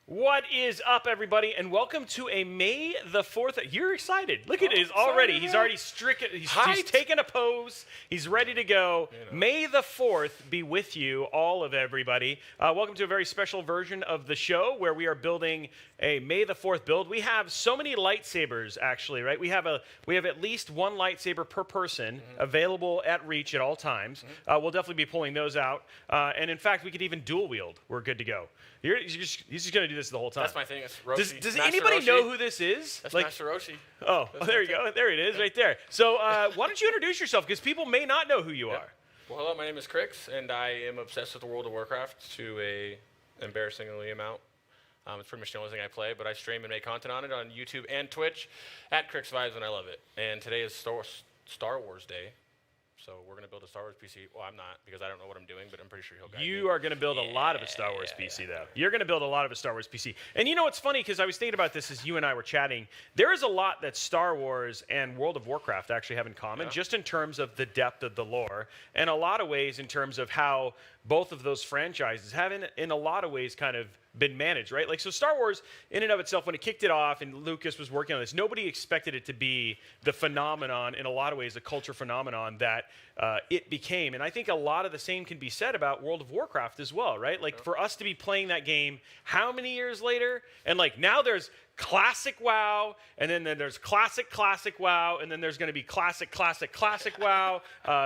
What is up, everybody, and welcome to a May the 4th. You're excited. Look at it already. He's already stricken. He's taken a pose. He's ready to go. You know. May the 4th be with you, all of everybody. Welcome to a very special version of the show where we are building a May the 4th build. We have so many lightsabers, actually, right? We have at least one lightsaber per person available at reach at all times. We'll definitely be pulling those out. And in fact, we could even dual wield. We're good to go. He's just going to do this the whole time. That's my thing. That's Roshi. Does anybody know who this is? That's Master Roshi. Oh, there you go. There it is, right there. So why don't you introduce yourself, because people may not know who you are. Well, hello, my name is Crix, and I am obsessed with the World of Warcraft to a embarrassingly amount. It's pretty much the only thing I play, but I stream and make content on it on YouTube and Twitch at CrixVibes, and I love it. And today is Star Wars Day. So we're going to build a Star Wars PC. Well, I'm not, because I don't know what I'm doing, but I'm pretty sure he'll guide me. You are going to build a lot of a Star Wars PC, though. You're going to build a lot of a Star Wars PC. And you know what's funny, because I was thinking about this as you and I were chatting. There is a lot that Star Wars and World of Warcraft actually have in common, just in terms of the depth of the lore, and a lot of ways in terms of how both of those franchises have, in a lot of ways, kind of been managed, right? Like, so Star Wars, in and of itself, when it kicked it off and Lucas was working on this, nobody expected it to be the phenomenon, in a lot of ways, the culture phenomenon that it became. And I think a lot of the same can be said about World of Warcraft as well, right? Like, for us to be playing that game how many years later? And, like, now there's Classic WoW, and then there's Classic WoW, and then there's going to be Classic WoW.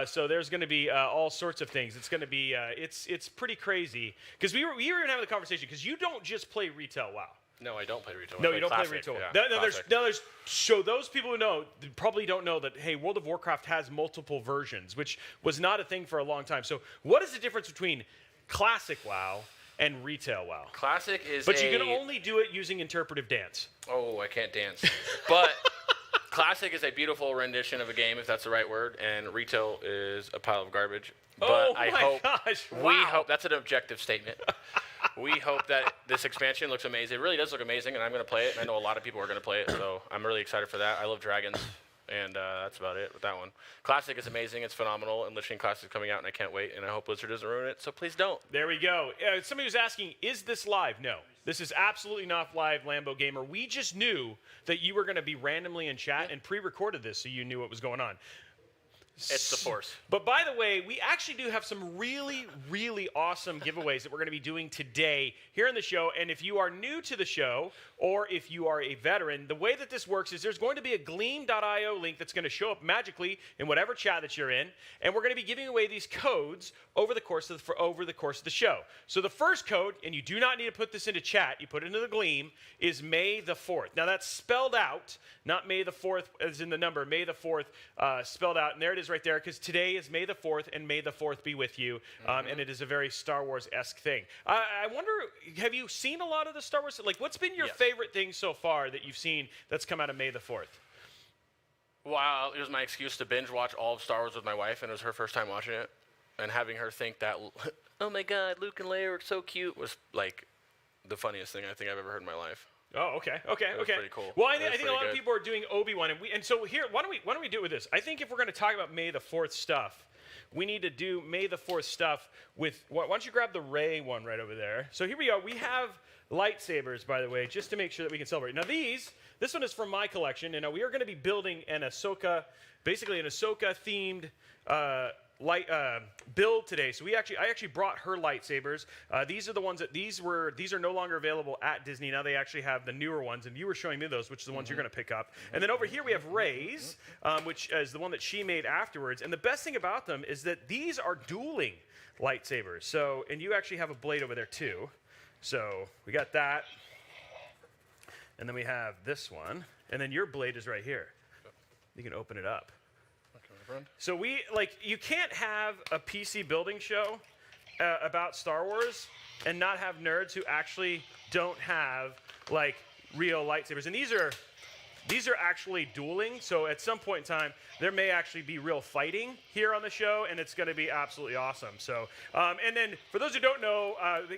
So there's going to be all sorts of things. It's going to be it's pretty crazy, because we were even having the conversation, because you don't just play retail WoW. No, I don't play retail. No, you don't play retail. Yeah, there's so those people who know probably don't know that, hey, World of Warcraft has multiple versions, which was not a thing for a long time. So what is the difference between Classic WoW and retail WoW? Classic is But you can only do it using interpretive dance. Oh, I can't dance. But Classic is a beautiful rendition of a game, if that's the right word, and retail is a pile of garbage. But my gosh, wow. We hope, that's an objective statement. We hope that this expansion looks amazing. It really does look amazing, and I'm going to play it, and I know a lot of people are going to play it, so I'm really excited for that. I love dragons. And that's about it with that one. Classic is amazing. It's phenomenal. And Lich King Classic is coming out, and I can't wait. And I hope Blizzard doesn't ruin it, so please don't. There we go. Somebody was asking, is this live? No. This is absolutely not live, Lambo Gamer. We just knew that you were going to be randomly in chat and pre-recorded this, so you knew what was going on. It's the Force. But by the way, we actually do have some really, really awesome giveaways that we're going to be doing today here in the show. And if you are new to the show, or if you are a veteran, the way that this works is there's going to be a gleam.io link that's going to show up magically in whatever chat that you're in, and we're going to be giving away these codes over the course of the show. So the first code, and you do not need to put this into chat, you put it into the Gleam, is May the 4th. Now that's spelled out, not May the 4th as in the number, May the 4th spelled out, and there it is right there, because today is May the 4th, and May the 4th be with you, and it is a very Star Wars-esque thing. I wonder, have you seen a lot of the Star Wars? Like, what's been your favorite thing so far that you've seen that's come out of May the 4th? Wow, it was my excuse to binge watch all of Star Wars with my wife, and it was her first time watching it. And having her think that, oh my God, Luke and Leia are so cute, was like the funniest thing I think I've ever heard in my life. Oh, okay. It was pretty cool. Well, I think a lot of people are doing Obi-Wan, and so here, why don't we do it with this? I think if we're going to talk about May the 4th stuff, we need to do May the 4th stuff with. Why don't you grab the Rey one right over there? So here we go. We have lightsabers, by the way, just to make sure that we can celebrate. Now this one is from my collection, and we are going to be building an Ahsoka, basically an Ahsoka themed build today. So I actually brought her lightsabers. These are the ones that these are no longer available at Disney. Now they actually have the newer ones, and you were showing me those, which are the ones you're going to pick up. And then over here we have Rey's, which is the one that she made afterwards. And the best thing about them is that these are dueling lightsabers. So, and you actually have a blade over there too. So we got that. And then we have this one. And then your blade is right here. You can open it up. So you can't have a PC building show about Star Wars and not have nerds who actually don't have like real lightsabers. And these are actually dueling. So at some point in time, there may actually be real fighting here on the show, and it's going to be absolutely awesome. So, and then for those who don't know,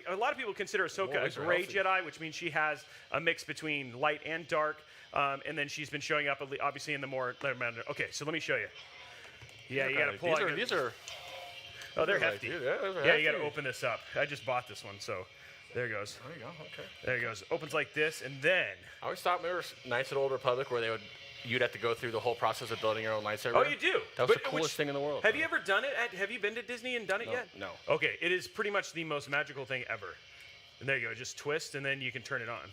a lot of people consider Ahsoka a gray Jedi, which means she has a mix between light and dark. And then she's been showing up obviously in the more. Okay, so let me show you. Yeah, you got to pull out. These are. Oh, they're hefty. Yeah, you got to open this up. I just bought this one, so there it goes. There you go. Okay. There it goes. Opens like this, and then. I always thought there were Knights of the Old Republic where you'd have to go through the whole process of building your own lightsaber. Oh, you do. That was the coolest thing in the world. Have you ever done it? Have you been to Disney and done it yet? No. Okay, it is pretty much the most magical thing ever. And there you go. Just twist, and then you can turn it on.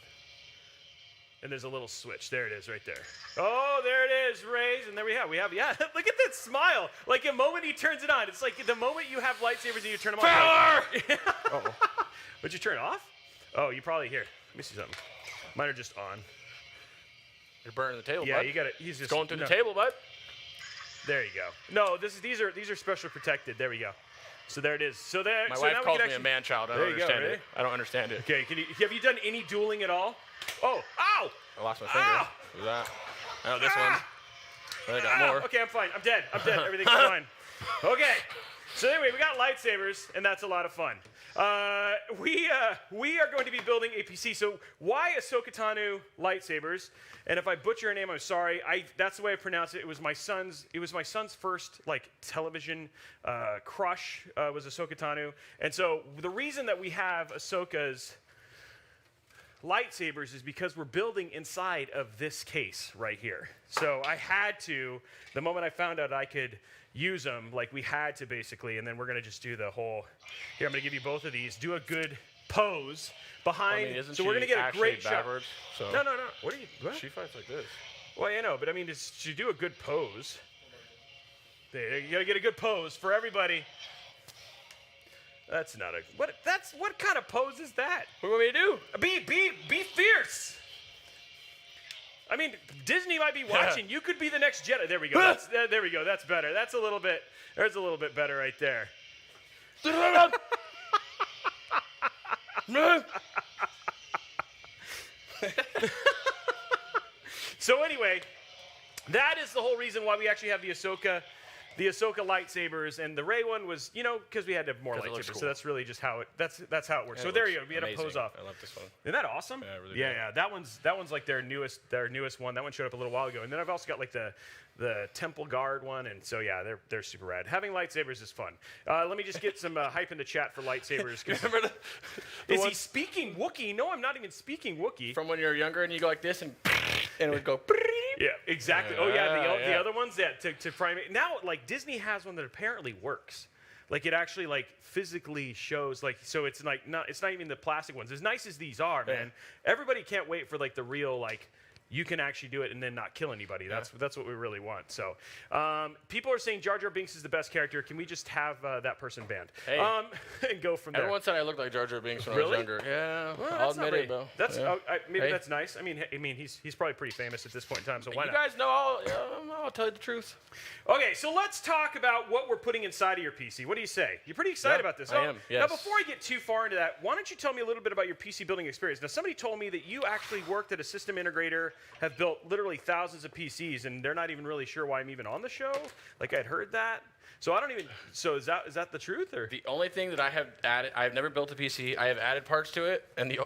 And there's a little switch. There it is right there. Oh, there it is, Rey's. And there we have, yeah, look at that smile. Like the moment he turns it on, it's like the moment you have lightsabers and you turn them on. Power! Uh-oh. Would you turn it off? Oh, you probably, here. Let me see something. Mine are just on. You're burning the table, bud. Yeah, you got it. He's just going through the table, bud. There you go. No, these are special protected. There we go. So there it is. So there. My so wife now calls we me can a man-child. I don't understand it. I don't understand it. Okay, have you done any dueling at all? Oh, ow! I lost my finger. Ow! Who's that? Oh, this one. I got more. Okay, I'm fine. I'm dead. Everything's fine. Okay. So anyway, we got lightsabers, and that's a lot of fun. We are going to be building a PC. So why Ahsoka Tano lightsabers? And if I butcher her name, I'm sorry. That's the way I pronounce it. It was my son's first like television crush was Ahsoka Tano. And so the reason that we have Ahsoka's lightsabers is because we're building inside of this case right here. So I had to, the moment I found out I could use them, like we had to basically, and then we're going to just do the whole, here, I'm going to give you both of these. Do a good pose behind, so we're going to get a great shot. So No. What are you, what? She fights like this. Well, you know, but I mean, just you do a good pose. There, you got to get a good pose for everybody. That's not a, what kind of pose is that? What do you want me to do? Be fierce. I mean, Disney might be watching. You could be the next Jedi. There we go. There we go. That's better. There's a little bit better right there. So anyway, that is the whole reason why we actually have the Ahsoka lightsabers, and the Rey one was, because we had to have more lightsabers. Cool. So that's really just how that's how it works. So there you go. We had a pose off. I love this one. Isn't that awesome? Yeah, really yeah. That one's like their newest one. That one showed up a little while ago. And then I've also got like the Temple Guard one, and so yeah, they're super rad. Having lightsabers is fun. Let me just get some hype in the chat for lightsabers. Remember is he speaking Wookiee? No, I'm not even speaking Wookiee. From when you're younger and you go like this and it would go. Yeah, exactly. The other ones to primate. Now, like Disney has one that apparently works. Like it actually like physically shows like, so it's like it's not even the plastic ones. As nice as these are, man. Everybody can't wait for like the real like. You can actually do it and then not kill anybody. That's what we really want. So, people are saying Jar Jar Binks is the best character. Can we just have that person banned? Hey. And go from there. Everyone said I looked like Jar Jar Binks when I was younger. Yeah, well, I'll admit it, though. That's maybe that's nice. I mean, he's probably pretty famous at this point in time. So why not? You guys know I'll tell you the truth. Okay, so let's talk about what we're putting inside of your PC. What do you say? You're pretty excited about this. I am. Yes. Now, before I get too far into that, why don't you tell me a little bit about your PC building experience? Now, somebody told me that you actually worked at a system integrator have built literally thousands of PCs, and they're not even really sure why I'm even on the show. Like, I'd heard that. So I don't even. So is that the truth, or? The only thing that I have added, I have never built a PC. I have added parts to it, and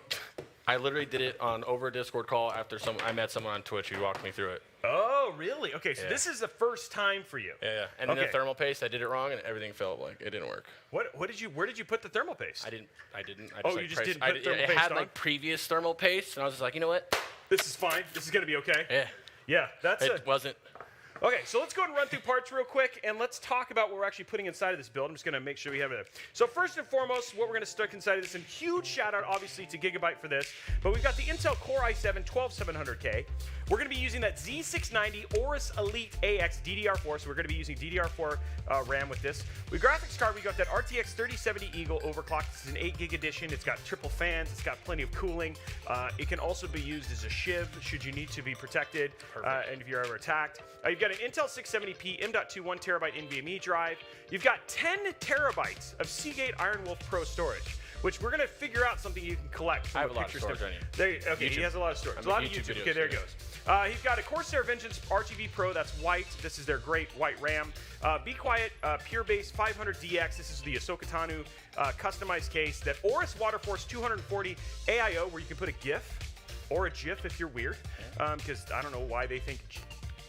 I literally did it over a Discord call after I met someone on Twitch who walked me through it. Oh, really? Okay, so this is the first time for you. Yeah. And then the thermal paste, I did it wrong, and everything felt like it didn't work. Where did you put the thermal paste? I didn't. You just didn't put thermal paste on? It had like previous thermal paste, and I was just like, you know what? This is fine. This is gonna be okay. Yeah. Yeah, It wasn't. Okay, so let's go ahead and run through parts real quick, and let's talk about what we're actually putting inside of this build. I'm just going to make sure we have it. So first and foremost, what we're going to stick inside of this, and huge shout out, obviously, to Gigabyte for this, but we've got the Intel Core i7 12700K. We're going to be using that Z690 Aorus Elite AX DDR4, so we're going to be using DDR4 RAM with this. With graphics card, we got that RTX 3070 Eagle overclocked. This is an 8 gig edition. It's got triple fans. It's got plenty of cooling. It can also be used as a shiv should you need to be protected, and if you're ever attacked. You've got an Intel 670p M.2 1 terabyte NVMe drive. You've got 10 terabytes of Seagate Ironwolf Pro storage, which we're going to figure out something you can collect. I have a lot of storage on you. Okay, he has a lot of storage. A lot of YouTube. Okay, there it goes. He's got a Corsair Vengeance RGB Pro that's white. This is their great white RAM. Be Quiet Pure Base 500DX. This is the Ahsoka Tano customized case. That Aorus Waterforce 240 AIO, where you can put a GIF or a GIF if you're weird, because I don't know why they think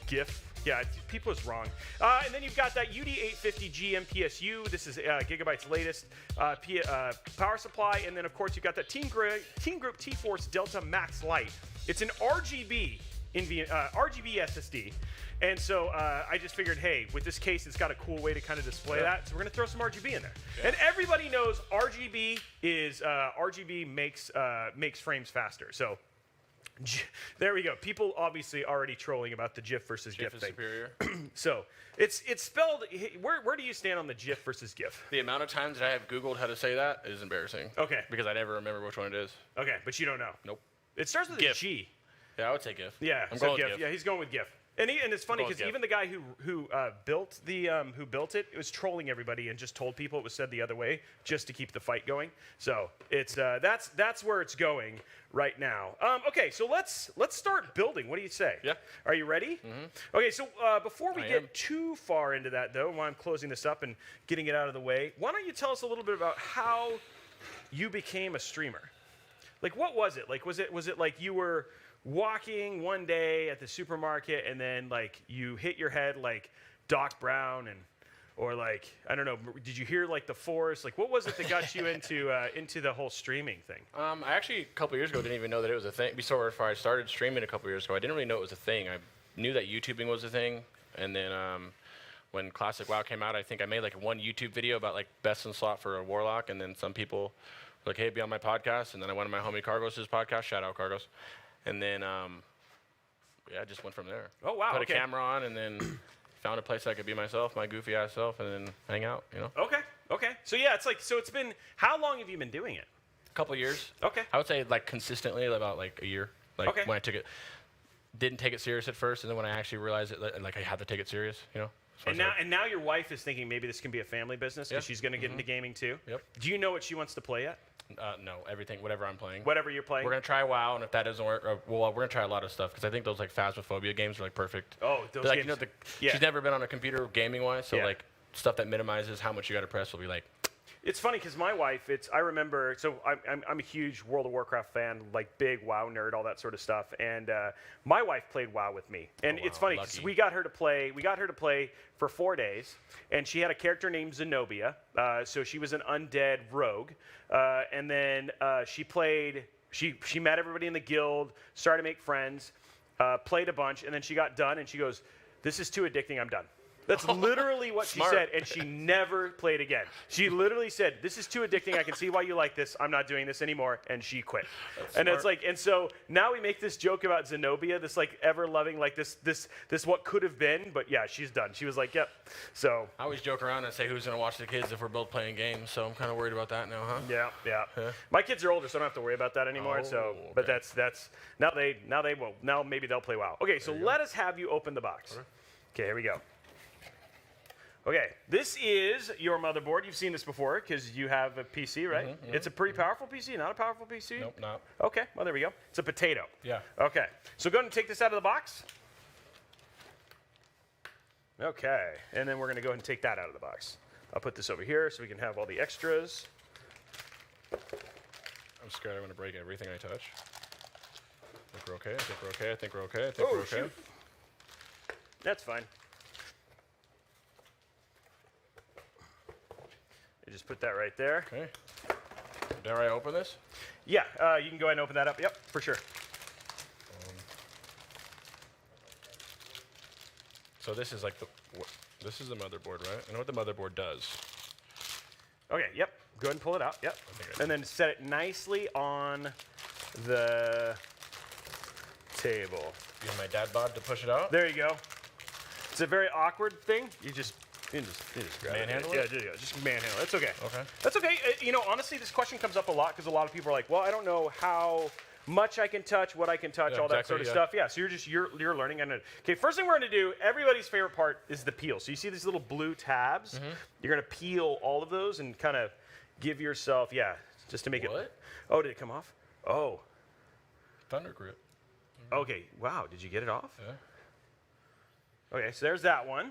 GIF. Yeah, people is wrong. And then you've got that UD850G MPSU. This is Gigabyte's latest power supply. And then, of course, you've got that Team Group T-Force Delta Max Lite. It's an RGB SSD. And so I just figured, hey, with this case, it's got a cool way to kind of display that. So we're going to throw some RGB in there. Yeah. And everybody knows RGB makes frames faster. So there we go. People obviously already trolling about the GIF versus GIF thing. Superior. So it's spelled. Where do you stand on the GIF versus GIF? The amount of times that I have Googled how to say that is embarrassing. Okay. Because I never remember which one it is. Okay, but you don't know. Nope. It starts with GIF. a G. Yeah, I would say GIF. Yeah, I'm going with GIF. Yeah, he's going with GIF. And it's funny because even the guy who built it was trolling everybody and just told people it was said the other way just to keep the fight going. So it's that's where it's going right now. Okay, so let's start building. What do you say? Yeah. Are you ready? Mm-hmm. Okay, so before we get too far into that, though, while I'm closing this up and getting it out of the way, why don't you tell us a little bit about how you became a streamer? Like, what was it? Like, was it like you were walking one day at the supermarket and then like you hit your head like Doc Brown or like, I don't know, did you hear like the Force? Like, what was it that got you into the whole streaming thing? I actually a couple years ago didn't even know that it was a thing. Before I started streaming a couple years ago, I didn't really know it was a thing. I knew that YouTubing was a thing, and then when Classic WoW came out, I think I made like one YouTube video about like best in slot for a Warlock, and then some people were like, hey, be on my podcast, and then I went on my homie Cargos' podcast, shout out Cargos. And then, I just went from there. Oh, wow. Put a camera on and then found a place I could be myself, my goofy ass self, and then hang out, you know? Okay. So, yeah, it's been, how long have you been doing it? A couple years. Okay. I would say, like, consistently, about, like, a year. Like, when I didn't take it serious at first, and then when I actually realized it, like, I had to take it serious, you know? And now your wife is thinking maybe this can be a family business because she's going to get into gaming, too? Yep. Do you know what she wants to play yet? No, everything, whatever I'm playing. Whatever you're playing? We're going to try WoW, and if that doesn't work, we're going to try a lot of stuff, because I think those, like, Phasmophobia games are, like, perfect. Oh, those like, games. You know, she's never been on a computer gaming-wise, so, like, stuff that minimizes how much you got to press will be, like... It's funny, because my wife, I remember, so I'm a huge World of Warcraft fan, like, big WoW nerd, all that sort of stuff, and my wife played WoW with me. And it's funny, because we got her to play for 4 days, and she had a character named Zenobia, so she was an undead rogue, and then she met everybody in the guild, started to make friends, played a bunch, and then she got done, and she goes, this is too addicting, I'm done. That's literally what she said, and she never played again. She literally said, this is too addicting, I can see why you like this, I'm not doing this anymore, and she quit. And it's like, and so now we make this joke about Zenobia, this like ever-loving, like this what could have been, but yeah, she's done. She was like, yep. So I always joke around and say who's going to watch the kids if we're both playing games, so I'm kind of worried about that now, huh? Yeah. My kids are older, so I don't have to worry about that anymore, but that's, now maybe they'll play WoW. Okay, so let us have you open the box. Okay, here we go. Okay, this is your motherboard. You've seen this before because you have a PC, right? It's a pretty powerful PC, not a powerful PC? Nope, not. Okay, well, there we go. It's a potato. Yeah. Okay, so go ahead and take this out of the box. Okay, and then we're going to go ahead and take that out of the box. I'll put this over here so we can have all the extras. I'm scared I'm going to break everything I touch. I think we're okay. I think we're okay. I think we're okay. I think we're okay. Shoot. That's fine. You just put that right there. Okay. Dare I open this? Yeah, you can go ahead and open that up. Yep, for sure. So this is like this is the motherboard, right? I know what the motherboard does. Okay, yep. Go ahead and pull it out. Yep. And then set it nicely on the table. Use my dad bod to push it out. There you go. It's a very awkward thing. You just grab manhandle it. it? Yeah, just manhandle it. That's okay. Okay. That's okay. You know, honestly, this question comes up a lot because a lot of people are like, well, I don't know how much I can touch, what I can touch, Yeah, all that exactly, sort of stuff. Yeah, so you're learning. Okay, first thing we're going to do, everybody's favorite part is the peel. So you see these little blue tabs? You're going to peel all of those and kind of give yourself, just to make it. What? Oh, did it come off? Oh. Thunder grip. Okay, wow, did you get it off? Yeah. Okay, so there's that one.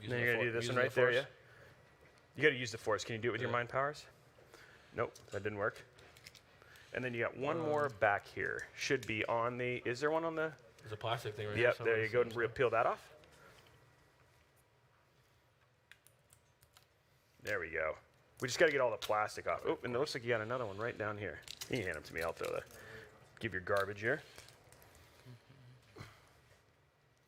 Using Then you're going to do this using one the right there, force. yeah? You got to use the force. Can you do it with your mind powers? Nope, that didn't work. And then you got one more back here. Should be on the, is there one on the? There's a plastic thing right Yep, here. there you go, and peel that off. There we go. We just got to get all the plastic off. Oh, and it looks like you got another one right down here. You can hand them to me. I'll throw the, give your garbage here.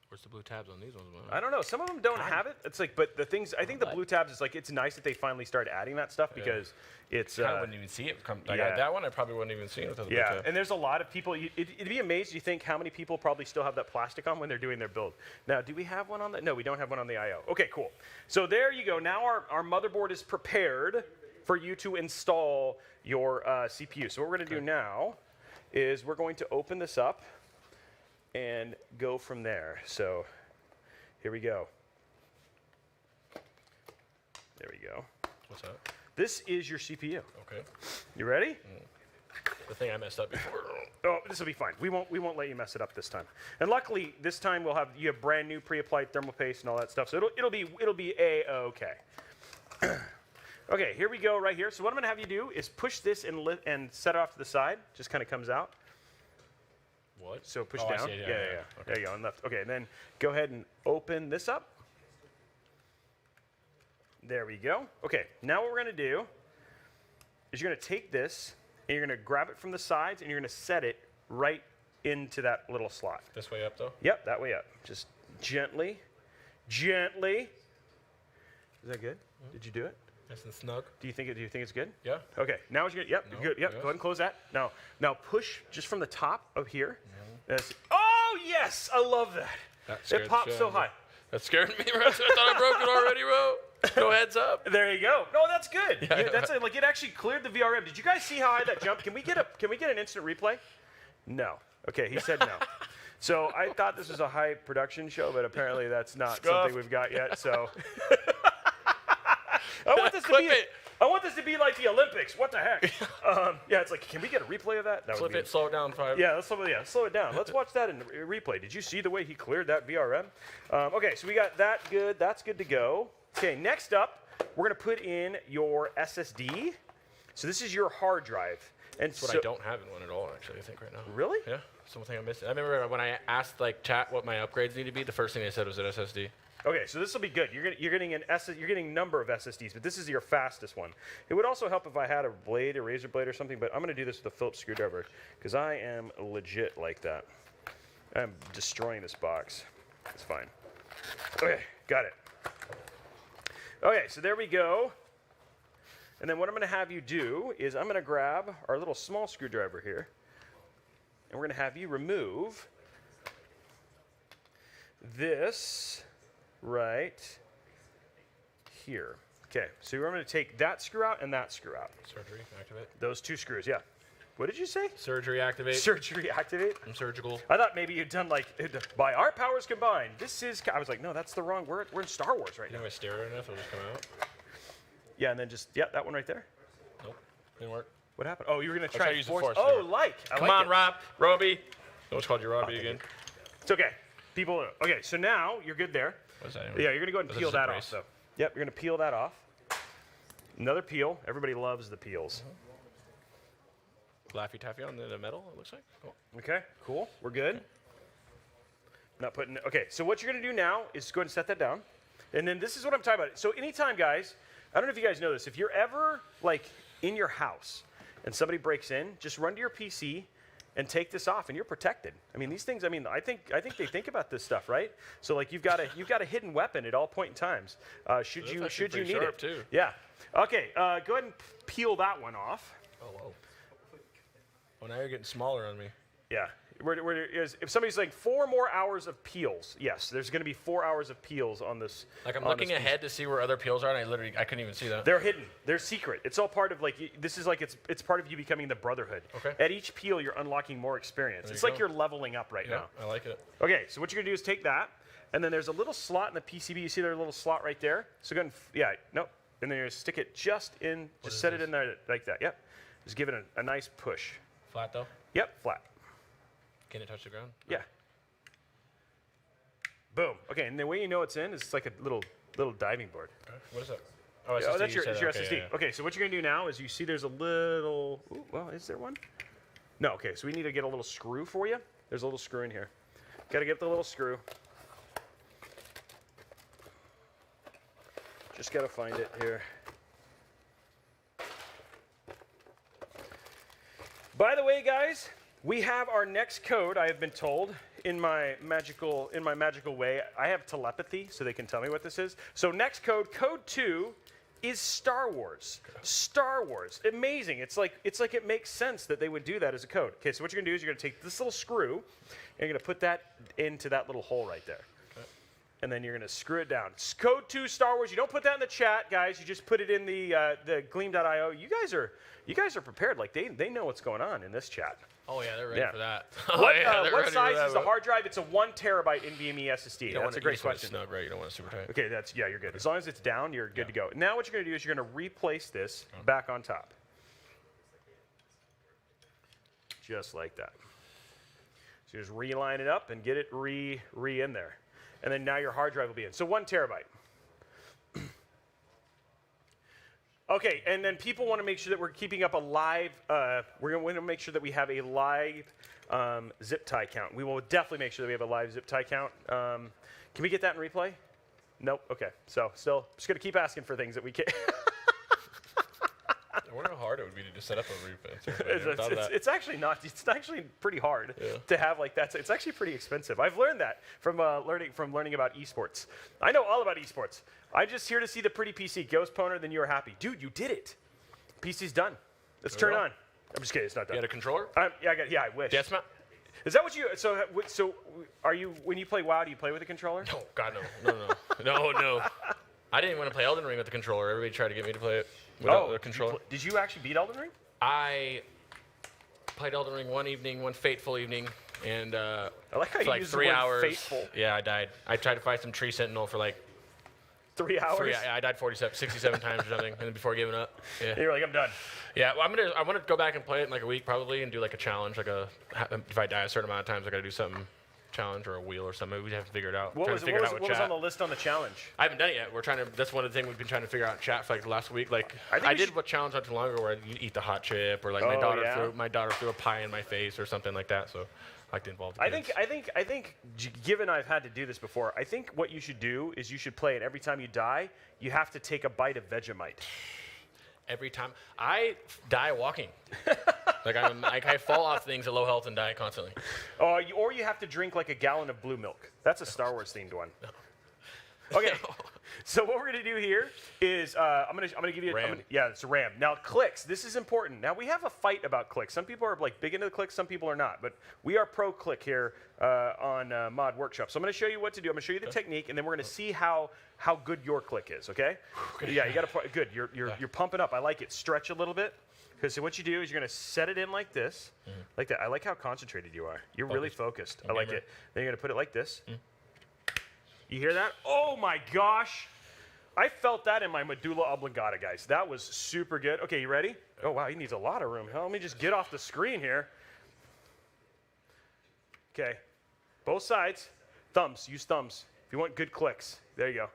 Where's the blue tabs on these ones? I don't know. Some of them don't have it. It's like, but the things, I think the blue tabs is like, it's nice that they finally started adding that stuff because it's. I wouldn't even see it come. Like yeah. that one, I probably wouldn't even see it without the blue Yeah, tab. and there's a lot of people. It'd be amazed, you think, how many people probably still have that plastic on when they're doing their build. Now, do we have one on that? No, we don't have one on the I/O. Okay, cool. So there you go. Now our motherboard is prepared for you to install your CPU. So what we're going to do now is we're going to open this up and go from there. So here we go. There we go. What's that? This is your CPU. Okay. You ready? The thing I messed up before. Oh, this will be fine. We won't let you mess it up this time. And luckily, this time you have brand new pre-applied thermal paste and all that stuff. So it'll be a-okay. Okay, here we go right here. So what I'm going to have you do is push this and set it off to the side. Just kind of comes out. What? So push I down. see it, Yeah. Okay. There you go, on left. Okay, and then go ahead and open this up. There we go. Okay, now what we're going to do is you're going to take this and you're going to grab it from the sides and you're going to set it right into that little slot. This way up, though? Yep, that way up. Just gently. Is that good? Did you do it? Nice and snug. Do you think it's good? Yeah. Okay. Now it's good. Yep. No, Good. Yep. yes. Go ahead and close that. Now push just from the top of here. Oh yes, I love that. That It pops so high. That scared me, bro. I thought I broke it already, bro. No heads up. There you go. No, that's good. Yeah, That's like it actually cleared the VRM. Did you guys see how high that jumped? Can we get an instant replay? No. Okay, he said no. So I thought this was a high production show, but apparently that's not something we've got yet. So I want this to be like the Olympics. What the heck? Yeah, it's like, can we get a replay of that? Flip it, slow it down 5. Yeah, slow it down. Let's watch that in the replay. Did you see the way he cleared that VRM? Okay, so we got that good. That's good to go. Okay, next up, we're going to put in your SSD. So this is your hard drive. And That's what I don't have in one at all, actually, I think, right now. Really? Yeah, something I'm missing. I remember when I asked chat what my upgrades need to be, the first thing they said was an SSD. Okay, so this will be good. You're getting a number of SSDs, but this is your fastest one. It would also help if I had a razor blade or something, but I'm going to do this with a Phillips screwdriver because I am legit like that. I'm destroying this box. It's fine. Okay, got it. Okay, so there we go. And then what I'm going to have you do is I'm going to grab our little small screwdriver here, and we're going to have you remove this right here. Okay, so we're going to take that screw out and that screw out. Surgery, activate. Those two screws, yeah. What did you say? Surgery activate. Surgery activate? I'm surgical. I thought maybe you'd done like, by our powers combined, this is... I was like, no, that's the wrong word. We're in Star Wars right now. If I stare it enough, it'll just come out. Yeah, and then just, yeah, that one right there. Nope, didn't work. What happened? Oh, you were going to try to use the force. Oh, like. Come on, Rob. Roby. What's called your Roby again? It's okay. People, okay, so now you're good there. What's that anyway? Yeah, you're going to go ahead and peel that off. So. Yep, you're going to peel that off. Another peel. Everybody loves the peels. Laffy Taffy on the metal, it looks like. Cool. Okay, cool. We're good. Not putting, okay, so what you're going to do now is go ahead and set that down. And then this is what I'm talking about. So anytime, guys, I don't know if you guys know this, if you're ever like in your house and somebody breaks in, just run to your PC and take this off, and you're protected. I mean, these things. I mean, I think they think about this stuff, right? So like you've got a hidden weapon at all point in times. Should you need it? Too. Yeah. Okay. Go ahead and peel that one off. Oh whoa. Well, now you're getting smaller on me. Yeah. If somebody's like 4 more hours of peels, yes, there's going to be 4 hours of peels on this. Like I'm looking ahead to see where other peels are, and I couldn't even see that. They're hidden. They're secret. It's all part of like this is like it's part of you becoming the Brotherhood. Okay. At each peel, you're unlocking more experience. It's like you're leveling up right now. I like it. Okay, so what you're gonna do is take that, and then there's a little slot in the PCB. You see there's a little slot right there. So go ahead and nope. And then you're gonna stick it just in. Just set it in there like that. Yep. Just give it a nice push. Flat though. Yep. Flat. Can it touch the ground? Yeah. Boom. Okay, and the way you know it's in is it's like a little diving board. Okay. What is that? Oh, SSD. That's your SSD. Yeah. Okay, so what you're gonna do now is you see there's a little. Ooh, well, is there one? No. Okay, so we need to get a little screw for you. There's a little screw in here. Got to get the little screw. Just got to find it here. By the way, guys, we have our next code. I have been told in my magical way. I have telepathy, so they can tell me what this is. So next code, code 2, is Star Wars. Star Wars. Amazing. It's like it makes sense that they would do that as a code. Okay, so what you're gonna do is you're gonna take this little screw and you're gonna put that into that little hole right there. Okay. And then you're gonna screw it down. It's code 2 Star Wars. You don't put that in the chat, guys. You just put it in the Gleam.io. You guys are prepared. Like they know what's going on in this chat. Oh yeah, they're ready for that. What size is the hard drive? It's a 1 terabyte NVMe SSD. That's a great question. Snug, right? You don't want it super tight. Okay, you're good. As long as it's down, you're good to go. Now what you're going to do is you're going to replace this back on top. Just like that. So you just reline it up and get it re in there. And then now your hard drive will be in. So 1 terabyte. Okay, and then people want to make sure that we're keeping up a live, we're going to make sure that we have a live zip tie count. We will definitely make sure that we have a live zip tie count. Can we get that in replay? Nope, okay. So still, just going to keep asking for things that we can't. I wonder how hard it would be to just set up a replay. It's actually not. It's actually pretty hard to have like that. It's actually pretty expensive. I've learned that from learning about esports. I know all about esports. I'm just here to see the pretty PC. Ghost Poner, then you're happy. Dude, you did it. PC's done. Let's turn it on. I'm just kidding. It's not done. You got a controller? I wish. Yes, ma'am. Is that what you? So are you? When you play WoW, do you play with a controller? No, God no. No. I didn't want to play Elden Ring with the controller. Everybody tried to get me to play it without the controller. Did you actually beat Elden Ring? I played Elden Ring one fateful evening, and I like how you like use 3 the word hours. Fateful. Yeah, I died. I tried to fight some tree sentinel for like 3 hours. I died 67 times or something, and then before giving up. Yeah. And you're like, I'm done. Yeah, well, I want to go back and play it in like a week probably, and do like a challenge, if I die a certain amount of times, I got to do something. Challenge or a wheel or something. We'd have to figure it out. What was on the list on the challenge? I haven't done it yet. We're trying to. That's one of the things we've been trying to figure out in chat for like the last week. Like I did a challenge not too long ago where you eat the hot chip, or like my daughter threw a pie in my face or something like that. So I like to involve the kids. I think given I've had to do this before, I think what you should do is you should play it every time you die. You have to take a bite of Vegemite. Every time I die walking, I fall off things at low health and die constantly. Or you have to drink like a gallon of blue milk. That's a Star Wars themed one. No. Okay, so what we're gonna do here is I'm gonna give you RAM. It's a RAM. Now clicks. This is important. Now we have a fight about clicks. Some people are like big into the clicks, some people are not. But we are pro click here on Mod Workshop. So I'm gonna show you what to do. I'm gonna show you the technique, and then we're gonna see how good your click is. Okay? Yeah, you gotta good. You're pumping up. I like it. Stretch a little bit. Because what you do is you're going to set it in like this, like that. I like how concentrated you are. You're really focused. I like it. Then you're going to put it like this. You hear that? Oh my gosh. I felt that in my medulla oblongata, guys. That was super good. Okay, you ready? Oh, wow, he needs a lot of room. Hell, let me just get off the screen here. Okay, both sides. Thumbs, use thumbs. If you want good clicks. There you go.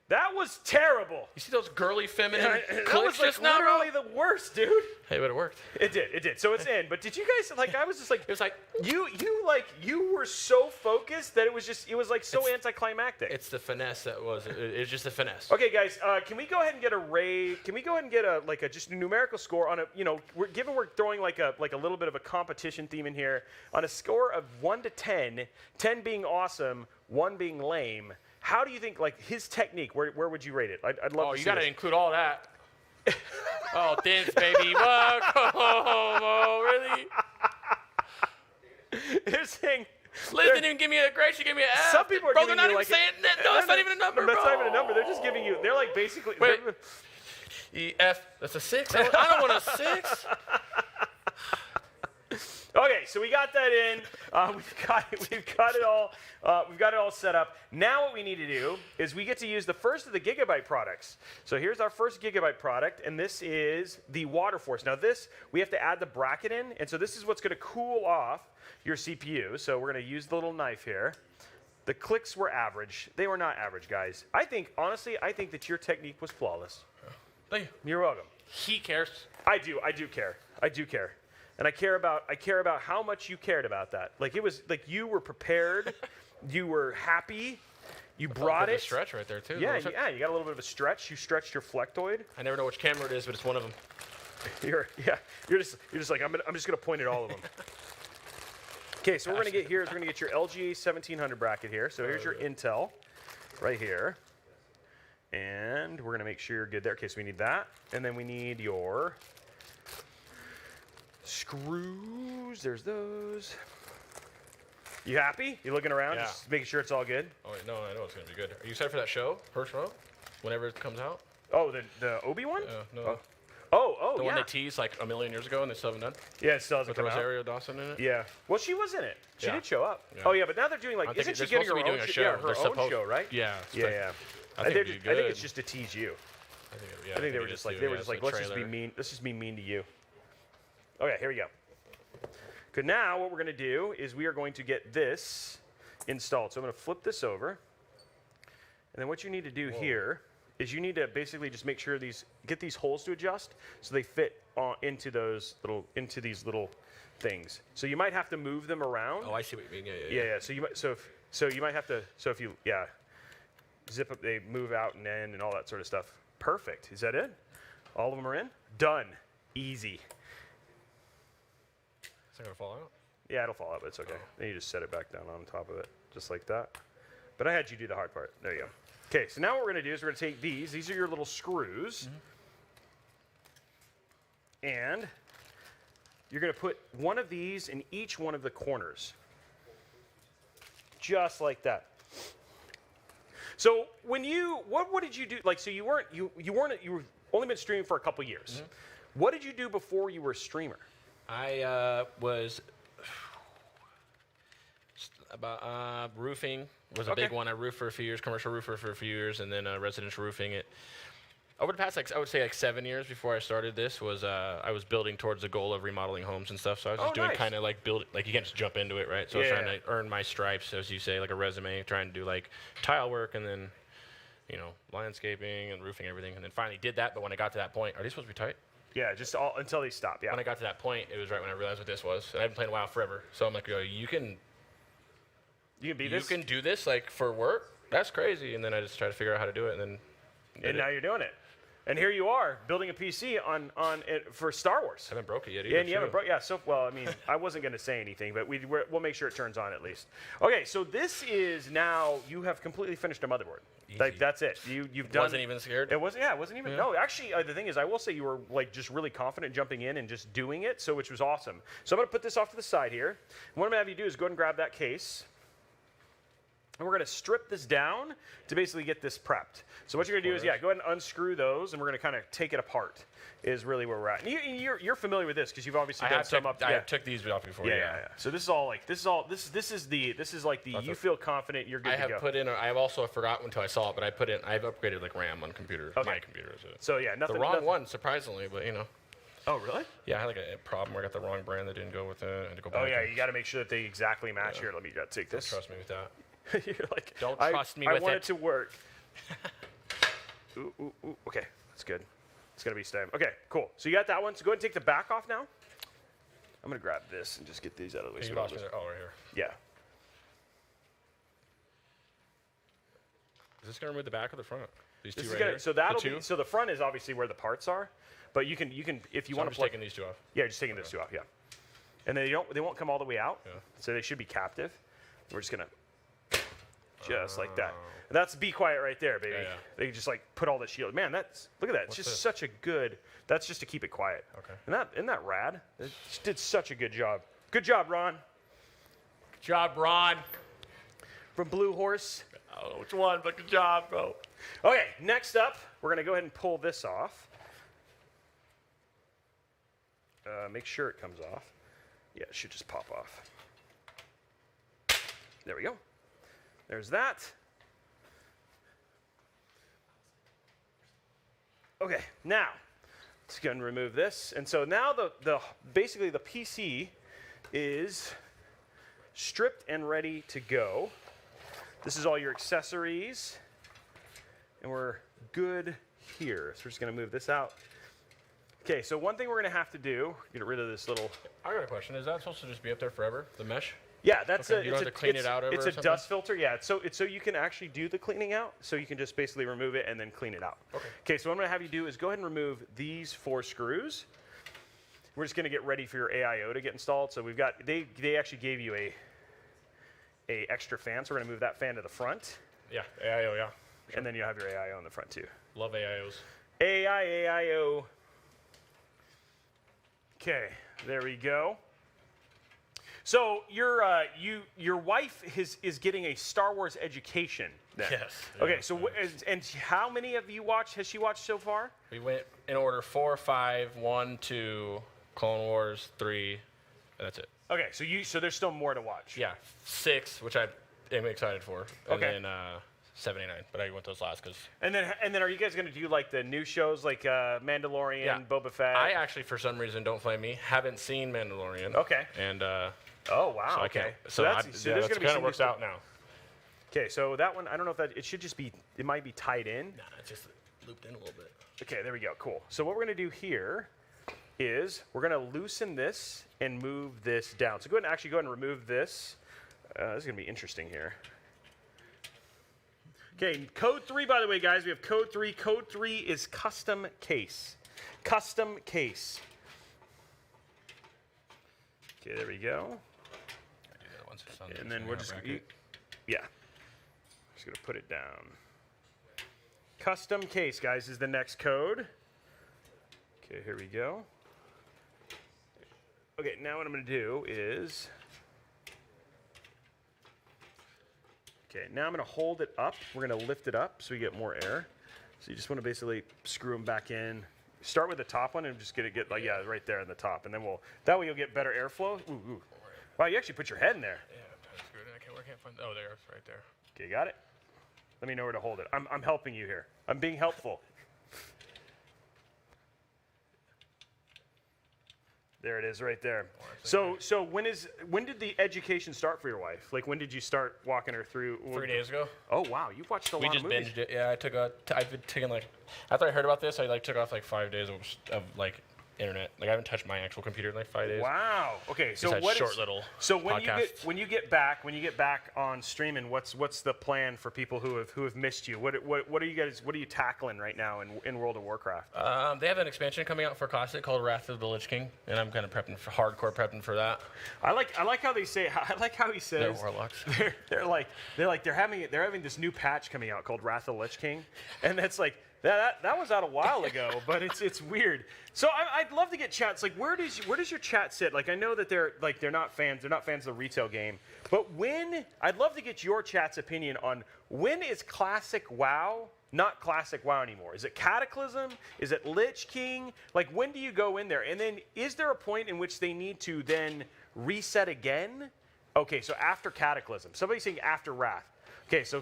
That was terrible. You see those girly feminine That clicks was like just now, literally the worst, dude. Hey, but it worked. It did. So it's in. But did you guys, like, I was just like, It was like, you were so focused that it was like so anticlimactic. it's the finesse that was. It's just the finesse. Okay, guys, can we go ahead and get just a numerical score on a, given we're throwing like a little bit of a competition theme in here, on a score of 1 to 10, 10 being awesome, 1 being lame. How do you think, like, his technique, where would you rate it? I'd love to see Oh, you got to this. include all that. Oh, dance, baby. Really? Here's the thing. Liz didn't even give me a grade. She gave me an F. Some people are Bro, giving they're not you even like saying that. No, it's not even a number, That's bro. not even a number. They're just giving you, they're like basically. Wait. F. That's a 6. I don't want a 6. Okay, so we got that in. We've got it all set up. Now what we need to do is we get to use the first of the Gigabyte products. So here's our first Gigabyte product, and this is the Water Force. Now this, we have to add the bracket in, and so this is what's going to cool off your CPU. So we're going to use the little knife here. The clicks were average. They were not average, guys. Honestly, I think that your technique was flawless. Thank you. You're welcome. He cares. I do care. And I care about how much you cared about that. Like, it was like you were prepared, you were happy, you brought it. A stretch right there too. Yeah, you got a little bit of a stretch. You stretched your flectoid. I never know which camera it is, but it's one of them. You're just like I'm just gonna point at all of them. Okay, so we're gonna get we're gonna get your LGA 1700 bracket here. So here's your Intel, right here, and we're gonna make sure you're good there. Okay, so we need that, and then we need your screws. There's those. You happy? You looking around? Yeah. Just making sure it's all good? Oh, wait, no, I know it's going to be good. Are you excited for that show, first row, whenever it comes out? Oh, the Obi-Wan? No. Oh, The yeah. one they teased like a million years ago and they still haven't done? Yeah, it still hasn't With come out. Rosario Dawson in it? Yeah. Well, she was in it. She Yeah. did show up. Yeah. Oh, yeah, but now they're doing I'm like, thinking isn't she they're getting her supposed to own be doing a show? show. Yeah, her They're own supposed- show, right? Yeah. Yeah. I think it'd be I think good. it's just to tease you. I I think they were just like, let's just be mean. Let's just be mean to you. Okay, here we go. Good. Now what we're going to do is we are going to get this installed. So I'm going to flip this over, and then what you need to do here is you need to basically just make sure get these holes to adjust so they fit into these little things. So you might have to move them around. Oh, I see what you mean. Yeah. So you might have to. So if you zip up, they move out and in and all that sort of stuff. Perfect. Is that it? All of them are in. Done. Easy. Is that going to fall out? Yeah, it'll fall out, but it's okay. Then you just set it back down on top of it, just like that. But I had you do the hard part. There you go. Okay, so now what we're going to do is we're going to take these. These are your little screws. And you're going to put one of these in each one of the corners. Just like that. So when what did you do? Like, so you were only been streaming for a couple years. What did you do before you were a streamer? I was about roofing was a big one. I roofed for a few years, commercial roofer for a few years, and then residential roofing. Over the past, I would say 7 years before I started this, I was building towards the goal of remodeling homes and stuff. So I was just doing nice. kind of like like you can't just jump into it, right? So I was trying to earn my stripes, as you say, like a resume, trying to do like tile work and then, landscaping and roofing, everything. And then finally did that. But when I got to that point, are these supposed to be tight? Yeah, just all until they stop. Yeah. When I got to that point, it was right when I realized what this was. And I've been playing WoW forever. So I'm like, you can be this. You can do this like for work? That's crazy. And then I just tried to figure out how to do it, and then now you're doing it. And here you are building a PC on it for Star Wars. I haven't broke it yet either. Yeah, and you haven't broke. Yeah, so well, I mean, I wasn't going to say anything, but we'll make sure it turns on at least. Okay, so this is now you have completely finished a motherboard. Like that's it. You've done. Wasn't even scared. It wasn't. Yeah, it wasn't even. Yeah. No, actually, the thing is, I will say you were like just really confident jumping in and just doing it, so which was awesome. So I'm going to put this off to the side here. And what I'm going to have you do is go ahead and grab that case. And we're going to strip this down to basically get this prepped. So what you're going to do is, go ahead and unscrew those, and we're going to kind of take it apart. Is really where we're at. And you're familiar with this because you've obviously done some up. I took these off before. Yeah. So this is all like this is like the you feel confident you're good to go. I have also forgotten until I saw it, but I've upgraded like RAM on computers. Okay. My computer. So yeah, nothing. The wrong one, surprisingly, but you know. Oh really? Yeah, I had like a problem where I got the wrong brand that didn't go with it. I had to go back. Oh yeah, you got to make sure that they exactly match. Here, let me take this. Don't trust me with that. You're like, don't trust me with it. I want it to work. Ooh. Okay, that's good. It's going to be stem. Okay, cool. So you got that one. So go ahead and take the back off now. I'm going to grab this and just get these out of the way. Oh, right here. Yeah. Is this going to remove the back or the front? These two here? So that'll be, so the front is obviously where the parts are, but you can if you want to taking these two off. Yeah, just taking these two off, yeah. And they won't come all the way out. Yeah. So they should be captive. We're just going to just like that. And that's be quiet right there, baby. Yeah. They just like put all the shield. Man, look at that. It's just such a good. That's just to keep it quiet. Okay. Isn't that rad? It did such a good job. Good job, Ron. Good job, Ron. From Blue Horse. I don't know which one, but good job, bro. Okay, next up, we're gonna go ahead and pull this off. Make sure it comes off. Yeah, it should just pop off. There we go. There's that. Okay, now let's go and remove this. And so now basically the PC is stripped and ready to go. This is all your accessories, and we're good here. So we're just gonna move this out. Okay, so one thing we're gonna have to do, get rid of this little. I got a question. Is that supposed to just be up there forever? The mesh? Yeah, that's okay, you don't have to clean it out over it's a dust filter. Yeah, it's so you can actually do the cleaning out. So you can just basically remove it and then clean it out. Okay, so what I'm going to have you do is go ahead and remove these 4 screws. We're just going to get ready for your AIO to get installed. So we've got they actually gave you a extra fan, so we're going to move that fan to the front. Yeah, AIO, yeah. Sure. And then you'll have your AIO in the front too. Love AIOs. AIO. Okay, there we go. So your wife is getting a Star Wars education then. Yes. Okay. So and how many of you has she watched so far? We went in order 4, 5, 1, 2, Clone Wars, 3, and that's it. Okay. So there's still more to watch. Yeah, 6, which I am excited for. And okay. then 7, 8, 9, but I went those last because. And then are you guys gonna do like the new shows like Mandalorian, Boba Fett? I actually, for some reason, don't blame me, haven't seen Mandalorian. Okay. And oh wow. So okay. So there's gonna be kind of works out now. Okay, so that one I don't know if that it should just be it might be tied in. Nah, it's just looped in a little bit. Okay, there we go. Cool. So what we're gonna do here is we're gonna loosen this and move this down. So go ahead and remove this. This is gonna be interesting here. Okay, code 3, by the way, guys, we have code 3. Code 3 is custom case. Custom case. Okay, there we go. And then we're just gonna, just gonna put it down. Custom case, guys, is the next code. Okay, here we go. Okay, now what I'm gonna do is. Okay, now I'm going to hold it up. We're going to lift it up so we get more air. So you just want to basically screw them back in. Start with the top one and just get right there in the top, and then that way you'll get better airflow. Ooh. Wow, you actually put your head in there. Yeah, I'm trying to screw it in. I can't find. Oh, there, it's right there. Okay, got it. Let me know where to hold it. I'm helping you here. I'm being helpful. There it is, right there. So when did the education start for your wife? Like when did you start walking her through? 3 days ago. Oh wow, you've watched a lot of movies. We just binged it. Yeah, I've been taking after I heard about this, I took off 5 days of internet. I haven't touched my actual computer in 5 days. Wow. Okay. So when you get back on streaming, what's the plan for people who have missed you? What are you tackling right now in World of Warcraft? They have an expansion coming out for Classic called Wrath of the Lich King, and I'm kind of hardcore prepping for that. I like how they say. I like how he says. They're warlocks. They're having this new patch coming out called Wrath of the Lich King, and that's like. That was out a while ago, but it's weird. So I'd love to get chats. Like, where does your chat sit? Like, I know that they're not fans of the retail game, but I'd love to get your chat's opinion on when is Classic WoW not Classic WoW anymore? Is it Cataclysm? Is it Lich King? Like, when do you go in there? And then is there a point in which they need to then reset again? Okay, so after Cataclysm. Somebody's saying after Wrath. Okay, so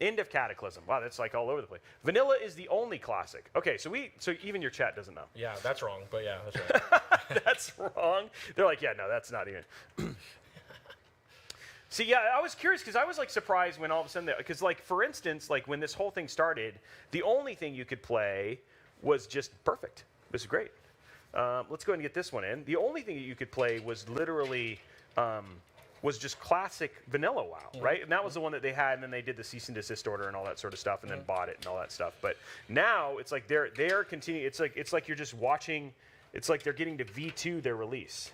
end of Cataclysm. Wow, that's like all over the place. Vanilla is the only classic. Okay, so even your chat doesn't know. Yeah, that's wrong, but yeah, that's right. That's wrong. They're like, yeah, no, that's not even. See, yeah, I was curious because I was like surprised when all of a sudden, because like for instance, like when this whole thing started, the only thing you could play was just perfect. This is great. Let's go ahead and get this one in. The only thing that you could play was literally. Was just classic vanilla WoW, right? And that was the one that they had, and then they did the cease and desist order and all that sort of stuff, and then bought it and all that stuff. But now it's like they're continuing. It's like you're just watching. It's like they're getting to V2 their release.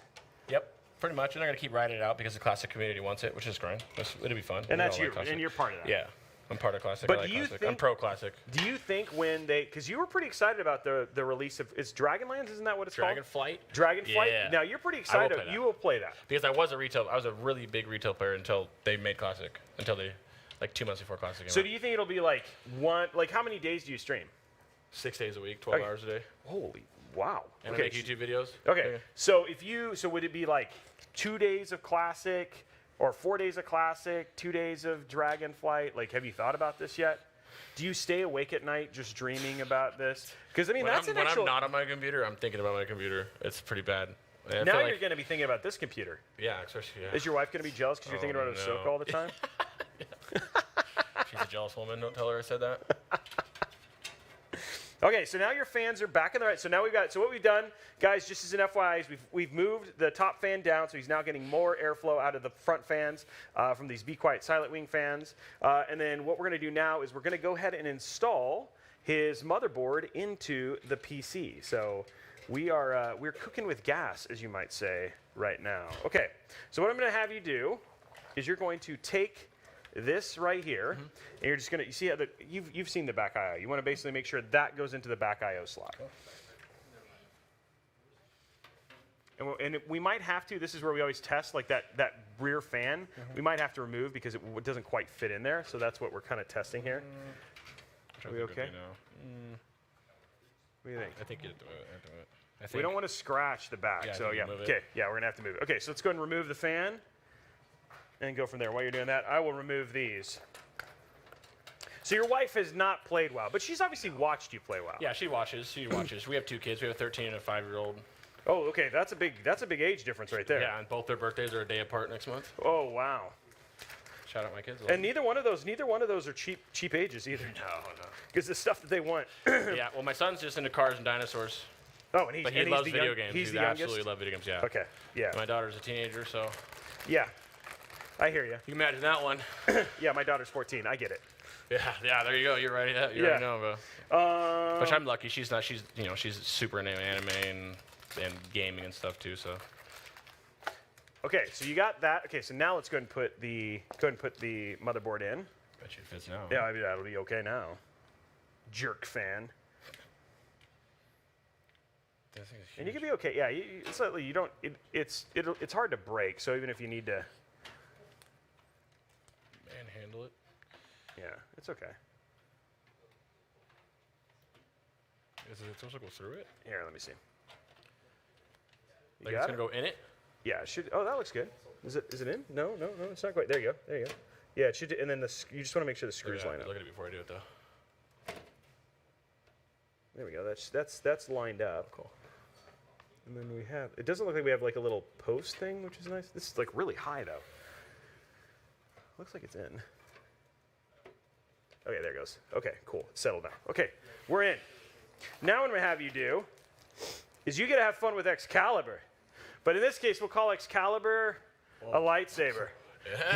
Yep, pretty much. And they're gonna keep riding it out because the classic community wants it, which is great. It'll be fun. And you're part of that. Yeah. I'm part of Classic. But I like do you Classic. think, I'm pro Classic. Do you think when because you were pretty excited about the release of, it's Dragonlands, isn't that what it's called? Dragonflight? Yeah. Now you're pretty excited. You will play that. Because I was a really big retail player until they made Classic. Until they, like 2 months before Classic came So out. do you think it'll be like how many days do you stream? 6 days a week, 12 hours a day. Holy, wow. And I make YouTube videos. Okay, so would it be like 2 days of Classic, or 4 days of Classic, 2 days of Dragonflight? Like, have you thought about this yet? Do you stay awake at night just dreaming about this? Because I mean, when I'm not on my computer, I'm thinking about my computer. It's pretty bad. Now you're going to be thinking about this computer. Yeah, especially. Yeah. Is your wife going to be jealous because you're thinking about Ahsoka all the time? She's a jealous woman. Don't tell her I said that. Okay, so now your fans are back in the right. So now what we've done, guys, just as an FYI, is we've moved the top fan down, so he's now getting more airflow out of the front fans from these Be Quiet Silent Wing fans. And then what we're going to do now is we're going to go ahead and install his motherboard into the PC. So we're cooking with gas, as you might say, right now. Okay, so what I'm going to have you do is you're going to take this right here, and you're just gonna, you see how you've seen the back I/O. You want to basically make sure that goes into the back I/O slot. And we might have to. This is where we always test, like that rear fan. We might have to remove because it doesn't quite fit in there. So that's what we're kind of testing here. Are we okay? What do you think? I think you have to move it. We don't want to scratch the back. Yeah, so yeah, okay, yeah, we're gonna have to move it. Okay, so let's go ahead and remove the fan. And go from there. While you're doing that, I will remove these. So your wife has not played WoW, but she's obviously watched you play WoW. Yeah, she watches. We have 2 kids. We have a 13 and a 5-year-old. Oh, okay. That's a big age difference right there. Yeah, and both their birthdays are a day apart next month. Oh, wow. Shout out my kids. And neither one of those are cheap ages either. No. Because the stuff that they want. Yeah. Well, my son's just into cars and dinosaurs. Oh, and he loves video games. He's he the youngest? absolutely loves video games. Yeah. Okay. Yeah. And my daughter's a teenager, so. Yeah. I hear you. You can imagine that one. Yeah, my daughter's 14. I get it. Yeah. There you go. You're right. You already know, bro. Which I'm lucky. She's not. She's super into anime and gaming and stuff too. So. Okay, so you got that. Okay, so now let's go ahead and put the motherboard in. Bet you it fits now. Yeah, maybe that'll be okay now. Jerk fan. And you can be okay. Yeah, you don't. It's hard to break. So even if you need to. Handle it. Yeah, it's okay. Is it supposed to go through it? Here, let me see. Like it's gonna go in it? Yeah, it should. Oh, that looks good. Is it in? No, it's not quite. There you go. Yeah, it should. And then you just want to make sure the screws line up. Look at it before I do it though. There we go. That's lined up. Cool. And then we have. It doesn't look like we have like a little post thing, which is nice. This is like really high though. Looks like it's in. Okay, there it goes. Okay, cool. It's settled now. Okay, we're in. Now what I'm going to have you do is you get to have fun with Excalibur. But in this case, we'll call Excalibur a lightsaber.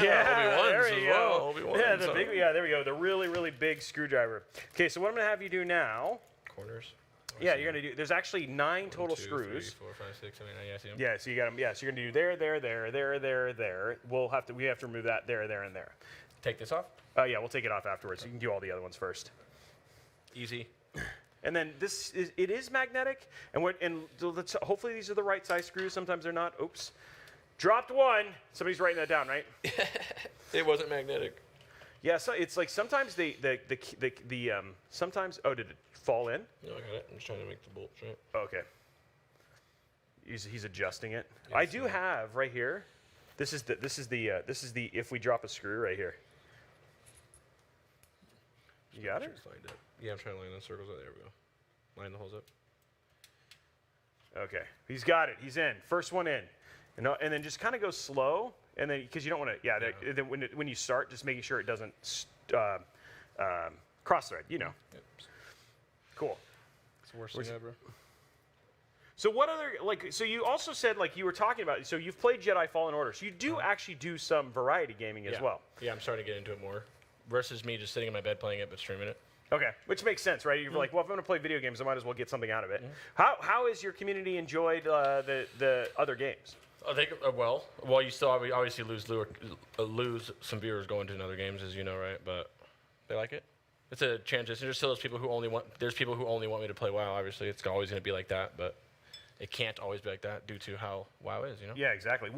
Yeah, Obi-Wan's there you as go. well. Obi-Wan's there we go. The really, really big screwdriver. Okay, so what I'm going to have you do now. Corners. Yeah, you're going to do, there's actually 9 total 2, screws. 3, 4, 5, 6, 7, 8, 9, yeah, I see them. Yeah, so you got them. Yeah, so you're going to do there. We have to remove that there, and there. Take this off? Yeah, we'll take it off afterwards. You can do all the other ones first. Easy. And then it is magnetic, hopefully these are the right size screws. Sometimes they're not. Oops, dropped one. Somebody's writing that down, right? It wasn't magnetic. Yeah, so it's like sometimes sometimes. Oh, did it fall in? No, I got it. I'm just trying to make the bolts right. Okay. He's adjusting it. Yes, I do have right here. This is the if we drop a screw right here. You got it? Yeah, I'm trying to line those circles up. There we go. Line the holes up. Okay, he's got it. He's in. First one in, and then just kind of go slow, and then because you don't want to. Yeah. Then when you start, just making sure it doesn't cross thread. You know. Yep. Cool. It's the worst thing ever. So what other so you also said you were talking about so you've played Jedi Fallen Order, so you do actually do some variety gaming as well. Yeah, I'm starting to get into it more versus me just sitting in my bed playing it but streaming it. Okay, which makes sense, right? You're like, well, if I'm going to play video games, I might as well get something out of it. How has your community enjoyed the other games? I think you still obviously lose some viewers going to other games, as you know, right? But they like it. It's a transition. There's still those people who only want. There's people who only want me to play WoW. Obviously, it's always going to be like that, but it can't always be like that due to how WoW is, you know? Yeah, exactly.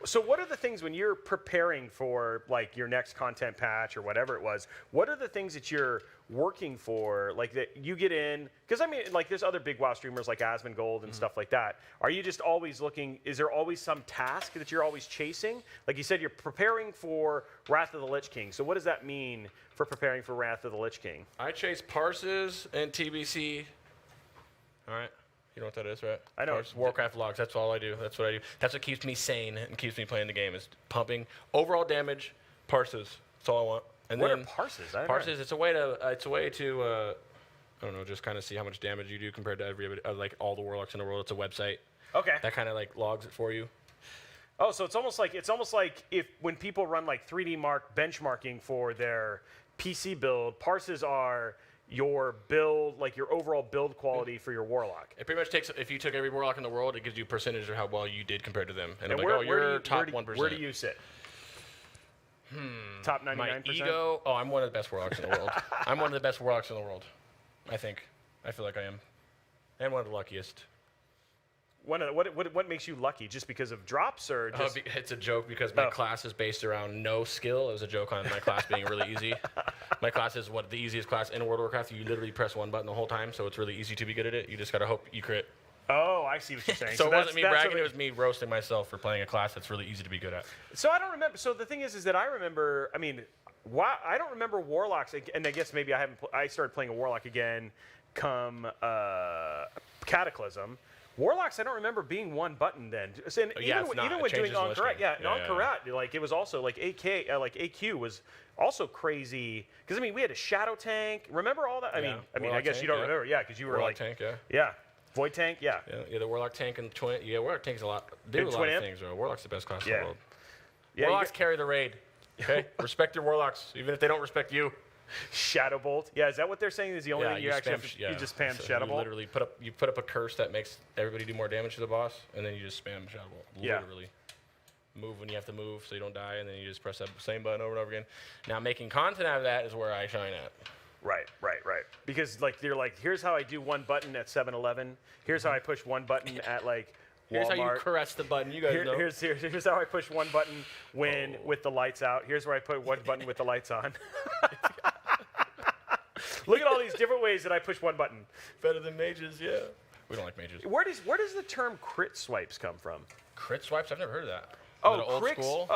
So what are the things when you're preparing for your next content patch or whatever it was, what are the things that you're working for, that you get in? Because I mean, there's other big WoW streamers like Asmongold and stuff like that. Are you just always looking, is there always some task that you're always chasing? Like you said, you're preparing for Wrath of the Lich King. So what does that mean for preparing for Wrath of the Lich King? I chase parses and TBC. All right. You know what that is, right? I know. Warcraft logs. That's all I do. That's what I do. That's what keeps me sane and keeps me playing the game is pumping overall damage, parses. That's all I want. And what then are parses? Parses. It's a way to. I don't know. Just kind of see how much damage you do compared to everybody, all the warlocks in the world. It's a website. Okay. That kind of logs it for you. Oh, so it's almost like if when people run 3D Mark benchmarking for their PC build, parses are your build, your overall build quality for your warlock. It pretty much takes, if you took every warlock in the world, it gives you a percentage of how well you did compared to them. And I'm you're top 1%. Where do you sit? Top 99%? My ego, I'm one of the best warlocks in the world. I'm one of the best warlocks in the world, I think. I feel like I am. And one of the luckiest. What makes you lucky? Just because of drops or just... It's a joke because my class is based around no skill. It was a joke on my class being really easy. My class is the easiest class in World of Warcraft. You literally press one button the whole time, so it's really easy to be good at it. You just got to hope you crit. Oh, I see what you're saying. So it wasn't me bragging, it was me roasting myself for playing a class that's really easy to be good at. So I don't remember. So the thing is that I remember, I don't remember Warlocks, and I guess maybe I started playing a Warlock again come Cataclysm. Warlocks, I don't remember being one button then. And even with doing non-correct, non-correct, it was also AQ was also crazy because we had a shadow tank. Remember all that? I guess you don't remember, because you were Warlock tank, Void tank, yeah, the Warlock tank and Twin. Yeah, Warlock tank's a lot. Do a lot of things. Warlock's the best class in the world. Yeah, Warlocks carry the raid. Okay, respect your Warlocks, even if they don't respect you. Shadow Bolt. Yeah, is that what they're saying? Is the only thing you actually you just spam Shadow Bolt? Literally put up a curse that makes everybody do more damage to the boss, and then you just spam Shadow Bolt. Literally. Move when you have to move so you don't die, and then you just press that same button over and over again. Now, making content out of that is where I shine at. Right. Because they're here's how I do one button at 7-Eleven. Here's how I push one button at Walmart. Here's how you caress the button. You guys know. Here's how I push one button with the lights out. Here's where I put one button with the lights on. Look at all these different ways that I push one button. Better than mages, yeah. We don't like mages. Where does the term crit swipes come from? Crit swipes? I've never heard of that. Old school?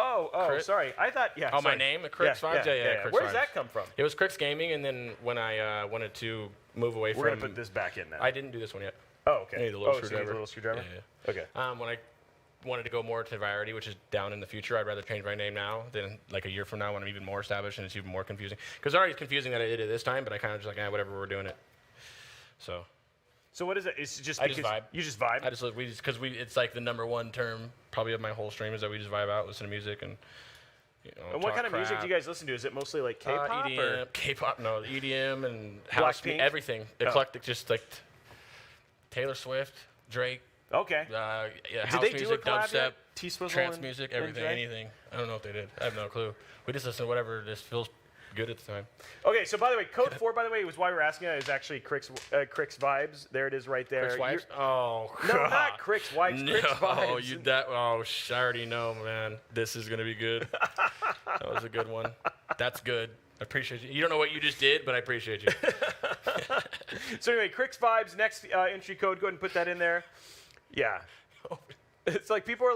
Crit? Sorry. I thought, Oh, sorry. My name? CrixVibes? Yeah. Where does that come from? It was Crix Gaming, and then when I wanted to move away from... We're going to put this back in now. I didn't do this one yet. Oh, okay. I need the little screwdriver. So the little screwdriver? Yeah. Okay. When I wanted to go more to variety, which is down in the future, I'd rather change my name now than a year from now when I'm even more established and it's even more confusing. Because already it's confusing that I did it this time, but I kind of just whatever, we're doing it. So what is it? It's just I just vibe. You just vibe? Because it's the number one term probably of my whole stream is that we just vibe out, listen to music, and And what kind of music do you guys listen to? Is it mostly K-pop? EDM, K-pop, no, EDM and house, everything, eclectic, just Taylor Swift, Drake. Okay. House music, dubstep, T-Swizzle trance music, everything, anything. I don't know if they did. I have no clue. We just listen to whatever just feels good at the time. Okay, so by the way, code 4, by the way, was why we're asking it, is actually CrixVibes. There it is right there. CrixVibes? Oh, No, God. not CrixVibes, No, CrixVibes. I already know, man. This is going to be good. That was a good one. That's good. I appreciate you. You don't know what you just did, but I appreciate you. So anyway, CrixVibes, next entry code, go ahead and put that in there. Yeah. It's like people are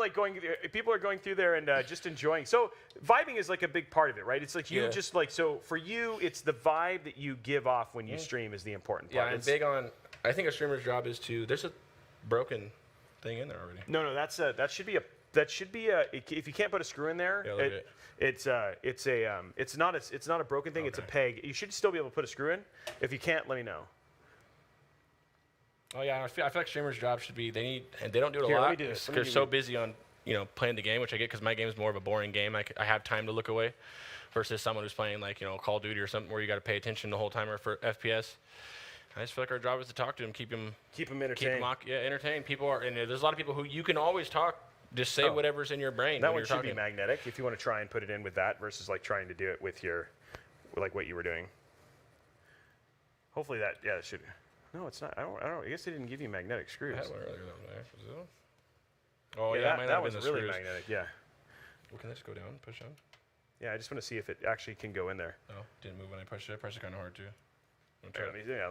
going through there and just enjoying. So vibing is like a big part of it, right? It's like you just like, so for you, it's the vibe that you give off when you stream is the important part. Yeah, I'm big on, I think a streamer's job is to, there's a broken thing in there already. No, that's that should be a if you can't put a screw in there, it's not a broken thing, it's a peg. You should still be able to put a screw in. If you can't, let me know. Oh yeah, I feel like streamers' job should be they don't do it a Here, let lot me do this. because they're so busy on playing the game, which I get because my game is more of a boring game. I have time to look away, versus someone who's playing like Call of Duty or something where you got to pay attention the whole time, or for FPS. I just feel like our job is to talk to them, keep them entertained. Entertained. People are, and there's a lot of people who you can always talk. Just say whatever's in your brain. That one should be magnetic if you want to try and put it in with that versus like trying to do it with what you were doing. Hopefully that it should. No, it's not. I don't. I guess they didn't give you magnetic screws. I had one earlier that was Oh yeah, that one's really magnetic. Yeah. Well, can this go down? Push down? Yeah, I just want to see if it actually can go in there. No, didn't move when I pushed it. I pressed it kind of hard too. Let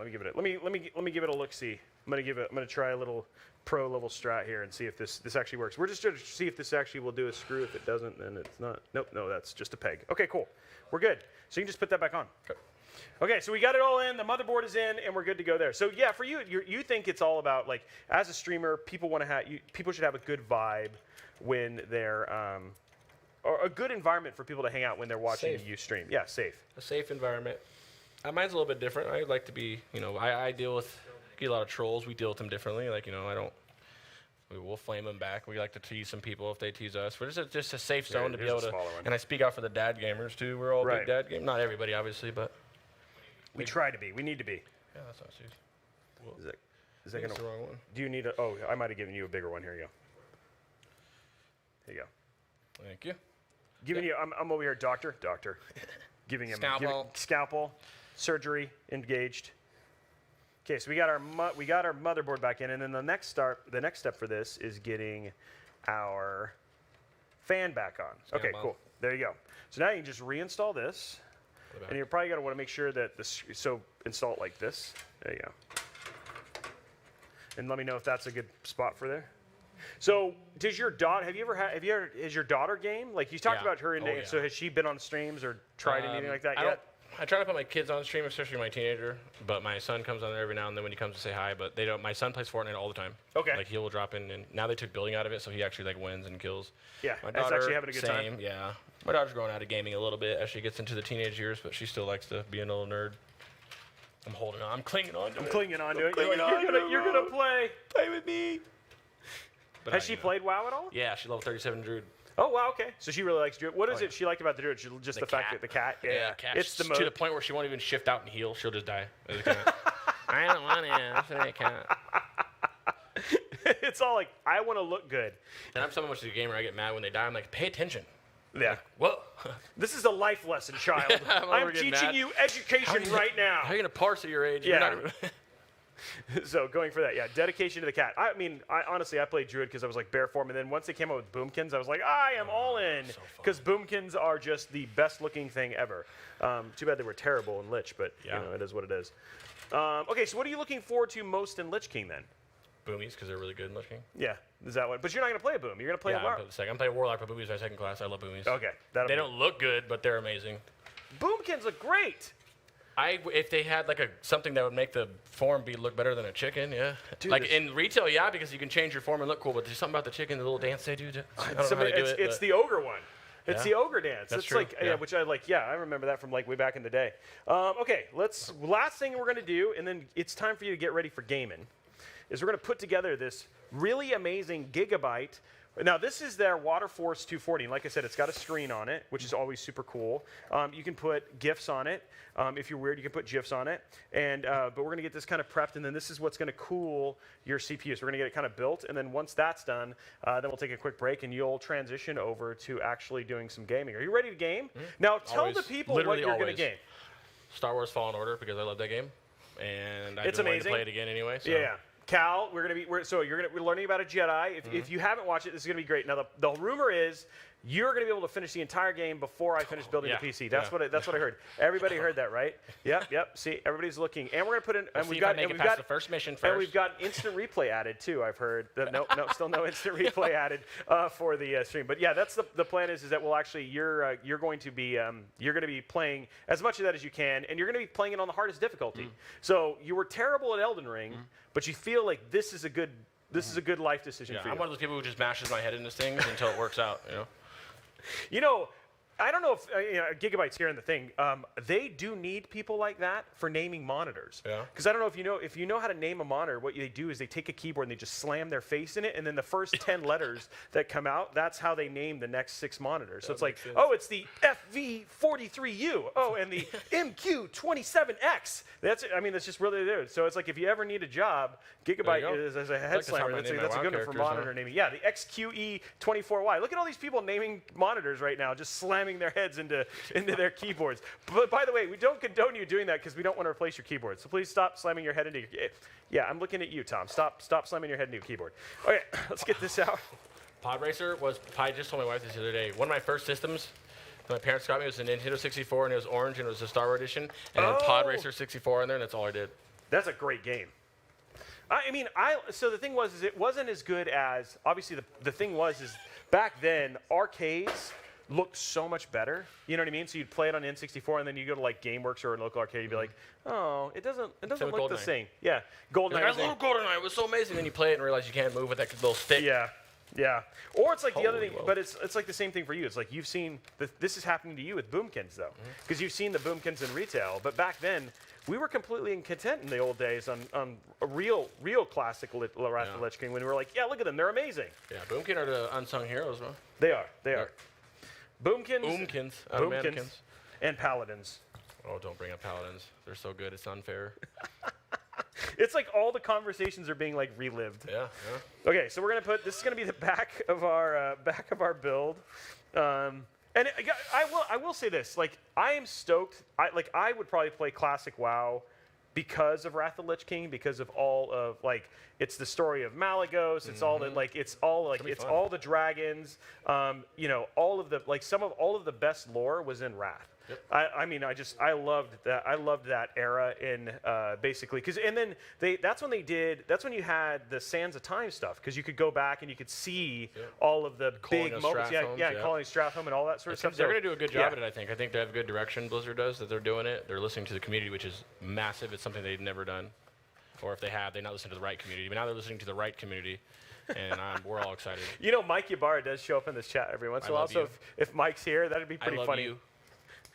me give it. Let me give it a look. See, I'm gonna try a little pro level strat here and see if this actually works. We're just trying to see if this actually will do a screw. If it doesn't, then it's not. Nope. No, that's just a peg. Okay, cool. We're good. So you can just put that back on. Okay, so we got it all in. The motherboard is in, and we're good to go there. So yeah, for you, you think it's all about like as a streamer, people should have a good vibe when they're or a good environment for people to hang out when they're watching you stream. Yeah, safe. A safe environment. Mine's a little bit different. I like to be, I get a lot of trolls. We deal with them differently. Like, we'll flame them back. We like to tease some people if they tease us. But it's just a safe zone to be able to. And I speak out for the dad gamers too. We're all big dad gamers. Not everybody, obviously, but. We try to be. We need to be. Yeah, that's not serious. Well, is that gonna? That's the wrong one. Do you need a? Oh, I might have given you a bigger one. Here you go. Here you go. Thank you. Giving you. I'm over here, doctor. Giving him scalpel. Surgery engaged. Okay, so we got our motherboard back in, and then the next step for this is getting our fan back on. Okay, cool. There you go. So now you can just reinstall this. And you're probably going to want to make sure that install it like this. There you go. And let me know if that's a good spot for there. So, does your daughter? Has your daughter game? Like you talked about her, so has she been on streams or tried anything like that yet? I try to put my kids on stream, especially my teenager. But my son comes on there every now and then when he comes to say hi. But they don't. My son plays Fortnite all the time. Okay. Like he will drop in, and now they took building out of it, so he actually like wins and kills. Yeah. My That's daughter, actually having a good time. Yeah. My daughter's growing out of gaming a little bit as she gets into the teenage years, but she still likes to be a little nerd. I'm holding on. I'm clinging on to it. You're gonna play. Play with me. But has she played WoW at all? Yeah, she level 37 Druid. Oh wow, okay. So she really likes Druid. What is it she liked about the Druid? Just the fact that the cat. Yeah, cat. It's to the point where she won't even shift out and heal. She'll just die. I don't want to. I can't. It's all like I want to look good. And I'm so much of a gamer. I get mad when they die. I'm like, pay attention. Yeah. Like, whoa. This is a life lesson, child. I'm teaching you education right now. How are you gonna parse at your age? Yeah. So going for that, yeah, dedication to the cat. I mean, honestly, I played Druid because I was like bear form, and then once they came out with Boomkins, I was like, I am all in, because Boomkins are just the best looking thing ever. Too bad they were terrible in Lich, but it is what it is. Okay, so what are you looking forward to most in Lich King then? Boomies, because they're really good in Lich King. Yeah, is that what? But you're not gonna play a Boom. You're gonna play a Warlock. I'm playing Warlock, but Boomies are my second class. I love Boomies. Okay, they don't look good, but they're amazing. Boomkins look great. If they had like something that would make the form look better than a chicken, yeah. Dude, like in retail, yeah, because you can change your form and look cool. But there's something about the chicken, the little dance they do. I don't know how they do it. It's the ogre one. It's the ogre dance. That's it's true. Like which I like. Yeah, I remember that from like way back in the day. Okay, last thing we're gonna do, and then it's time for you to get ready for gaming. Is we're gonna put together this really amazing gigabyte Now, this is their Water Force 240. And like I said, it's got a screen on it, which is always super cool. You can put GIFs on it. If you're weird, you can put GIFs on it. And but we're going to get this kind of prepped, and then this is what's going to cool your CPU. So we're going to get it kind of built, and then once that's done, then we'll take a quick break, and you'll transition over to actually doing some gaming. Are you ready to game? Now, tell the people what you're going to game. Star Wars Fallen Order, because I love that game, and I've It's been waiting amazing. to play it again anyway. So. Yeah. Cal, we're learning about a Jedi. If you haven't watched it, this is going to be great. Now, the rumor is you're going to be able to finish the entire game before I finish building the PC. That's what I heard. Everybody heard that, right? Yep. See, everybody's looking, and we're going to put in. And we've got the first mission first. And we've got instant replay added too. I've heard. Still no instant replay added for the stream. But yeah, that's the plan is that we'll actually you're going to be playing as much of that as you can, and you're going to be playing it on the hardest difficulty. So you were terrible at Elden Ring, but you feel like this is a good life decision for you. I'm one of those people who just mashes my head into things until it works out. You know, I don't know if Gigabyte's here in the thing. They do need people like that for naming monitors. Yeah. Because I don't know if you know how to name a monitor. What they do is they take a keyboard and they just slam their face in it, and then the first 10 letters that come out, that's how they name the next 6 monitors. So it's like, oh, it's the FV43U. Oh, and the MQ27X. That's just really there. So it's like if you ever need a job, Gigabyte is as a head slammer. That's a good one for monitor naming. Yeah, the XQE24Y. Look at all these people naming monitors right now, just slamming their heads into their keyboards. But by the way, we don't condone you doing that because we don't want to replace your keyboard. So please stop slamming your head into your Yeah, I'm looking at you, Tom. Stop slamming your head into your keyboard. Okay, let's get this out. Pod Racer I just told my wife this the other day. One of my first systems that my parents got me was a Nintendo 64, and it was orange, and it was a Star Wars edition, and then Pod Racer 64 in there, and that's all I did. That's a great game. So the thing was, is it wasn't as good as, obviously the thing was, is back then, arcades looked so much better. You know what I mean? So you'd play it on N64, and then you go to like GameWorks or a local arcade, you'd be like, oh, it doesn't look the same. Yeah, GoldenEye. I love GoldenEye. It was so amazing. Then you play it and realize you can't move with that little stick. Yeah. Or it's like the other thing, but it's like the same thing for you. It's like you've seen, this is happening to you with Boomkins, though, because you've seen the Boomkins in retail. But back then, we were completely content in the old days on a real classic Wrath of the Lich King when we were like, yeah, look at them, they're amazing. Yeah, Boomkin are the unsung heroes, bro. They are. Boomkins, and Paladins. Oh, don't bring up Paladins. They're so good, it's unfair. It's like all the conversations are being like relived. Yeah. Okay, so this is gonna be the back of our build, and I will say this, like I am stoked. I would probably play Classic WoW because of Wrath of the Lich King, because of all of it's the story of Malagos. It's all all the dragons. All of the best lore was in Wrath. Yep. I loved that. I loved that era in basically that's when you had the Sands of Time stuff, because you could go back and you could see all of the big moments. Calling Stratholme and all that sort of stuff. They're going to do a good job at it, I think. I think they have good direction, Blizzard does, that they're doing it. They're listening to the community, which is massive. It's something they've never done. Or if they have, they're not listening to the right community. But now they're listening to the right community. And we're all excited. Mike Ybarra does show up in this chat every once in a while. So if Mike's here, that'd be pretty funny. You.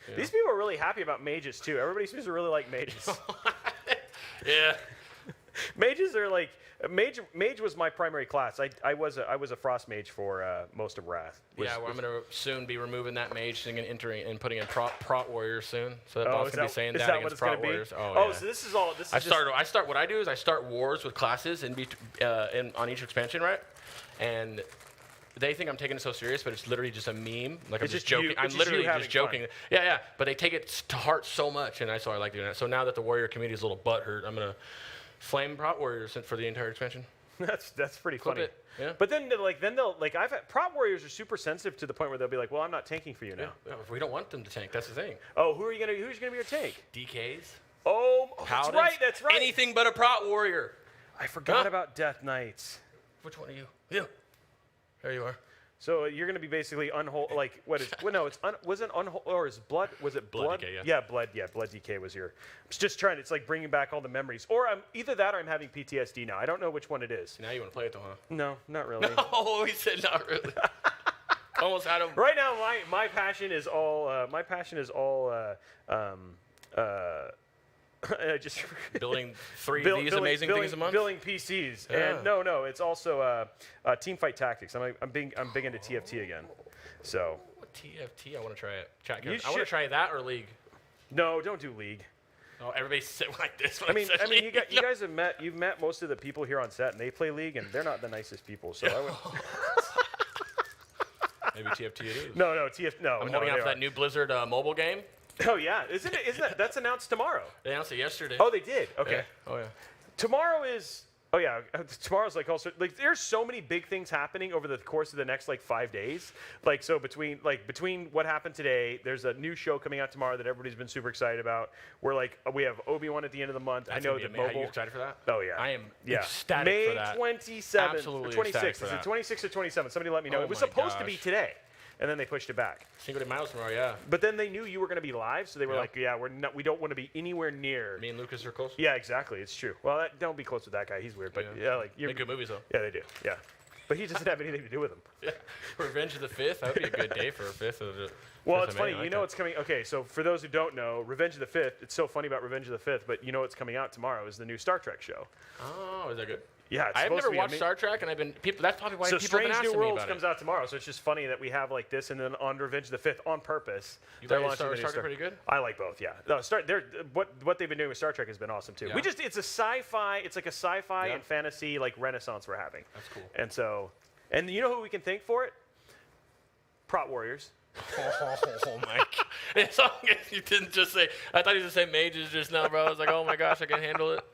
Yeah. These people are really happy about mages too. Everybody seems to really like mages. Yeah. Mages are like mage was my primary class. I was a frost mage for most of Wrath. I'm going to soon be removing that mage thing and putting in prot warriors soon. So that boss can be saying that against prot warriors. So this is all. What I do is I start wars with classes on each expansion, right? And they think I'm taking it so serious, but it's literally just a meme. Like I'm just joking. I'm literally just joking. Fun. Yeah. But they take it to heart so much, and I like doing that. So now that the warrior community is a little butthurt, I'm gonna flame prot warriors for the entire expansion. That's pretty funny. Yeah. But then I've had prot warriors are super sensitive to the point where they'll be like, well, I'm not tanking for you now. Yeah. We don't want them to tank. That's the thing. Oh, who's gonna be your tank? DKs. Oh, that's right. Anything but a prot warrior. I forgot about Death Knights. Which one are you? You. There you are. So you're going to be basically unholy. Like what is? Well, no, was it unholy or is blood? Was it blood? DK, yeah, blood. Yeah, blood DK was your. I'm just trying. It's like bringing back all the memories. Or I'm either that or I'm having PTSD now. I don't know which one it is. Now you want to play it though, huh? No, not really. No, he said not really. Almost had him. Right now, my passion is all. just Building these amazing things a month? Building PCs. Yeah. And no, it's also Teamfight Tactics. I'm big into TFT again. So. What TFT? I want to try it. Chat, You I want to should- try that or League. No, don't do League. Oh, everybody's sitting like this. When I mean, League. you guys have you've met most of the people here on set, and they play League, and they're not the nicest people. So I would. Maybe TFT it is. No, I'm holding out for that new Blizzard mobile game. Oh yeah, isn't that that's announced tomorrow? They announced it yesterday. Oh, they did. Okay. Yeah. Oh yeah. Tomorrow is. Oh yeah, tomorrow's like also like there's so many big things happening over the course of the next like 5 days. Like so between what happened today, there's a new show coming out tomorrow that everybody's been super excited about. We have Obi-Wan at the end of the month. That's I know gonna that be amazing. mobile. Are you excited for that? Oh yeah. I am Yeah. ecstatic May for that. 27th, Absolutely or ecstatic 26th. for Is it that. 26th or 27th? Somebody let me know. Oh It was my supposed to be gosh. today, and then they pushed it back. Cinco de Mayo tomorrow, yeah. But then they knew you were going to be live, so they were Yeah. like, "Yeah, we don't want to be anywhere near." Me and Lucas are close. Yeah, exactly. It's true. Well, don't be close with that guy. He's weird, but yeah, like you're. Make good movies though. Yeah, they do. Yeah, but he doesn't have anything to do with them. Yeah. Revenge of the Fifth. That would be a good day for a fifth of the. Well, fifth it's of May. funny. I like You know that. what's coming. Okay, so for those who don't know, Revenge of the Fifth. It's so funny about Revenge of the Fifth, but you know what's coming out tomorrow is the new Star Trek show. Oh, is that good? Yeah, it's I have supposed never to be watched Star Trek, and I've been people. That's probably why So people have been Strange New asking me Worlds about comes it. out tomorrow, so it's just funny that we have like this, and then on Revenge of the Fifth on purpose. You they're like launching Star the new Trek pretty good? I like both. Yeah, no, what they've been doing with Star Trek has been awesome too. Yeah? It's a sci-fi. It's like a sci-fi Yeah. and fantasy like renaissance we're having. That's cool. And so, and you know who we can thank for it? Prot Warriors. Oh my god! As long as you didn't just say, I thought you were just saying mages just now, bro. I was like, oh my gosh, I can handle it.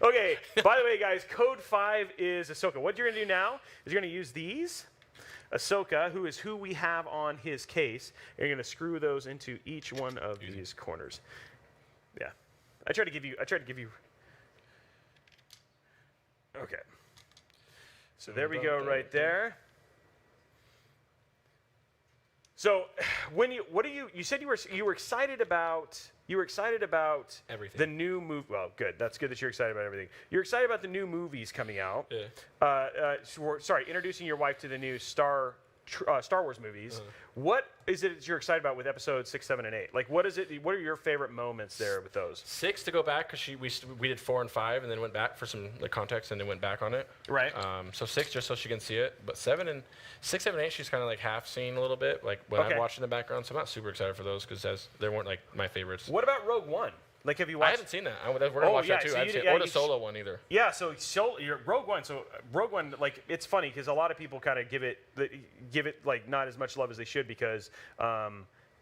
Okay, by the way, guys, code 5 is Ahsoka. What you're going to do now is you're going to use these. Ahsoka, who we have on his case, and you're going to screw those into each one of these corners. Yeah. I tried to give you. Okay. So there we go right there. So you said you were excited about Everything. the new movie. Well, good. That's good that you're excited about everything. You're excited about the new movies coming out. Yeah. Sorry, introducing your wife to the new Star Wars movies. What is it that you're excited about with episodes 6, 7, and 8? Like, what is it? What are your favorite moments there with those? 6 to go back because we did 4 and 5 and then went back for some like context and then went back on it. Right. So 6 just so she can see it, but 7 and 6, 7, 8 she's kind of like half seen a little bit like when Okay. I'm watching in the background. So I'm not super excited for those because they weren't like my favorites. What about Rogue One? Like, have you I watched? haven't seen that. We're gonna watch that too. so I you haven't did- seen yeah, or the you solo one either. Yeah, so Rogue One. So Rogue One, like, it's funny because a lot of people kind of give it like not as much love as they should because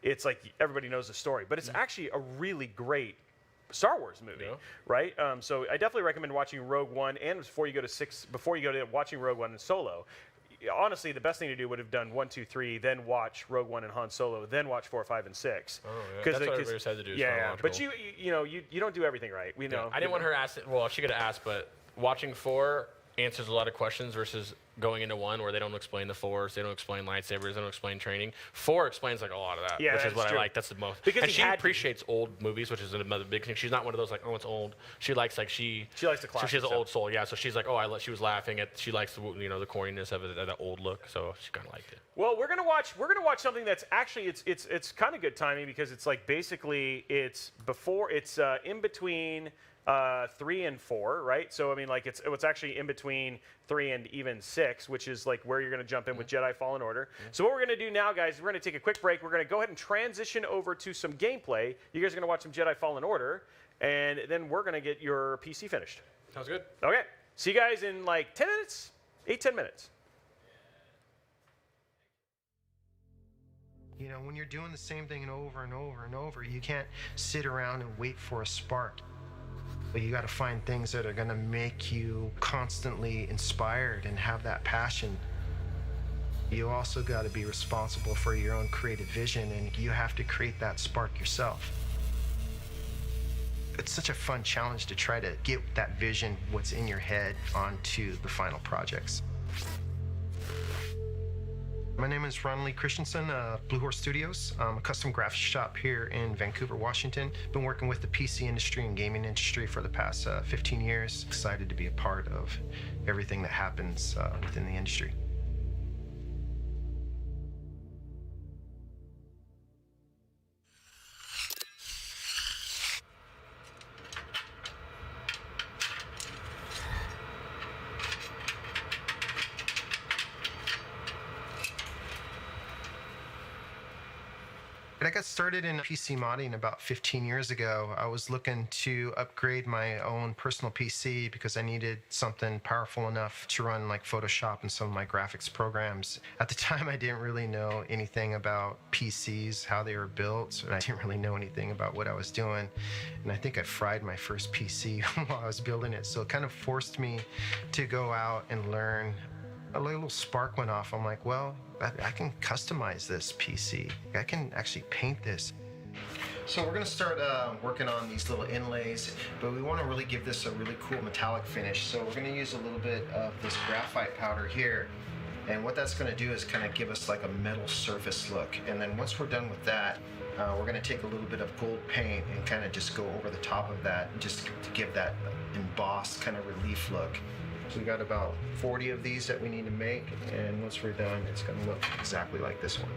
it's like everybody knows the story, but it's actually a really great Star Wars movie, Yeah. right? So I definitely recommend watching Rogue One, and before you go to watching Rogue One and Solo. Honestly, the best thing to do would have done 1, 2, 3, then watch Rogue One and Han Solo, then watch 4, 5, and 6. Oh, yeah. That's what everybody said to do. It's Yeah, but chronological. you don't do everything right. We know. I didn't want her to ask. Well, she could have asked, but watching 4 answers a lot of questions versus going into 1 where they don't explain the Force, they don't explain lightsabers, they don't explain training. 4 explains like a lot of that, Yeah, which is that's what true. I like. That's the most. Because and he she had to. appreciates old movies, which is another big thing. She's not one of those like, oh, it's old. She likes like she likes the So she has classic an old soul, yeah. So she's like, oh, she was laughing at. She likes the the corniness of it, that old look. So she kind of liked it. Well, we're gonna watch something that's actually it's kind of good timing because it's like basically it's in between 3 and 4, right? So I mean, like it's actually in between 3 and even 6, which is like where you're gonna jump in with Jedi Fallen Order. So what we're gonna do now, guys, we're gonna take a quick break. We're gonna go ahead and transition over to some gameplay. You guys are gonna watch some Jedi Fallen Order, and then we're gonna get your PC finished. Sounds good. Okay. See you guys in like 10 minutes, 10 minutes. You know, when you're doing the same thing over and over and over, you can't sit around and wait for a spark. But you got to find things that are going to make you constantly inspired and have that passion. You also got to be responsible for your own creative vision, and you have to create that spark yourself. It's such a fun challenge to try to get that vision, what's in your head, onto the final projects. My name is Ron Lee Christensen, Blue Horse Studios. I'm a custom graphics shop here in Vancouver, Washington. Been working with the PC industry and gaming industry for the past 15 years. Excited to be a part of everything that happens within the industry. I got started in PC modding about 15 years ago. I was looking to upgrade my own personal PC because I needed something powerful enough to run like Photoshop and some of my graphics programs. At the time, I didn't really know anything about PCs, how they were built, and I didn't really know anything about what I was doing. And I think I fried my first PC while I was building it. So it kind of forced me to go out and learn. A little spark went off. I'm like, well, I can customize this PC. I can actually paint this. So we're gonna start working on these little inlays, but we wanna really give this a really cool metallic finish. So we're gonna use a little bit of this graphite powder here. And what that's gonna do is kind of give us like a metal surface look. And then once we're done with that, we're gonna take a little bit of gold paint and kind of just go over the top of that, just to give that embossed kind of relief look. So we got about 40 of these that we need to make, and once we're done, it's gonna look exactly like this one.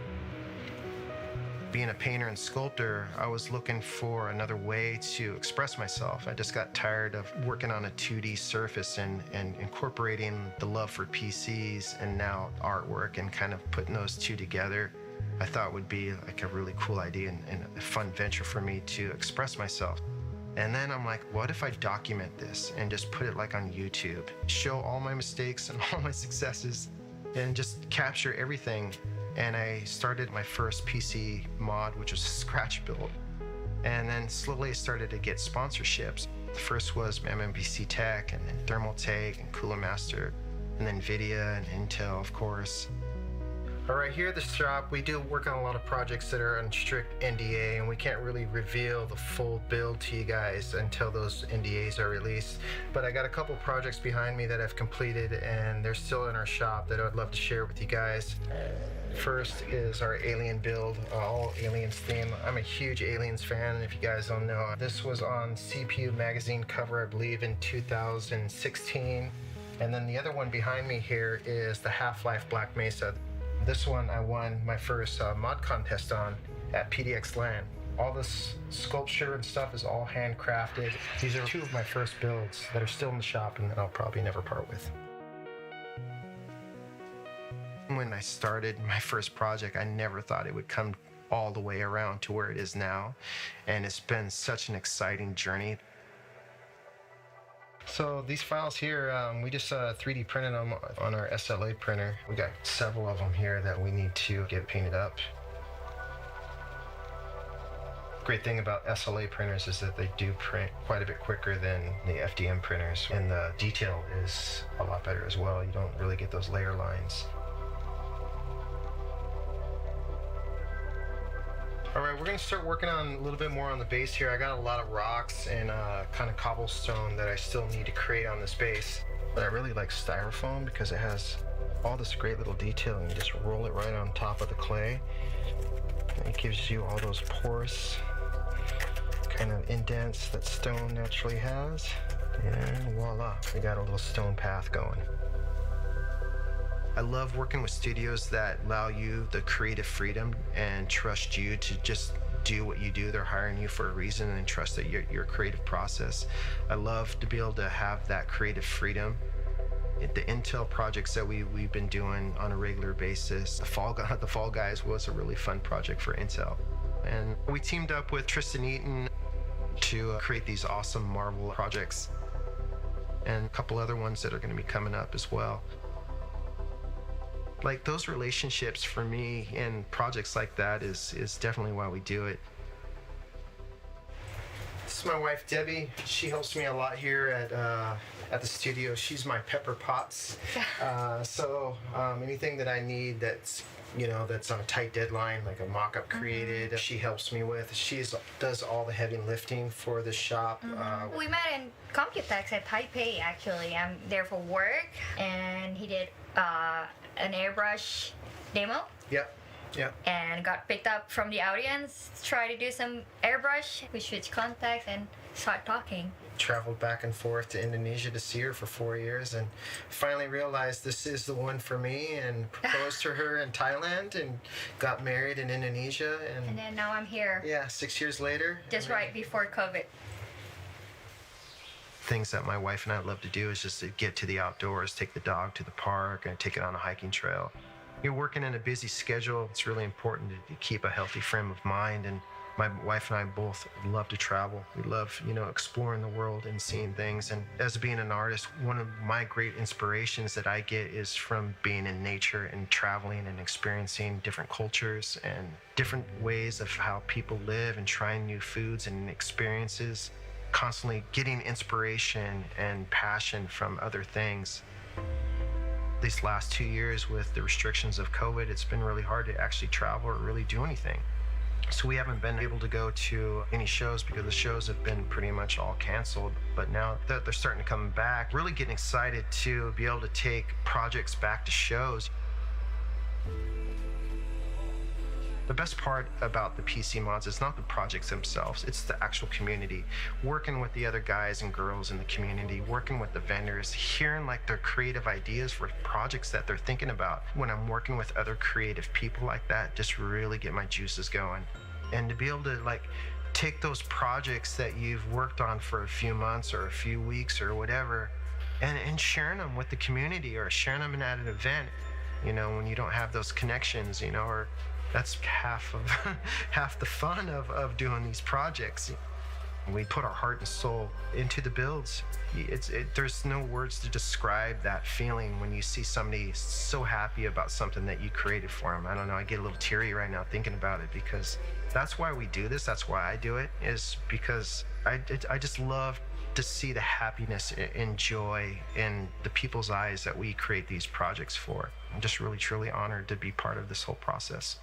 Being a painter and sculptor, I was looking for another way to express myself. I just got tired of working on a 2D surface and incorporating the love for PCs and now artwork and kind of putting those two together. I thought would be like a really cool idea and a fun venture for me to express myself. And then I'm like, what if I document this and just put it like on YouTube? Show all my mistakes and all my successes and just capture everything. And I started my first PC mod, which was a scratch build. And then slowly I started to get sponsorships. The first was MMPC Tech, and then Thermaltake and Cooler Master, and then NVIDIA and Intel, of course. All right, here at the shop, we do work on a lot of projects that are on strict NDA, and we can't really reveal the full build to you guys until those NDAs are released. But I got a couple projects behind me that I've completed, and they're still in our shop that I'd love to share with you guys. First is our Alien build, all Aliens theme. I'm a huge Aliens fan, if you guys don't know. This was on CPU magazine cover, I believe, in 2016. And then the other one behind me here is the Half-Life Black Mesa. This one I won my first mod contest on at PDX LAN. All this sculpture and stuff is all handcrafted. These are two of my first builds that are still in the shop and that I'll probably never part with. When I started my first project, I never thought it would come all the way around to where it is now. And it's been such an exciting journey. So these files here, we just 3D printed them on our SLA printer. We got several of them here that we need to get painted up. Great thing about SLA printers is that they do print quite a bit quicker than the FDM printers, and the detail is a lot better as well. You don't really get those layer lines. All right, we're gonna start working on a little bit more on the base here. I got a lot of rocks and kind of cobblestone that I still need to create on this base. But I really like styrofoam because it has all this great little detail, and you just roll it right on top of the clay. And it gives you all those porous kind of indents that stone naturally has. And voila, we got a little stone path going. I love working with studios that allow you the creative freedom and trust you to just do what you do. They're hiring you for a reason and trust that your creative process. I love to be able to have that creative freedom. The Intel projects that we've been doing on a regular basis, the Fall Guys was a really fun project for Intel. And we teamed up with Tristan Eaton to create these awesome Marvel projects and a couple other ones that are going to be coming up as well. Like those relationships for me and projects like that is definitely why we do it. This is my wife Debbie. She helps me a lot here at the studio. She's my Pepper Potts. So anything that I need that's on a tight deadline, like a mock-up created, she helps me with. She does all the heavy lifting for the shop. We met in Computex at Taipei, actually. I'm there for work, and he did an airbrush demo. Yep. And got picked up from the audience to try to do some airbrush. We switched contacts and started talking. Traveled back and forth to Indonesia to see her for 4 years, and finally realized this is the one for me, and proposed to her in Thailand and got married in Indonesia. And then now I'm here. Yeah, 6 years later. Just right before COVID. Things that my wife and I love to do is just to get to the outdoors, take the dog to the park, and take it on a hiking trail. You're working in a busy schedule. It's really important to keep a healthy frame of mind. And my wife and I both love to travel. We love, exploring the world and seeing things. And as being an artist, one of my great inspirations that I get is from being in nature and traveling and experiencing different cultures and different ways of how people live and trying new foods and experiences, constantly getting inspiration and passion from other things. These last 2 years with the restrictions of COVID, it's been really hard to actually travel or really do anything. So we haven't been able to go to any shows because the shows have been pretty much all canceled. But now that they're starting to come back, really getting excited to be able to take projects back to shows. The best part about the PC mods is not the projects themselves, it's the actual community. Working with the other guys and girls in the community, working with the vendors, hearing like their creative ideas for projects that they're thinking about. When I'm working with other creative people like that, just really get my juices going. And to be able to like take those projects that you've worked on for a few months or a few weeks or whatever, and sharing them with the community or sharing them at an event, when you don't have those connections, or that's half the fun of doing these projects. We put our heart and soul into the builds. There's no words to describe that feeling when you see somebody so happy about something that you created for them. I don't know, I get a little teary right now thinking about it, because that's why we do this. That's why I do it, is because I just love to see the happiness and joy in the people's eyes that we create these projects for. I'm just really, truly honored to be part of this whole process.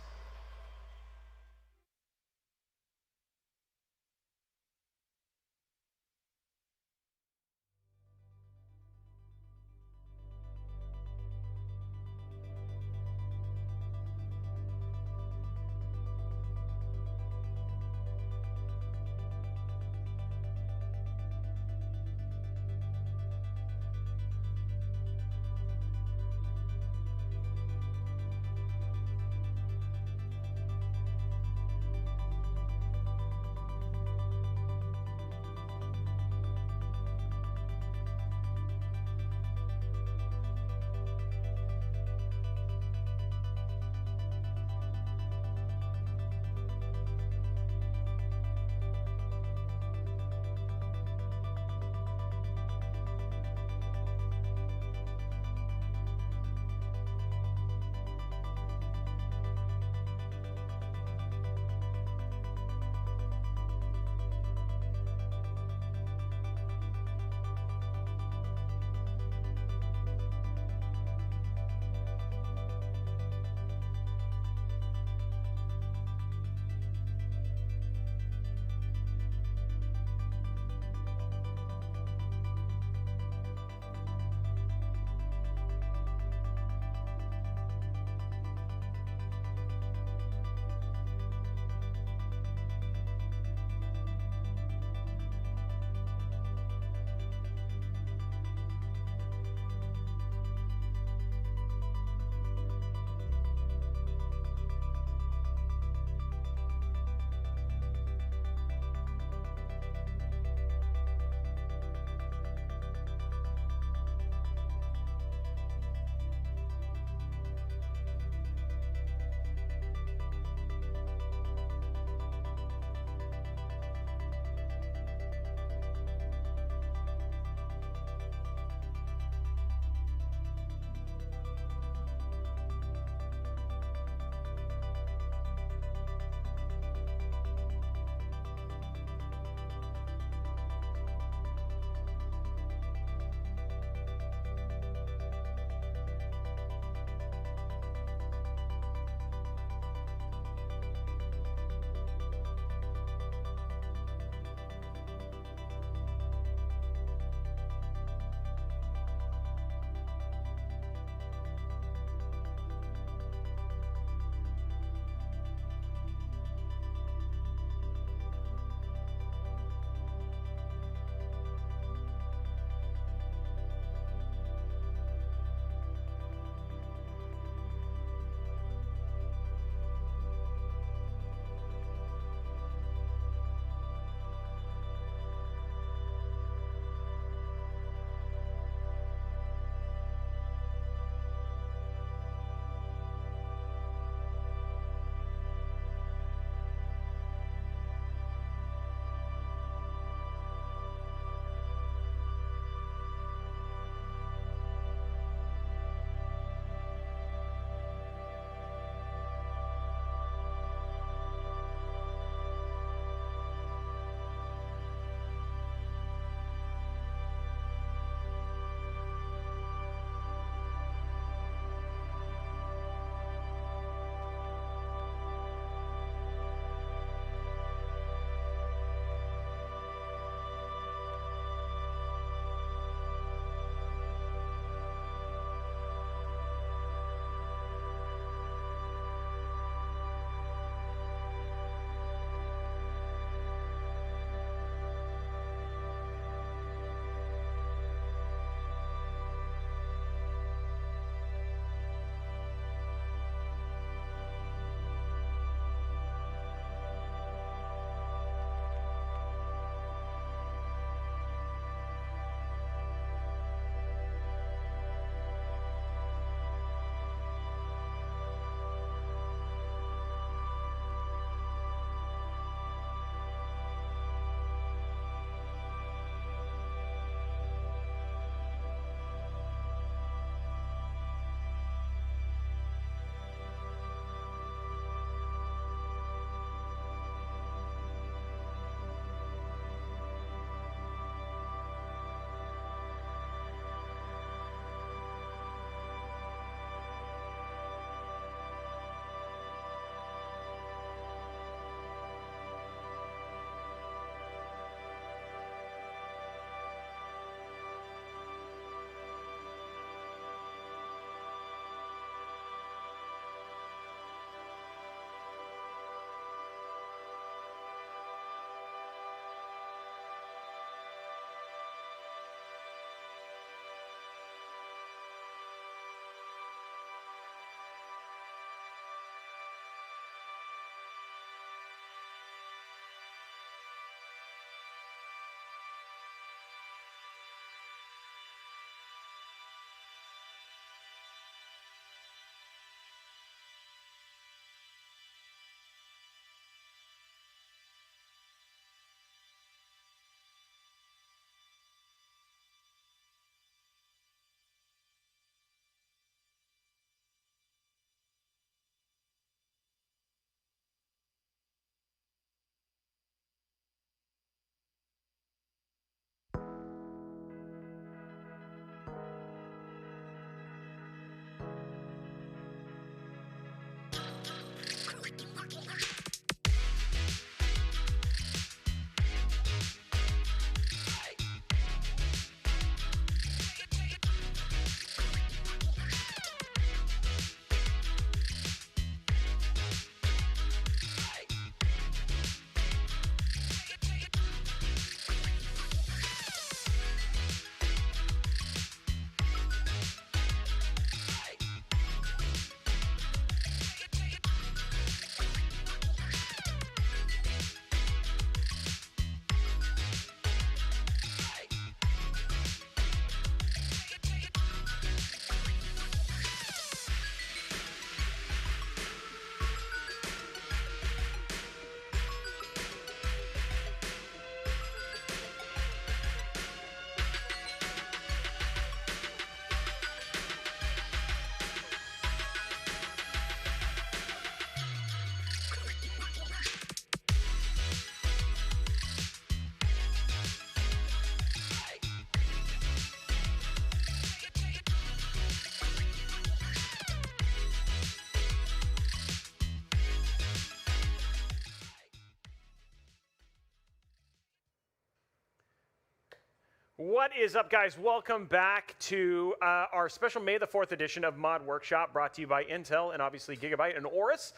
What is up, guys? Welcome back to our special May the 4th edition of Mod Workshop, brought to you by Intel and obviously Gigabyte and Aorus.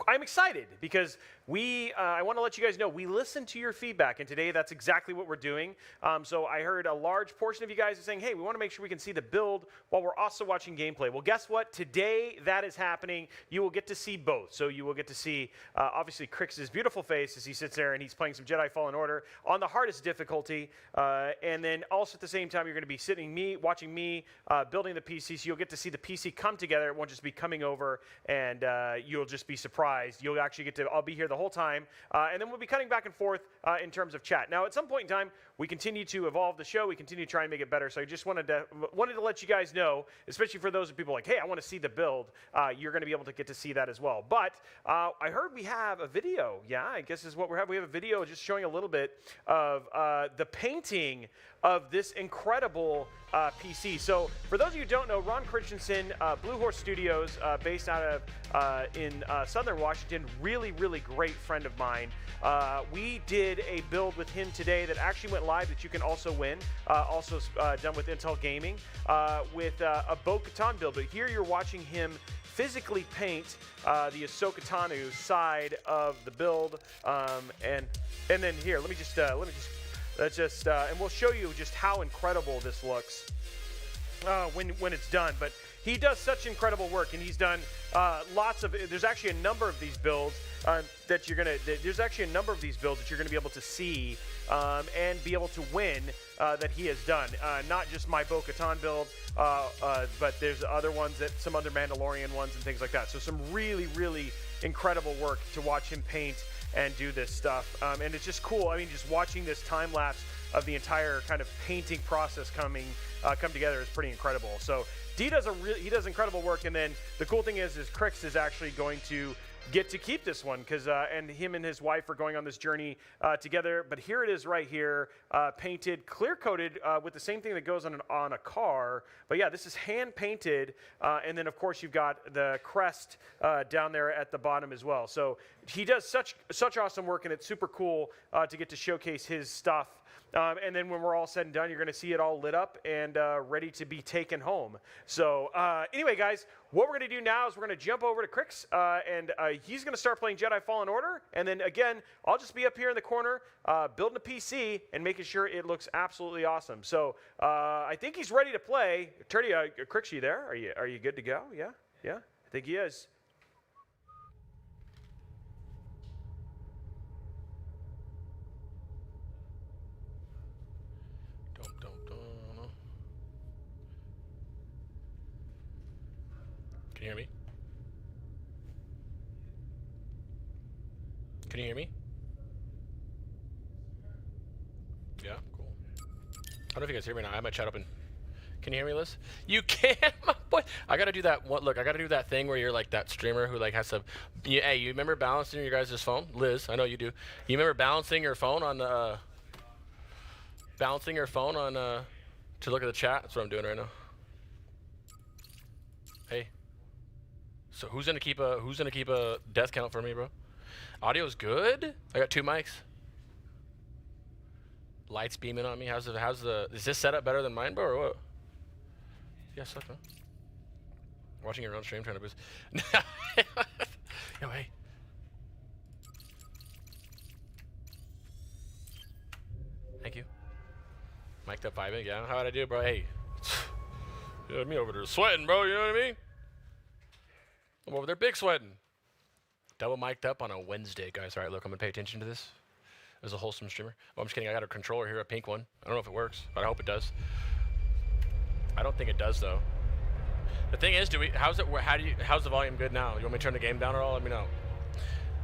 I'm excited because I want to let you guys know we listen to your feedback, and today that's exactly what we're doing. So I heard a large portion of you guys are saying, hey, we want to make sure we can see the build while we're also watching gameplay. Well, guess what? Today that is happening. You will get to see both. So you will get to see, obviously, Crix's beautiful face as he sits there and he's playing some Jedi Fallen Order on the hardest difficulty. And then also at the same time, you're going to be watching me building the PC. So you'll get to see the PC come together. It won't just be coming over and you'll just be surprised. You'll actually get to, I'll be here the whole time. And then we'll be cutting back and forth in terms of chat. Now, at some point in time, we continue to evolve the show. We continue to try and make it better. So I just wanted to let you guys know, especially for those people like, hey, I want to see the build. You're going to be able to get to see that as well. But I heard we have a video. Yeah, I guess is what we have. We have a video just showing a little bit of the painting of this incredible PC. So for those of you who don't know, Ron Christensen, Blue Horse Studios, based out of in Southern Washington, really, really great friend of mine. We did a build with him today that actually went live that you can also win, also done with Intel Gaming, with a Bo-Katan build. But here you're watching him physically paint the Ahsoka Tano side of the build, and then here, let me just and we'll show you just how incredible this looks when it's done. But he does such incredible work, and he's done lots of. There's actually a number of these builds that you're gonna. There's actually a number of these builds that you're gonna be able to see and be able to win that he has done. Not just my Bo-Katan build, but there's other ones some other Mandalorian ones and things like that. So some really, really incredible work to watch him paint and do this stuff, and it's just cool. I mean, just watching this time lapse of the entire kind of painting process come together is pretty incredible. So he does incredible work, and then the cool thing is Crix is actually going to get to keep this one because and him and his wife are going on this journey together. But here it is right here, painted, clear coated with the same thing that goes on a car. But yeah, this is hand painted, and then of course you've got the crest down there at the bottom as well. So he does such awesome work, and it's super cool to get to showcase his stuff. And then when we're all said and done, you're going to see it all lit up and ready to be taken home. So anyway, guys, what we're going to do now is we're going to jump over to Crix, and he's going to start playing Jedi Fallen Order. And then, again, I'll just be up here in the corner building a PC and making sure it looks absolutely awesome. So I think he's ready to play. Turdy, Crix, you there? Are you good to go? Yeah? Yeah? I think he is. Can you hear me? Can you hear me? Yeah, cool. I don't know if you guys hear me now. I have my chat open. Can you hear me, Liz? You can, my boy. I gotta do that. Look, I gotta do that thing where you're like that streamer who like has to. Hey, you remember balancing your guys' phone, Liz? I know you do. You remember balancing your phone on the. To look at the chat. That's what I'm doing right now. Hey. So who's gonna keep a death count for me, bro? Audio's good. I got 2 mics. Lights beaming on me. Is this setup better than mine, bro, or what? Yeah, suck, man. Watching your own stream, trying to boost. Yo, hey. Thank you. Mic'd up vibing, yeah. How'd I do, bro? Hey. Yeah, me over there sweating, bro. You know what I mean? I'm over there big sweating. Double mic'd up on a Wednesday, guys. All right, look, I'm going to pay attention to this. As a wholesome streamer. Oh, I'm just kidding. I got a controller here, a pink one. I don't know if it works, but I hope it does. I don't think it does, though. The thing is, how's the volume good now? You want me to turn the game down at all? Let me know.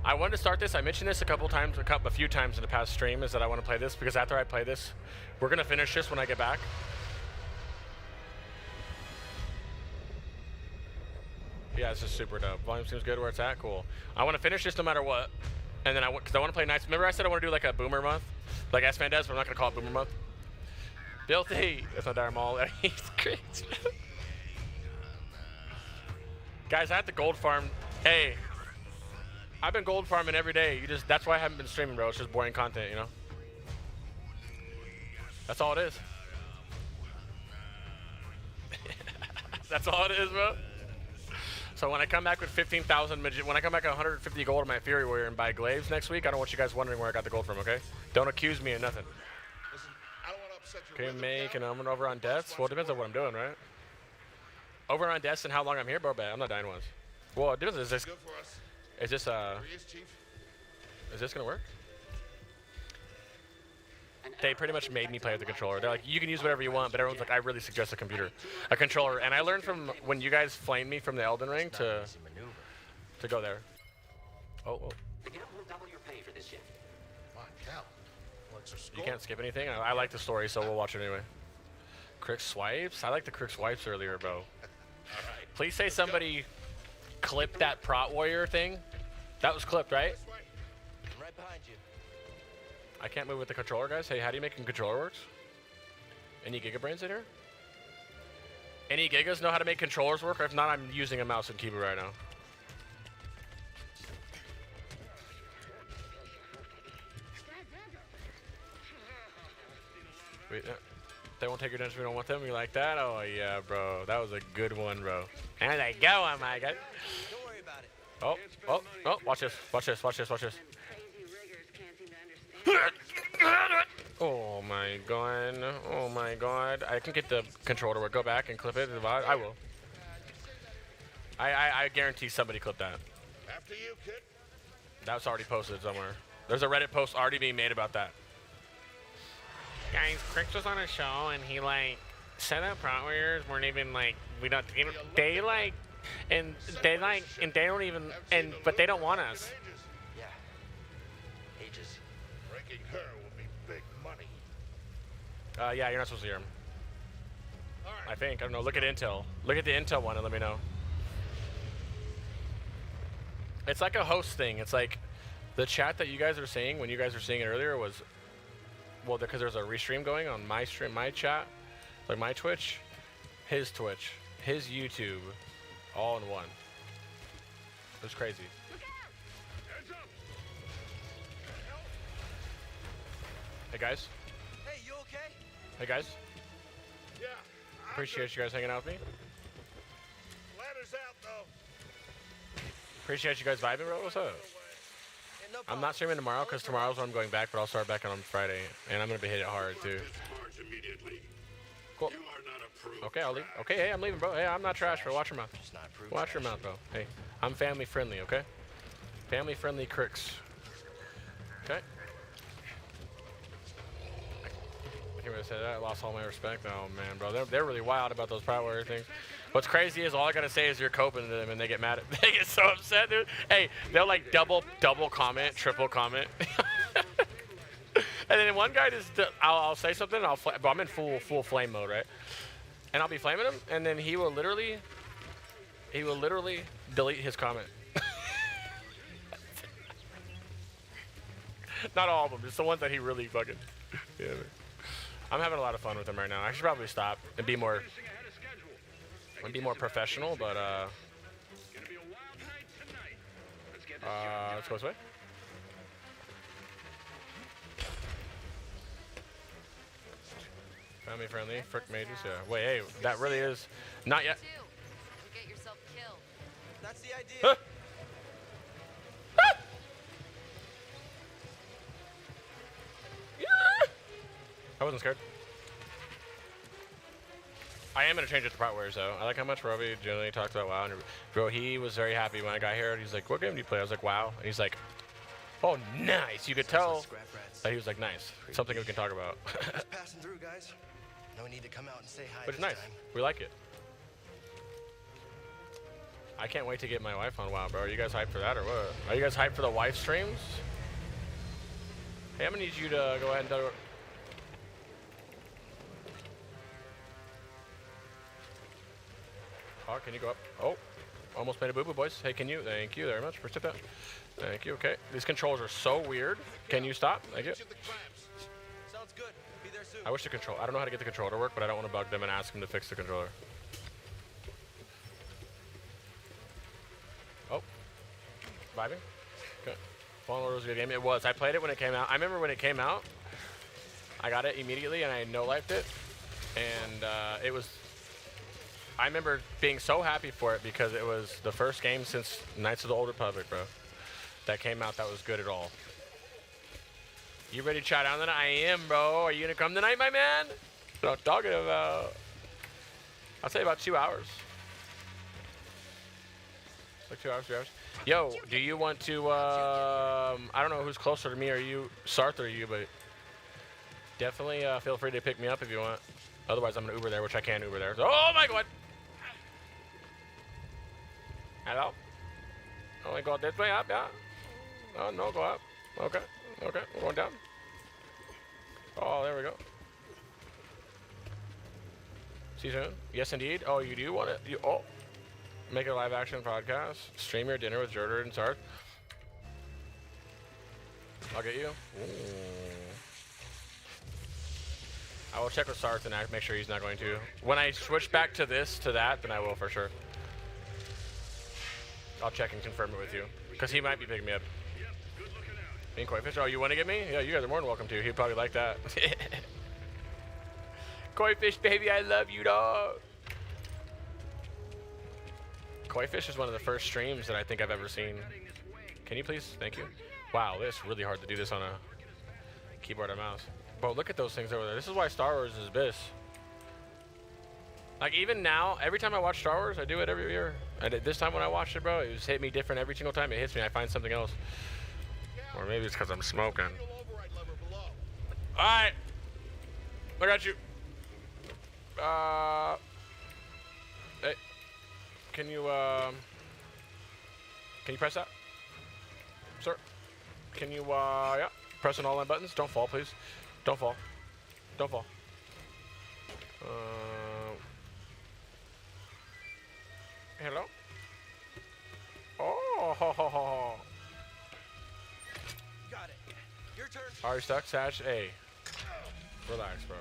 I wanted to start this. I mentioned this a few times in the past stream, is that I want to play this, because after I play this, we're going to finish this when I get back. Yeah, this is super dope. Volume seems good where it's at. Cool. I want to finish this no matter what. And then because I want to play nights. Remember I said I want to do like a boomer month? Like S-Man does, but I'm not going to call it boomer month. Filthy. That's not Darmal. He's great. Guys, I have to gold farm. Hey, I've been gold farming every day. That's why I haven't been streaming, bro. It's just boring content, you know? That's all it is. That's all it is, bro. So when I come back with 15,000, when I come back at 150 gold in my Fury Warrior and buy glaives next week, I don't want you guys wondering where I got the gold from, okay? Don't accuse me of nothing. Okay, make an element over on deaths. Well, it depends on what I'm doing, right? Over on deaths and how long I'm here, bro. Bet I'm not dying once. Well, it depends. Is this gonna work? They pretty much made me play with the controller. They're like, you can use whatever you want, but everyone's like, I really suggest a controller. And I learned from when you guys flamed me from the Elden Ring to go there. Oh. You can't skip anything. I like the story, so we'll watch it anyway. CrixVibes? I like the CrixVibes earlier, bro. Please say somebody clipped that Prot Warrior thing. That was clipped, right? Right behind you. I can't move with the controller, guys. Hey, how do you make a controller works? Any Giga Brains in here? Any Gigas know how to make controllers work? Or if not, I'm using a mouse and keyboard right now. Wait, they won't take your dungeon. We don't want them. You like that? Oh yeah, bro. That was a good one, bro. And they go, oh my god. Don't worry about it. Oh! Watch this! Watch this! Watch this! Watch this! Oh my god! Oh my god! I can get the controller to work. Go back and clip it. I will. I guarantee somebody clipped that. After you, kid. That's already posted somewhere. There's a Reddit post already being made about that. Guys, Crix was on a show and he like said that Prot Warriors weren't even like they don't even but they don't want us. Yeah. Ages. Breaking her will be big money. Yeah, you're not supposed to hear him. All right. I think. I don't know. Look at Intel. Look at the Intel one and let me know. It's like a host thing. It's like the chat that you guys are seeing when you guys were seeing it earlier was, well, because there's a restream going on my stream, my chat, like my Twitch, his Twitch, his YouTube, all in one. It was crazy. Hey guys. Hey, you okay? Hey guys. Yeah. Appreciate you guys hanging out with me. Ladder's out though. Appreciate you guys vibing, bro. What's up? Yeah, no I'm problem. not streaming tomorrow because tomorrow's when I'm going back, but I'll start back on Friday, and I'm gonna be hit it hard too. Cool. Okay, I'll leave. Okay, hey, I'm leaving, bro. Hey, I'm not trash, bro. Watch your mouth. Just not approved Watch your trash. mouth, bro. Hey, I'm family friendly, okay? Family friendly Crix. Okay. I can't really say that. I lost all my respect. Oh man, bro, they're really wild about those Prot Warrior things. What's crazy is all I gotta say is you're coping to them, and they get mad at. They get so upset, dude. Hey, they'll like double comment, triple comment. And then one guy just, I'll say something, and but I'm in full flame mode, right? And I'll be flaming him, and then he will literally delete his comment. Not all of them, just the ones that he really fucking. Yeah, man. I'm having a lot of fun with him right now. I should probably stop and be more professional, but let's go this way. Family friendly, frick mages, yeah. Wait, hey, that really is not yet. You get yourself killed. That's the idea. Huh? I wasn't scared. I am gonna change it to Prot Warriors though. I like how much Roby generally talks about WoW. And bro, he was very happy when I got here. He's like, "What game do you play?" I was like, "WoW." And he's like, "Oh, nice." You could tell Scrap rats. that he was like, "Nice." Something we can talk about. Just passing through, guys. No need to come out and say hi. But it's this nice. time. We like it. I can't wait to get my wife on WoW, bro. Are you guys hyped for that or what? Are you guys hyped for the wife streams? Hey, I'm gonna need you to go ahead and do. Oh, can you go up? Oh, almost made a boo-boo, boys. Hey, can you? Thank you very much. Appreciate that. Thank you. Okay. These controls are so weird. Can you stop? Thank you. Sounds good. Be there soon. I wish the control. I don't know how to get the controller to work, but I don't want to bug them and ask them to fix the controller. Oh, vibing. Okay. Fallen Order was a good game. It was. I played it when it came out. I remember when it came out. I got it immediately, and I no-lifed it. And it was... I remember being so happy for it because it was the first game since Knights of the Old Republic, bro, that came out that was good at all. You ready to try down tonight? I am, bro. Are you going to come tonight, my man? What I'm talking about. I'll say about 2 hours. Like 2 hours, 3 hours. Yo, do you want to, I don't know who's closer to me, or you, Sarth or you, but definitely feel free to pick me up if you want. Otherwise, I'm going to Uber there, which I can Uber there. So, oh my God. Hello? Oh, I go this way up, yeah? Oh, no, go up. Okay, okay, we're going down. Oh, there we go. See you soon. Yes, indeed. Oh, you do want it? Oh. Make a live action podcast. Stream your dinner with Jordan and Sarth. I'll get you. Ooh. I will check with Sarth and make sure he's not going to. When I switch back to this, to that, then I will for sure. I'll check and confirm it with you. Because he might be picking me up. Being Koi Fish. Oh, you want to get me? Yeah, you guys are more than welcome to. He'd probably like that. Koi Fish, baby, I love you, dog. Koi Fish is one of the first streams that I think I've ever seen. Can you please? Thank you. Wow, it's really hard to do this on a keyboard or mouse. Bro, look at those things over there. This is why Star Wars is best. Like, even now, every time I watch Star Wars, I do it every year. And this time when I watched it, bro, it was hit me different every single time. It hits me, I find something else. Or maybe it's because I'm smoking. Alright. I got you. Hey. Can you press that? Sir? Can you, yeah. Press on all my buttons. Don't fall, please. Don't fall. Don't fall. Hello? Oh, ho, ho, ho. Got it. Your turn. Are you stuck, Satch? Hey. Relax, bro.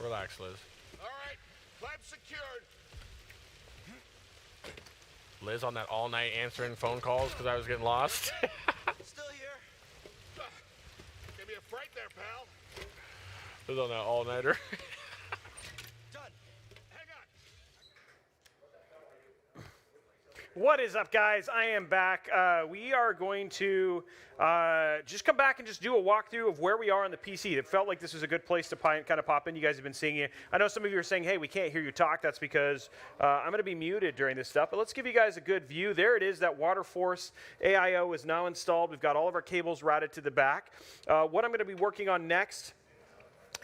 Relax, Liz. All right, clamp secured. Liz on that all night answering phone calls because I was getting lost. Still here. Give me a fright there, pal. Liz on that all nighter. Done. Hang on. What is up, guys? I am back. We are going to just come back and just do a walkthrough of where we are on the PC. It felt like this was a good place to kind of pop in. You guys have been seeing it. I know some of you are saying, hey, we can't hear you talk. That's because I'm going to be muted during this stuff. But let's give you guys a good view. There it is. That Water Force AIO is now installed. We've got all of our cables routed to the back. What I'm going to be working on next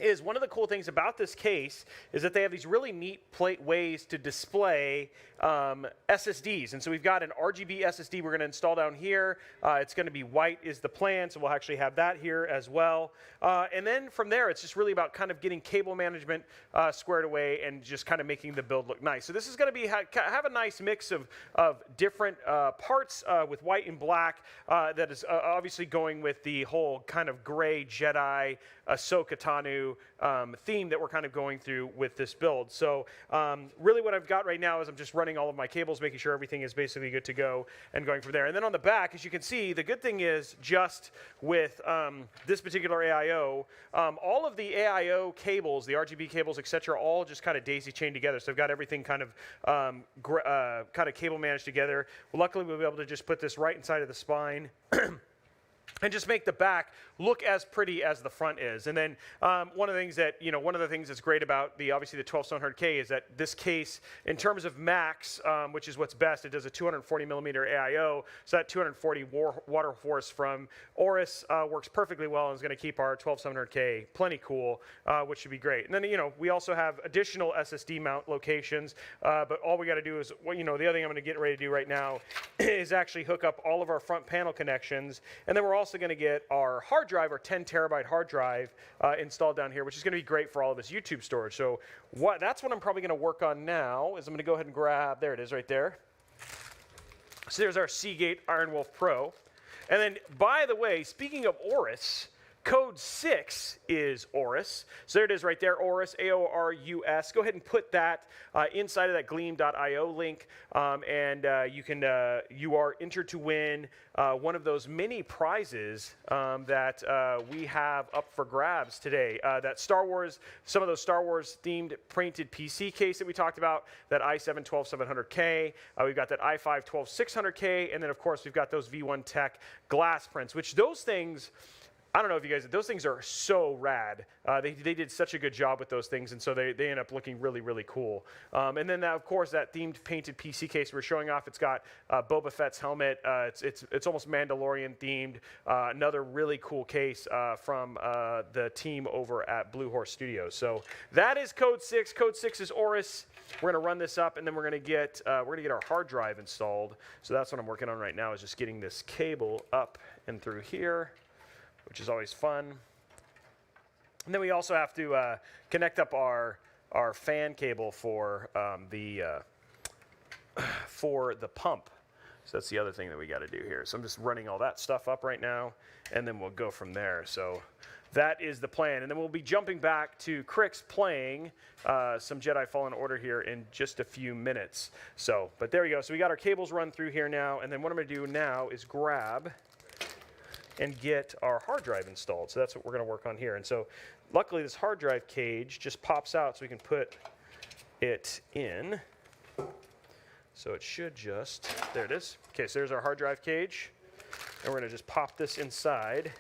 is one of the cool things about this case is that they have these really neat ways to display SSDs. And so we've got an RGB SSD we're going to install down here. It's going to be white is the plan, so we'll actually have that here as well. And then from there, it's just really about kind of getting cable management squared away and just kind of making the build look nice. So this is going to be have a nice mix of different parts with white and black that is obviously going with the whole kind of gray Jedi Ahsoka Tanu theme that we're kind of going through with this build. So really what I've got right now is I'm just running all of my cables, making sure everything is basically good to go and going from there. And then on the back, as you can see, the good thing is just with this particular AIO, all of the AIO cables, the RGB cables, etc., all just kind of daisy chained together. So I've got everything kind of cable managed together. Well, luckily, we'll be able to just put this right inside of the spine. And just make the back look as pretty as the front is. And then one of the things that's great about obviously the 12700K is that this case, in terms of max, which is what's best, it does a 240 millimeter AIO. So that 240 water force from Aorus works perfectly well and is going to keep our 12700K plenty cool, which should be great. And then we also have additional SSD mount locations, but all we got to do is the other thing I'm going to get ready to do right now is actually hook up all of our front panel connections, and then we're also going to get our hard drive, our 10 terabyte hard drive installed down here, which is going to be great for all of this YouTube storage. So that's what I'm probably going to work on now is I'm going to go ahead and grab, there it is right there. So there's our Seagate Iron Wolf Pro. And then, by the way, speaking of Aorus, Code 6 is Aorus. So there it is right there, Aorus, A-O-R-U-S. Go ahead and put that inside of that gleam.io link, and you are entered to win one of those mini prizes that we have up for grabs today. That Star Wars, some of those Star Wars themed printed PC case that we talked about, that i7 12700K, we've got that i5 12600K, and then of course we've got those V1 Tech glass prints, which those things, I don't know if you guys, those things are so rad. They did such a good job with those things, and so they end up looking really, really cool. And then, of course, that themed painted PC case we're showing off, it's got Boba Fett's helmet. It's almost Mandalorian themed. Another really cool case from the team over at Blue Horse Studios. So that is Code 6. Code 6 is Aorus. We're going to run this up, and then we're going to get our hard drive installed. So that's what I'm working on right now, is just getting this cable up and through here, which is always fun. And then we also have to connect up our fan cable for the pump. So that's the other thing that we got to do here. So I'm just running all that stuff up right now, and then we'll go from there. So that is the plan. And then we'll be jumping back to Crix playing some Jedi Fallen Order here in just a few minutes. So, but there we go. So we got our cables run through here now, and then what I'm going to do now is grab and get our hard drive installed. So that's what we're going to work on here. And so luckily this hard drive cage just pops out so we can put it in. So it should just, there it is. Okay, so there's our hard drive cage. And we're going to just pop this inside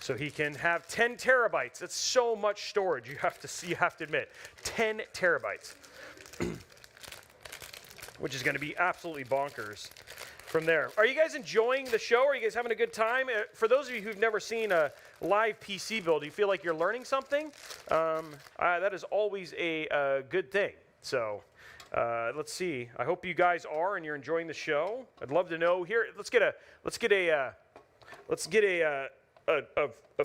so he can have 10 terabytes. That's so much storage, you have to admit. 10 terabytes, which is going to be absolutely bonkers. From there. Are you guys enjoying the show? Are you guys having a good time? For those of you who've never seen a live PC build, do you feel like you're learning something? That is always a good thing. So let's see. I hope you guys are and you're enjoying the show. I'd love to know here. Let's get a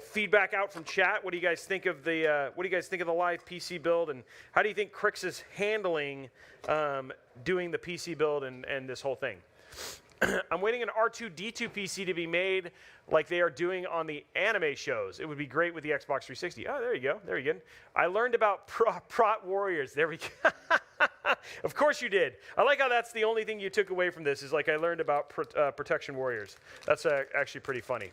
feedback out from chat. What do you guys think of the live PC build, and how do you think Crix is handling doing the PC build and this whole thing? I'm waiting an R2-D2 PC to be made like they are doing on the anime shows. It would be great with the Xbox 360. Oh, there you go. There you go. I learned about Prot Warriors. There we go. Of course you did. I like how that's the only thing you took away from this, is like I learned about Protection Warriors. That's actually pretty funny.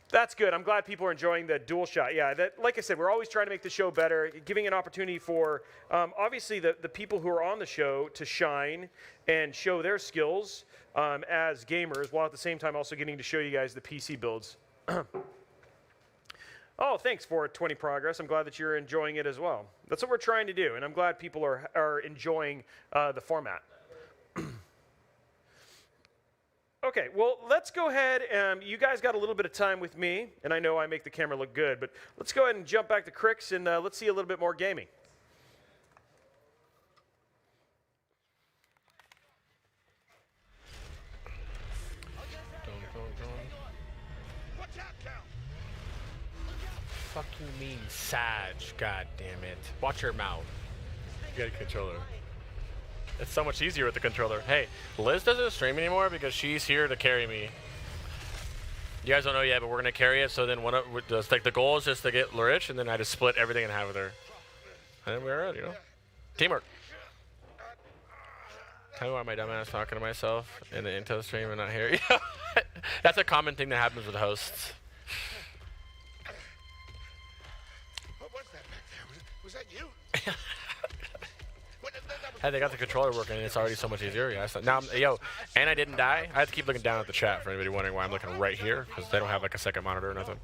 That's good. I'm glad people are enjoying the dual shot. Yeah, like I said, we're always trying to make the show better, giving an opportunity for, obviously, the people who are on the show to shine and show their skills as gamers, while at the same time also getting to show you guys the PC builds. Oh, thanks for 20 Progress. I'm glad that you're enjoying it as well. That's what we're trying to do, and I'm glad people are enjoying the format. Okay, well, let's go ahead. You guys got a little bit of time with me, and I know I make the camera look good, but let's go ahead and jump back to Crix, and let's see a little bit more gaming. Watch out, Cal. Fuck you mean, Sag? God damn it! Watch your mouth. You got a controller. It's so much easier with the controller. Hey, Liz doesn't stream anymore because she's here to carry me. You guys don't know yet, but we're gonna carry it. So then the goal is just to get Lurich, and then I just split everything in half with her. And then we're out, you know. Teamwork. Tell me why my dumbass talking to myself in the Intel stream and not here. That's a common thing that happens with hosts. What was that back there? Was that you? Hey, they got the controller working, and it's already so much easier. Yeah, so now, and I didn't die. I have to keep looking down at the chat for anybody wondering why I'm looking right here, because they don't have like a second monitor or nothing.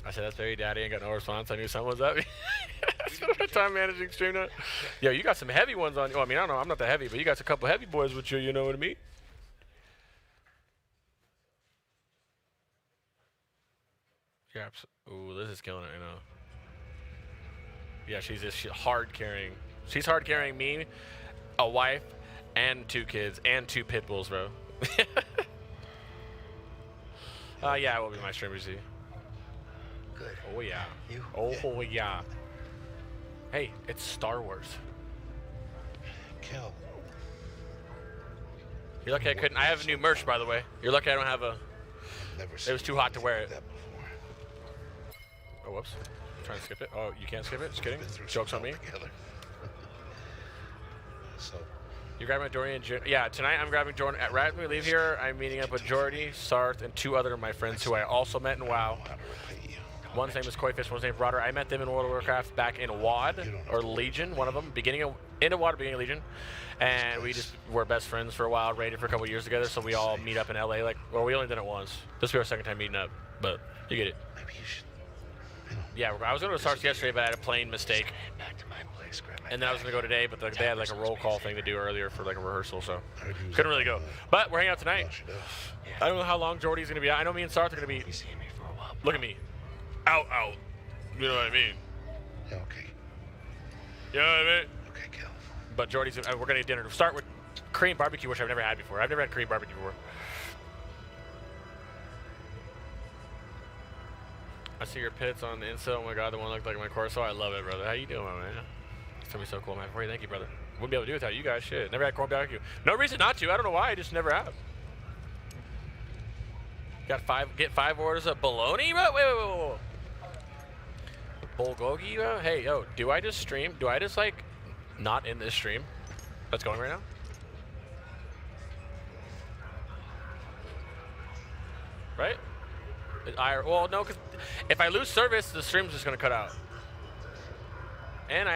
I said, that's very daddy, ain't got no response. I knew someone was up. Spent my time managing stream now. Yo, you got some heavy ones on you. Well, I mean, I don't know, I'm not that heavy, but you got a couple heavy boys with you, you know what I mean? Yeah, ooh, Liz is killing it, you know. Yeah, she's hard carrying. She's hard carrying me, a wife, and 2 kids, and 2 pit bulls, bro. Yeah, it will be my stream, you see. Good. Oh, yeah. You? Oh, yeah. Hey, it's Star Wars. Kel. You're lucky I couldn't. I have new merch, by the way. You're lucky I don't have It was too hot to wear it. Oh, whoops. Trying to skip it. Oh, you can't skip it? Just kidding. Joke's on me. So, You're grabbing Jordy and yeah, tonight I'm grabbing Jordan. Right when we leave here, I'm meeting up with Jordy, Sarth, and 2 other of my friends who I also met in WoW. One's name is Koifish, one's name is Broder. I met them in World of Warcraft back in WoD, or Legion, one of them, into WoD, beginning of Legion. And we just were best friends for a while, raided for a couple years together, so we all meet up in LA. Well, we only did it once. This will be our second time meeting up, but you get it. Yeah, I was going to Sarth yesterday, but I had a plane mistake. And then I was going to go today, but they had like a roll call thing to do earlier for like a rehearsal, so couldn't really go. But we're hanging out tonight. I don't know how long Jordy's going to be out. I know me and Sarth are going to be, look at me, out. You know what I mean? yeah, okay. You know what I mean? Okay, Kel. But Jordy's, we're going to eat dinner. We'll start with Korean barbecue, which I've never had before. I've never had Korean barbecue before. I see your pits on the Insta. Oh my god, the one looked like my Corso. I love it, brother. How you doing, my man? It's gonna be so cool, man. Thank you, brother. Wouldn't be able to do it without you guys. Shit. Never had corn barbecue. No reason not to. I don't know why. I just never have. Get 5 orders of bologna, bro? Wait. Bulgogi, bro? Hey, yo, do I just stream? Do I just, like, not in this stream that's going right now? Right? Well, no, because if I lose service, the stream's just going to cut out. And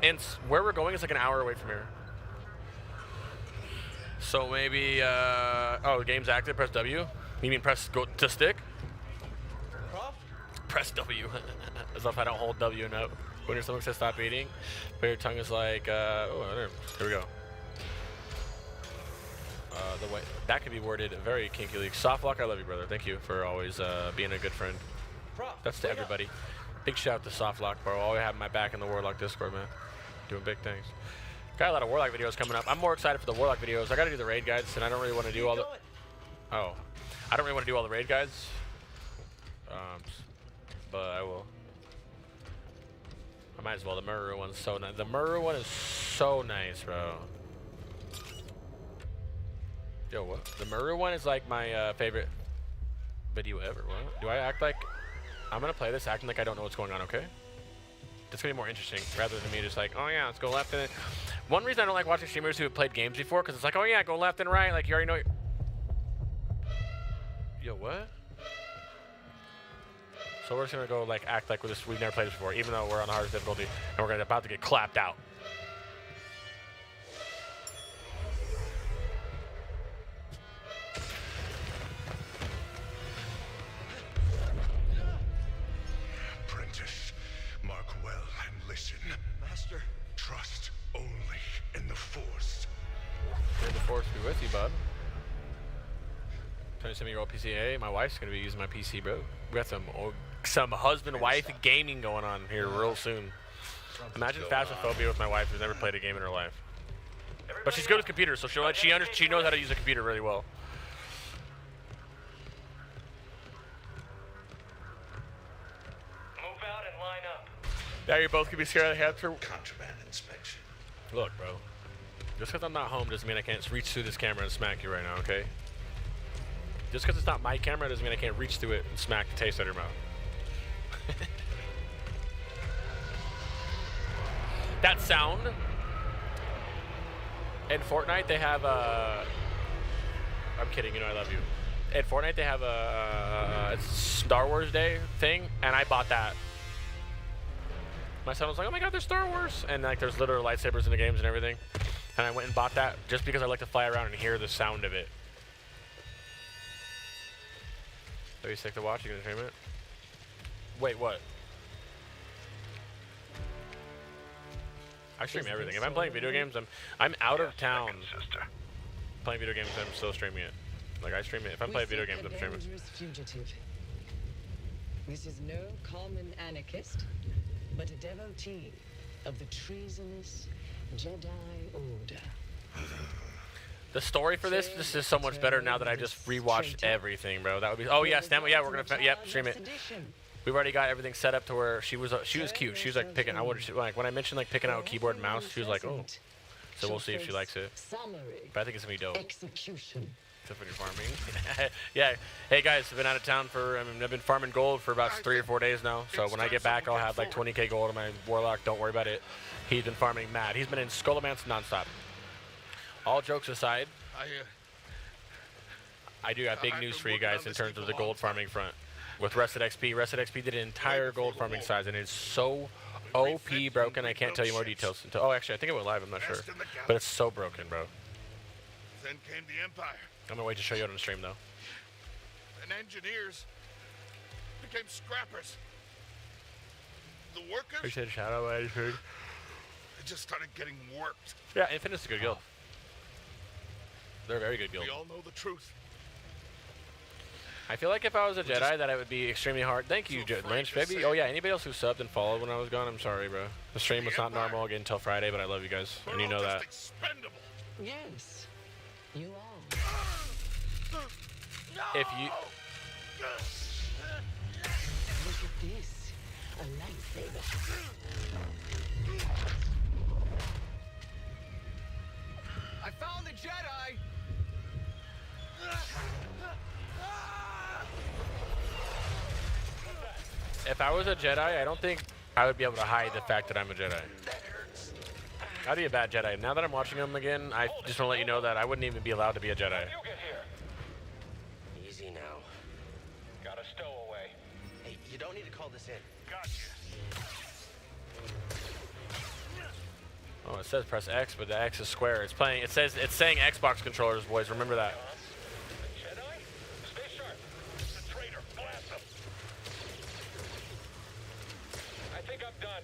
it's where we're going is like an hour away from here. So maybe, oh, the game's active, press W. You mean press go to stick? Press W. As if I don't hold W enough. When your stomach says stop eating, but your tongue is like, oh, here we go. The way that could be worded very kinkily. Softlock, I love you, brother. Thank you for always being a good friend. That's to everybody. Big shout out to Softlock, bro. Always having my back in the Warlock Discord, man. Doing big things. Got a lot of Warlock videos coming up. I'm more excited for the Warlock videos. I got to do the raid guides, and I don't really want to do all the. Oh, I don't really want to do all the raid guides. But I will. I might as well. The Muru one's so nice. The Muru one is so nice, bro. Yo, what? The Muru one is like my favorite video ever. What? Do I act like I'm gonna play this acting like I don't know what's going on? Okay. It's gonna be more interesting rather than me just like, oh yeah, let's go left and then. One reason I don't like watching streamers who have played games before, because it's like, oh yeah, go left and right, like you already know. Yo, what? So we're just gonna go like act like we've never played this before, even though we're on the hardest difficulty and we're about to get clapped out. Apprentice, mark well and listen. Master. Trust only in the Force. May the Force be with you, bud. 27-year-old PCA. My wife's gonna be using my PC, bro. We got some husband-wife gaming going on here real soon. Imagine phasmophobia with my wife who's never played a game in her life. But she's good with computers, so she knows how to use a computer really well. Move out and line up. Now you both could be scared of the hamster. Contraband inspection. Look, bro. Just because I'm not home doesn't mean I can't reach through this camera and smack you right now, okay? Just because it's not my camera doesn't mean I can't reach through it and smack the taste out of your mouth. That sound. In Fortnite, they have a. I'm kidding, you know I love you. In Fortnite, they have a Star Wars Day thing, and I bought that. My son was like, "Oh my God, there's Star Wars!" And like, there's literal lightsabers in the games and everything. And I went and bought that just because I like to fly around and hear the sound of it. Are you sick to watch? You gonna stream it? Wait, what? I stream everything. If I'm playing video games, I'm out of town. Playing video games, I'm still streaming it. Like I stream it. If I'm playing video games, I'm streaming it. Fugitive. This is no common anarchist, but a devotee of the treasonous Jedi Order. The story for this is so much better now that I just rewatched everything, bro. That would be. Oh yeah, yeah, we're gonna. Yep, stream it. We've already got everything set up to where she was cute. She was like picking. Like when I mentioned like picking out keyboard and mouse, she was like, oh. So we'll see if she likes it. But I think it's gonna be dope. Execution. Tiffany farming. Yeah. Hey guys, I've been out of town for. I've been farming gold for about 3 or 4 days now. So when I get back, I'll have like 20k gold on my warlock. Don't worry about it. He's been farming mad. He's been in Skullomance nonstop. All jokes aside, I do have big news for you guys in terms of the gold farming front. With Rested XP, Rested XP did an entire gold farming size, and it's so OP broken. I can't tell you more details until. Oh, actually, I think it went live. I'm not sure, but it's so broken, bro. Then came the Empire. I'm gonna wait to show you it on the stream, though. And engineers became scrappers. The workers, Appreciate a shout out, they just started getting worked. Yeah, Infinite's a good guild. They're a very good guild. We all know the truth. I feel like if I was a Jedi, that it would be extremely hard. Thank you, Lynch, baby. Oh yeah, anybody else who subbed and followed when I was gone, I'm sorry, bro. The stream was not normal again until Friday, but I love you guys, and you know that. Expendable. Yes, you are. If you... Look at this. A lightsaber. I found the Jedi! If I was a Jedi, I don't think I would be able to hide the fact that I'm a Jedi. I'd be a bad Jedi. Now that I'm watching them again, I just want to let you know that I wouldn't even be allowed to be a Jedi. Easy now. Got a stowaway. Hey, you don't need to call this in. Gotcha. Oh, it says press X, but the X is square. It's playing. It's saying Xbox controllers, boys. Remember that. Jedi? Stay sharp. It's a traitor. Blast him. I think I'm done.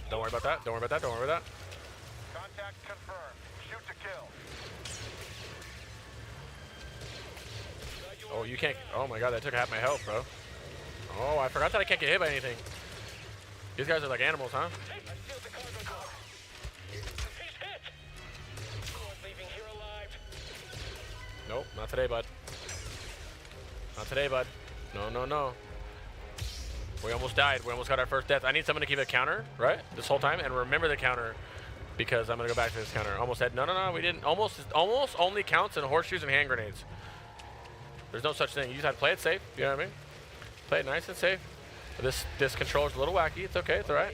Don't worry about that. Don't worry about that. Don't worry about that. Contact confirmed. Shoot to kill. Oh, you can't. Oh my God, that took half my health, bro. Oh, I forgot that I can't get hit by anything. These guys are like animals, huh? I sealed the cargo door. He's hit. No one leaving here alive. Nope, not today, bud. Not today, bud. No, no, no. We almost died. We almost got our first death. I need someone to keep a counter, right? This whole time, and remember the counter, because I'm gonna go back to this counter. Almost said, no, no, no, we didn't. Almost only counts in horseshoes and hand grenades. There's no such thing. You just have to play it safe. You know what I mean? Play it nice and safe. This controller's a little wacky. It's okay. It's all right.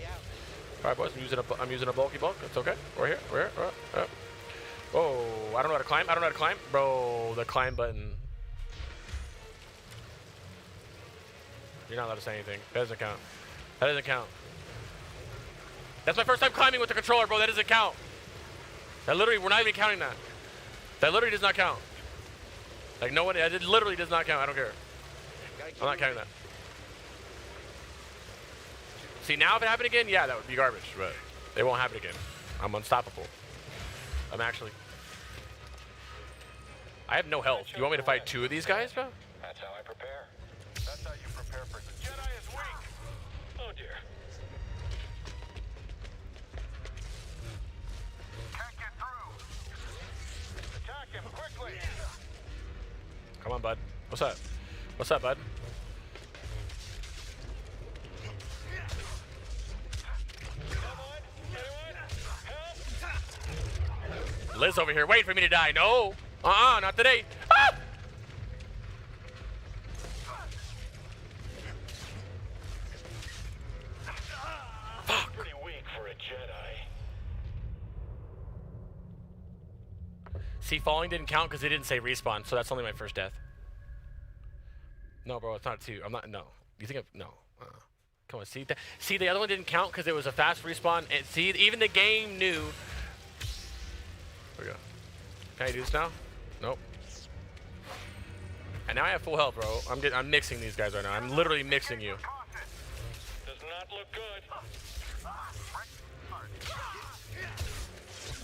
All right, boys. I'm using a bulky bulk. It's okay. We're here. We're here. Whoa! I don't know how to climb. I don't know how to climb, bro. The climb button. You're not allowed to say anything. That doesn't count. That doesn't count. That's my first time climbing with the controller, bro. That doesn't count. That literally, we're not even counting that. That literally does not count. Like no one, it literally does not count. I don't care. I'm not counting that. See, now if it happened again, yeah, that would be garbage, but it won't happen again. I'm unstoppable. I'm actually... I have no health. You want me to fight 2 of these guys, bro? That's how I prepare. That's how you prepare for... The Jedi is weak. Oh, dear. Can't get through. Attack him quickly. Come on, bud. What's up? What's up, bud? Liz over here, wait for me to die. No. Not today. Ah! Fuck. Pretty weak for a Jedi. See, falling didn't count because it didn't say respawn, so that's only my first death. No, bro, it's not 2. I'm not. No. You think no? Come on. See, see, the other one didn't count because it was a fast respawn. And see, even the game knew. There we go. Can I do this now? Nope. And now I have full health, bro. I'm mixing these guys right now. I'm literally mixing you. Does not look good.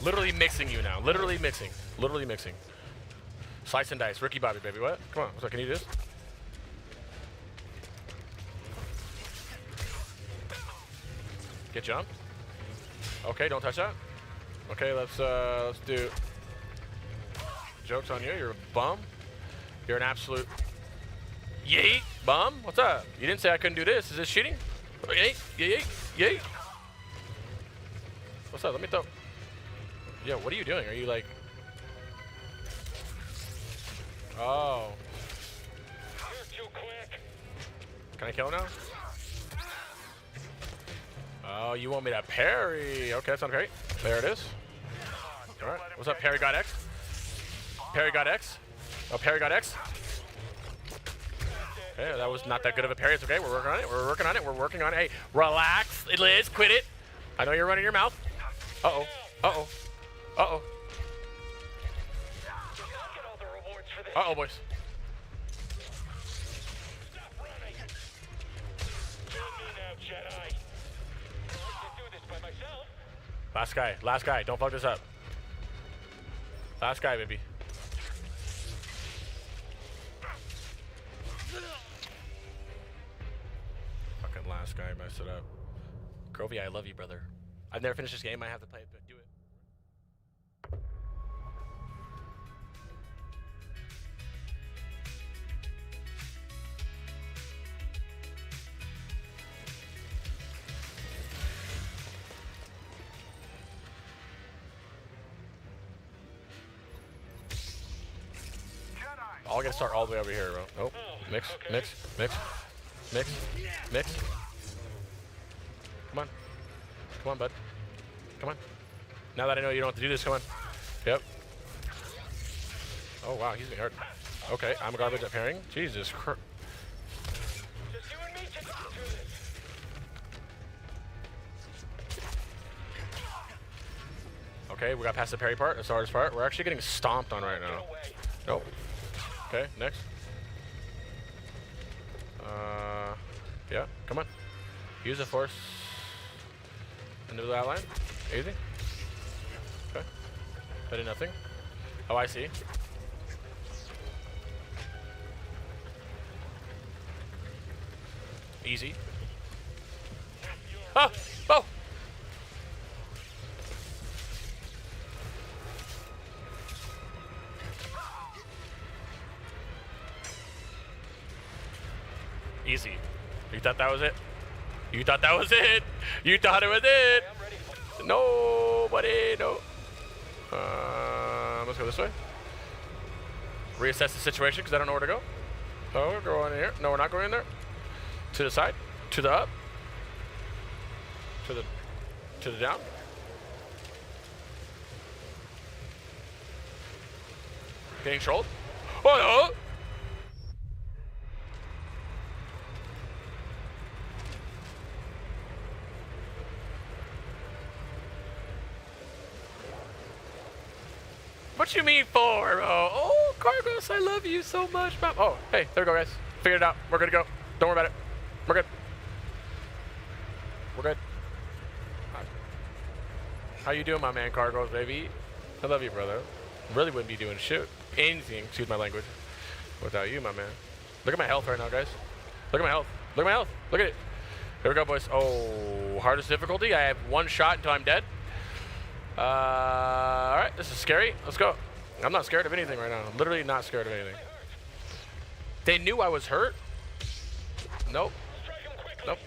Literally mixing you now. Literally mixing. Literally mixing. Slice and dice. Ricky Bobby, baby. What? Come on. What's up? Can you do this? Get jumped. Okay, don't touch that. Okay, let's do jokes on you. You're a bum. You're an absolute yeet bum. What's up? You didn't say I couldn't do this. Is this cheating? Yeet, yeet, yeet. What's up? Let me throw. Yo, what are you doing? Are you like Oh. You're too quick. Can I kill him now? Oh, you want me to parry? Okay, that's not parry. There it is. All right. What's up? Parry got X. Parry got X. Oh, parry got X. Okay, that was not that good of a parry. It's okay. We're working on it. We're working on it. We're working on it. Hey, relax, Liz. Quit it. I know you're running your mouth. Uh-oh. Uh-oh. Uh-oh. Get all the rewards for this. Uh-oh, boys. Stop running. Join me now, Jedi. I can do this by myself. Last guy. Last guy. Don't fuck this up. Last guy, baby. Fucking last guy messed it up. Grovey, I love you, brother. I've never finished this game. I have to play it, but do it. I'll get to start all the way over here, bro. Oh, mix, mix, mix, mix, mix. Come on. Come on, bud. Come on. Now that I know you don't have to do this, come on. Yep. Oh, wow, he's getting hurt. Okay, I'm garbage at pairing. Jesus Christ. Just you and me to get through this. Okay, we got past the parry part, the hardest part. We're actually getting stomped on right now. Nope. Okay, next. Yeah, come on. Use the force. Into that line. Easy. Okay. That did nothing. Oh, I see. Easy. Oh! Oh! Easy. You thought that was it? You thought that was it? You thought it was it? Nobody, no. Let's go this way. Reassess the situation because I don't know where to go. Oh, we're going in here. No, we're not going in there. To the side. To the up. To the down. Getting trolled. Oh no! What you mean for, bro? Oh, Cargos, I love you so much, man. Oh, hey, there we go, guys. Figured it out. We're good to go. Don't worry about it. We're good. We're good. How you doing, my man, Cargos, baby? I love you, brother. Really wouldn't be doing shit, anything, excuse my language, without you, my man. Look at my health right now, guys. Look at my health. Look at my health. Look at it. Here we go, boys. Oh, hardest difficulty. I have one shot until I'm dead. All right, this is scary. Let's go. I'm not scared of anything right now. I'm literally not scared of anything. They knew I was hurt. Nope. Nope.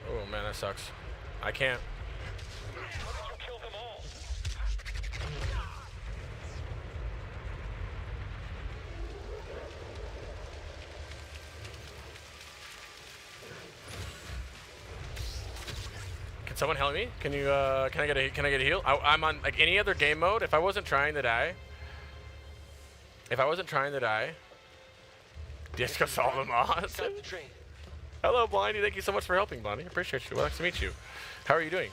Oh man, that sucks. I can't. Someone help me? Can you? Can I get a heal? I'm on like any other game mode. If I wasn't trying to die, Disco solve them all. Hello, Blindy. Thank you so much for helping, Blindy. Appreciate you. Well, nice to meet you. How are you doing?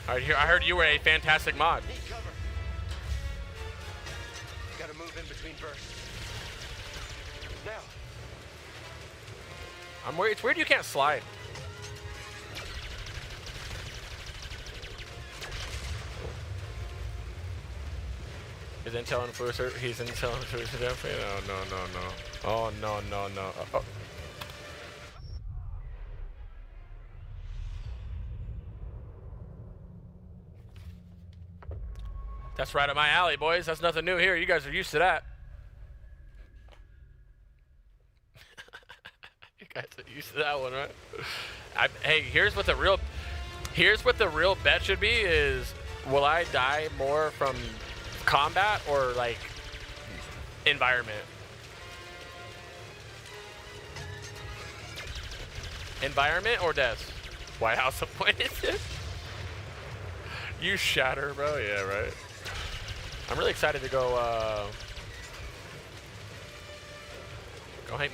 All right, here. I heard you were a fantastic mod. Gotta move in between bursts. Now. I'm worried. It's weird you can't slide. His intel influencer, he's intel influencer definitely. No. Oh, no. Oh. That's right up my alley, boys. That's nothing new here. You guys are used to that. You guys are used to that one, right? Hey, here's what the real bet should be is will I die more from combat or like environment? Environment or death? White House appointed. You shatter, bro. Yeah, right. I'm really excited to go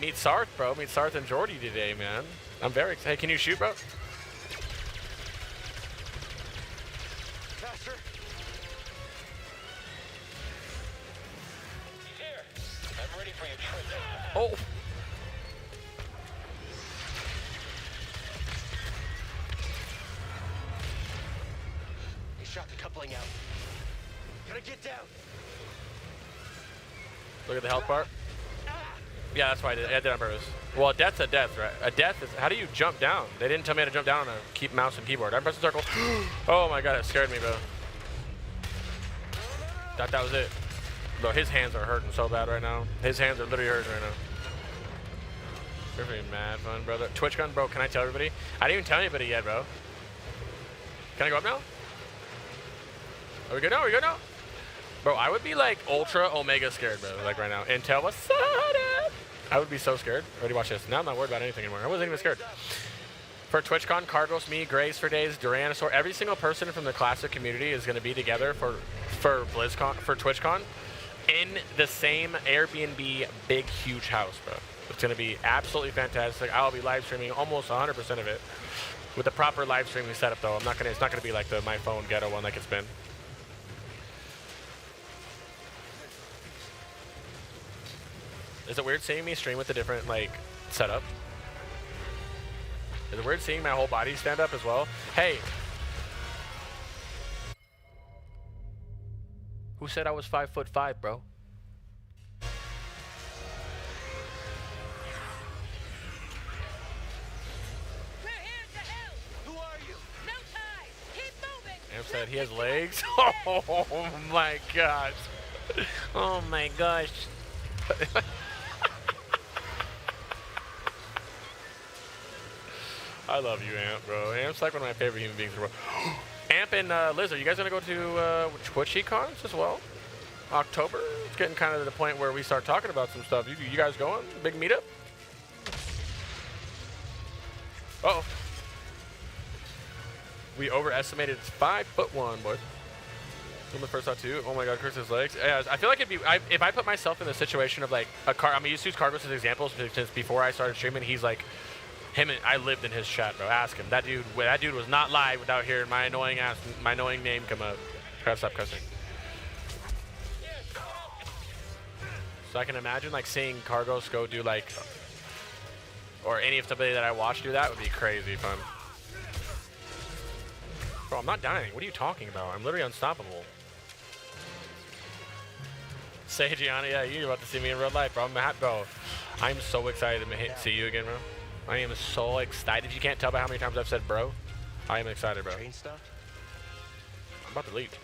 meet Sarth, bro. Meet Sarth and Jordy today, man. I'm very excited. Hey, can you shoot, bro? Faster. He's here. I'm ready for your trip. Oh. He shot the coupling out. Gotta get down. Look at the health bar. Yeah, that's why I did it on purpose. Well, a death's a death, right? A death is, how do you jump down? They didn't tell me how to jump down on a mouse and keyboard. I'm pressing circle. Oh my god, it scared me, bro. Thought that was it. Bro, his hands are hurting so bad right now. His hands are literally hurting right now. You're freaking mad fun, brother. Twitch gun, bro, can I tell everybody? I didn't even tell anybody yet, bro. Can I go up now? Are we good now? Are we good now? Bro, I would be like ultra omega scared, bro, like right now. Intel, what's up? I would be so scared. Already watch this. Now I'm not worried about anything anymore. I wasn't even scared. For TwitchCon, Cargos, me, Grace for days, Duranosaur, every single person from the classic community is going to be together for BlizzCon, for TwitchCon, in the same Airbnb big huge house, bro. It's going to be absolutely fantastic. I'll be live streaming almost 100% of it with the proper live streaming setup, though. It's not going to be like the my phone ghetto one like it's been. Is it weird seeing me stream with a different, like, setup? Is it weird seeing my whole body stand up as well? Hey! Who said I was 5'5", bro? We're here to help. Who are you? No ties. Keep moving. Am said he has legs? Oh my gosh. Oh my gosh. I love you, Amp, bro. Amp's like one of my favorite human beings in the world. Amp and Liz, are you guys gonna go to TwitchCons as well? October? It's getting kind of to the point where we start talking about some stuff. You guys going? Big meetup? Uh-oh. We overestimated 5'1", boys. From the first thought too. Oh my god, Chris's legs. Yeah, I feel like it'd be if I put myself in the situation of like a car. I'm gonna use Cargos as examples since before I started streaming, he's like him and I lived in his chat, bro. Ask him. That dude was not live without hearing my annoying name come up. Gotta stop cussing. So I can imagine like seeing Cargos go do like, or any of somebody that I watch do that would be crazy fun. Bro, I'm not dying. What are you talking about? I'm literally unstoppable. Say, Gianna, yeah, you're about to see me in real life, bro. I'm so excited to see you again, bro. I am so excited. If you can't tell by how many times I've said bro, I am excited, bro. Train stuff? I'm about to leave.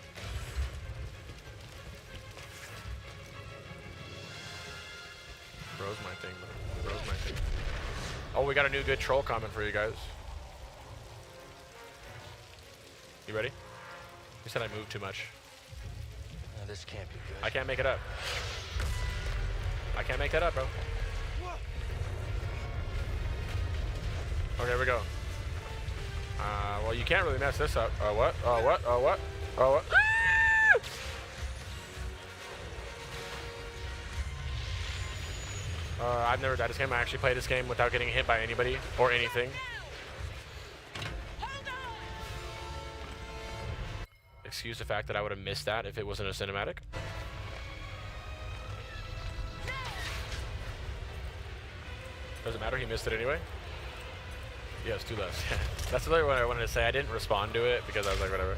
Bro's my thing, bro. Bro's my thing. Oh, we got a new good troll comment for you guys. You ready? You said I moved too much. No, this can't be good. I can't make it up. I can't make that up, bro. Okay, here we go. Well, you can't really mess this up. What? What? What? What? I've never died this game. I actually played this game without getting hit by anybody or anything. Excuse the fact that I would have missed that if it wasn't a cinematic. Doesn't matter, he missed it anyway. Yes, 2 less. That's another one I wanted to say. I didn't respond to it because I was like, whatever.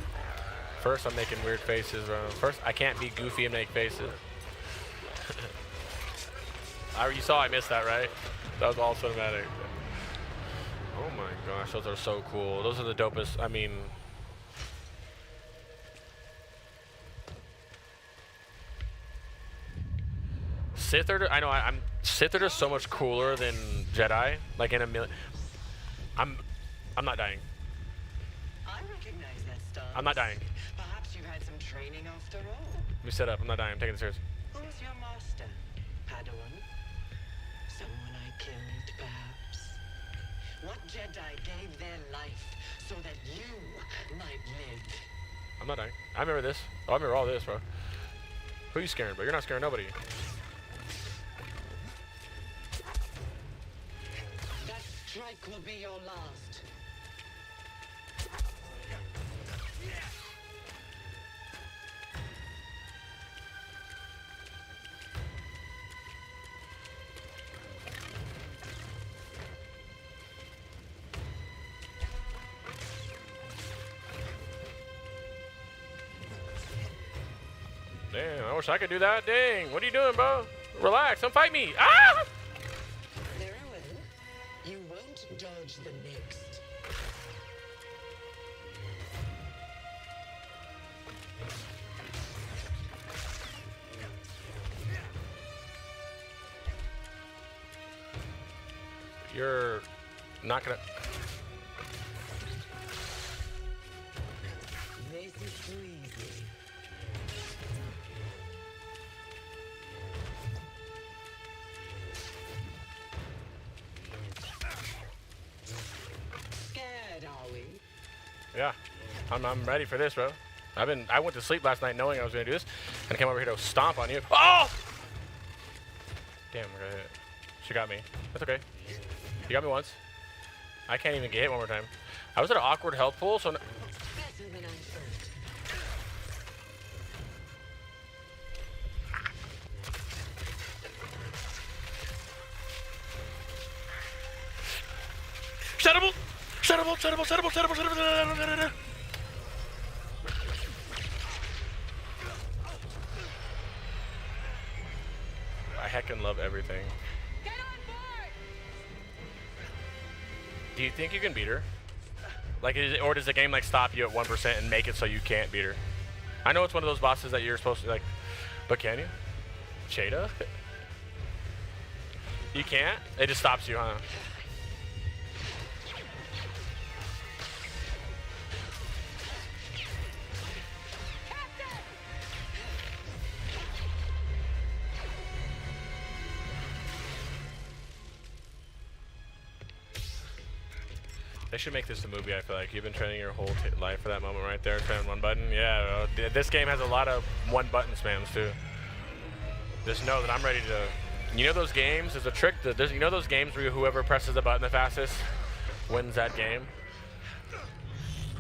First, I'm making weird faces. First, I can't be goofy and make faces. You saw I missed that, right? That was all cinematic. Oh my gosh, those are so cool. Those are the dopest. I mean, Sith are. I know. I'm Sith are so much cooler than Jedi. Like in a million. I'm not dying. I recognize that stance. I'm not dying. Perhaps you training after all. Let me set up. I'm not dying. I'm taking this serious. Who's your master? Padawan? Someone I killed, perhaps? What Jedi gave their life so that you might live? I'm not dying. I remember this. Oh, I remember all this, bro. Who are you scaring, bro? You're not scaring nobody. That strike will be your last. Damn, I wish I could do that. Dang, what are you doing, bro? Relax, don't fight me. Ah! Very well. You won't dodge the next. You're not gonna. This is too easy. Scared, are we? Yeah, I'm ready for this, bro. I went to sleep last night knowing I was gonna do this, and I came over here to stomp on you. Oh! Damn, we're gonna hit. She got me. That's okay. You got me once. I can't even get hit one more time. I was at an awkward health pool, so. Better than I thought. Shuttable! Shuttable! Shuttable! Shuttable! Shuttable! Shuttable! I heckin' love everything. Get on board! Do you think you can beat her? Like, or does the game like stop you at 1% and make it so you can't beat her? I know it's one of those bosses that you're supposed to like, but can you? Cheda? You can't? It just stops you, huh? They should make this a movie, I feel like. You've been training your whole life for that moment right there, trying one button. Yeah, this game has a lot of one button spams too. Just know that I'm ready to... You know those games, there's a trick, you know those games where whoever presses the button the fastest wins that game?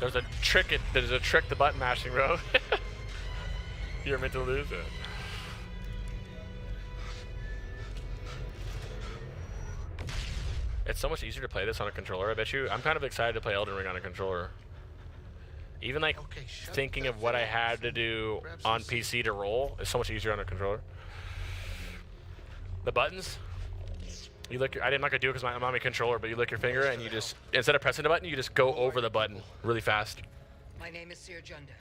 There's a trick to button mashing, bro. You're meant to lose it. It's so much easier to play this on a controller, I bet you. I'm kind of excited to play Elden Ring on a controller. Even like thinking of what I had to do on PC to roll is so much easier on a controller. The buttons, you lick your, I'm not gonna do it because I'm on my controller, but you lick your finger and you just, instead of pressing the button, you just go over the button really fast. My name is Sir Junda.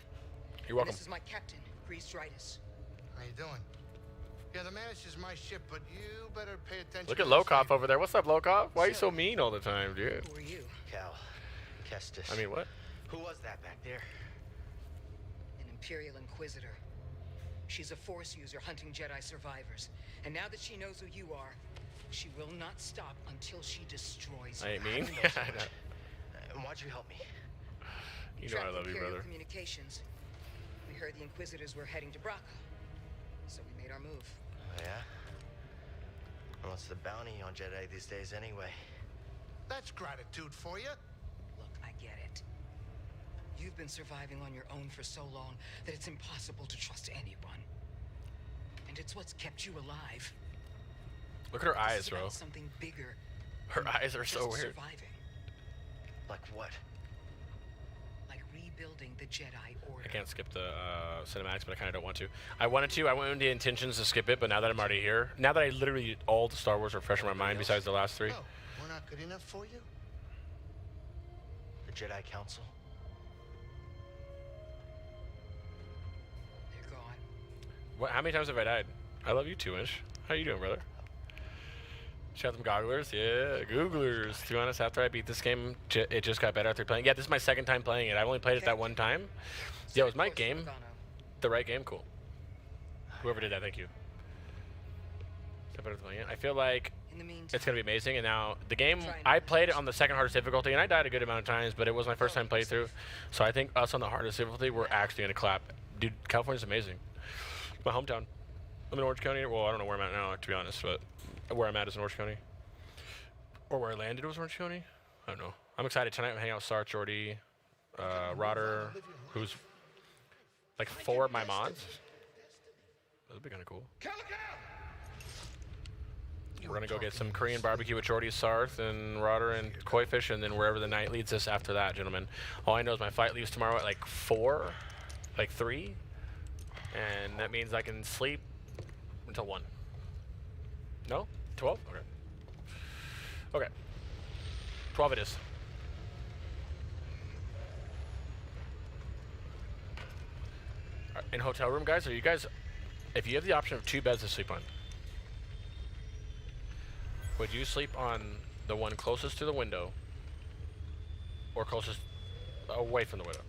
You're welcome. This is my captain, CrixVibes. How you doing? Yeah, the manager's my ship, but you better pay attention. Look at Lokov over there. What's up, Lokov? Why are you so mean all the time, dude? Who are you? Cal. Kestis. I mean, what? Who was that back there? An Imperial Inquisitor. She's a Force user hunting Jedi survivors. And now that she knows who you are, she will not stop until she destroys you. I ain't mean. And why'd you help me? You know I love you, Imperial brother. Communications. We heard the Inquisitors were heading to Braca, so we made our move. Oh, yeah? What's the bounty on Jedi these days anyway? That's gratitude for you. Look, I get it. You've been surviving on your own for so long that it's impossible to trust anyone. And it's what's kept you alive. Look at her This eyes, is bro. about something bigger. Her eyes are so just weird. Surviving. Like what? Like rebuilding the Jedi Order. I can't skip the cinematics, but I kind of don't want to. I wanted to. I went with the intentions to skip it, but now that I'm already here, now that I literally all the Star Wars are fresh in my mind besides the last three. Oh, we're not good enough for you? The Jedi Council? They're gone. What? How many times have I died? I love you, 2-inch. How you doing, brother? Shout out them gogglers. Yeah, googlers. To be honest, after I beat this game, it just got better after playing. Yeah, this is my second time playing it. I've only played it that one time. Yeah, it was my game. the right game, cool. Whoever did that, thank you. I feel like it's going to be amazing. And now the game, I played it on the second hardest difficulty, and I died a good amount of times, but it was my first time playthrough. So I think us on the hardest difficulty, we're actually going to clap. Dude, California's amazing. My hometown. I'm in Orange County. Well, I don't know where I'm at now, to be honest, but where I'm at is in Orange County. Or where I landed was Orange County. I don't know. I'm excited. Tonight I'm hanging out with Sark, Jordy, Roder, who's like 4 of my mods. That'd be kind of cool. We're going to go get some Korean barbecue with Jordy, Sarth, and Roder, and koi fish, and then wherever the night leads us after that, gentlemen. All I know is my flight leaves tomorrow at like 4, like 3, and that means I can sleep until 1. No? 12? Okay. Okay. 12 it is. In hotel room, guys, are you guys, if you have the option of 2 beds to sleep on, would you sleep on the one closest to the window or closest away from the window?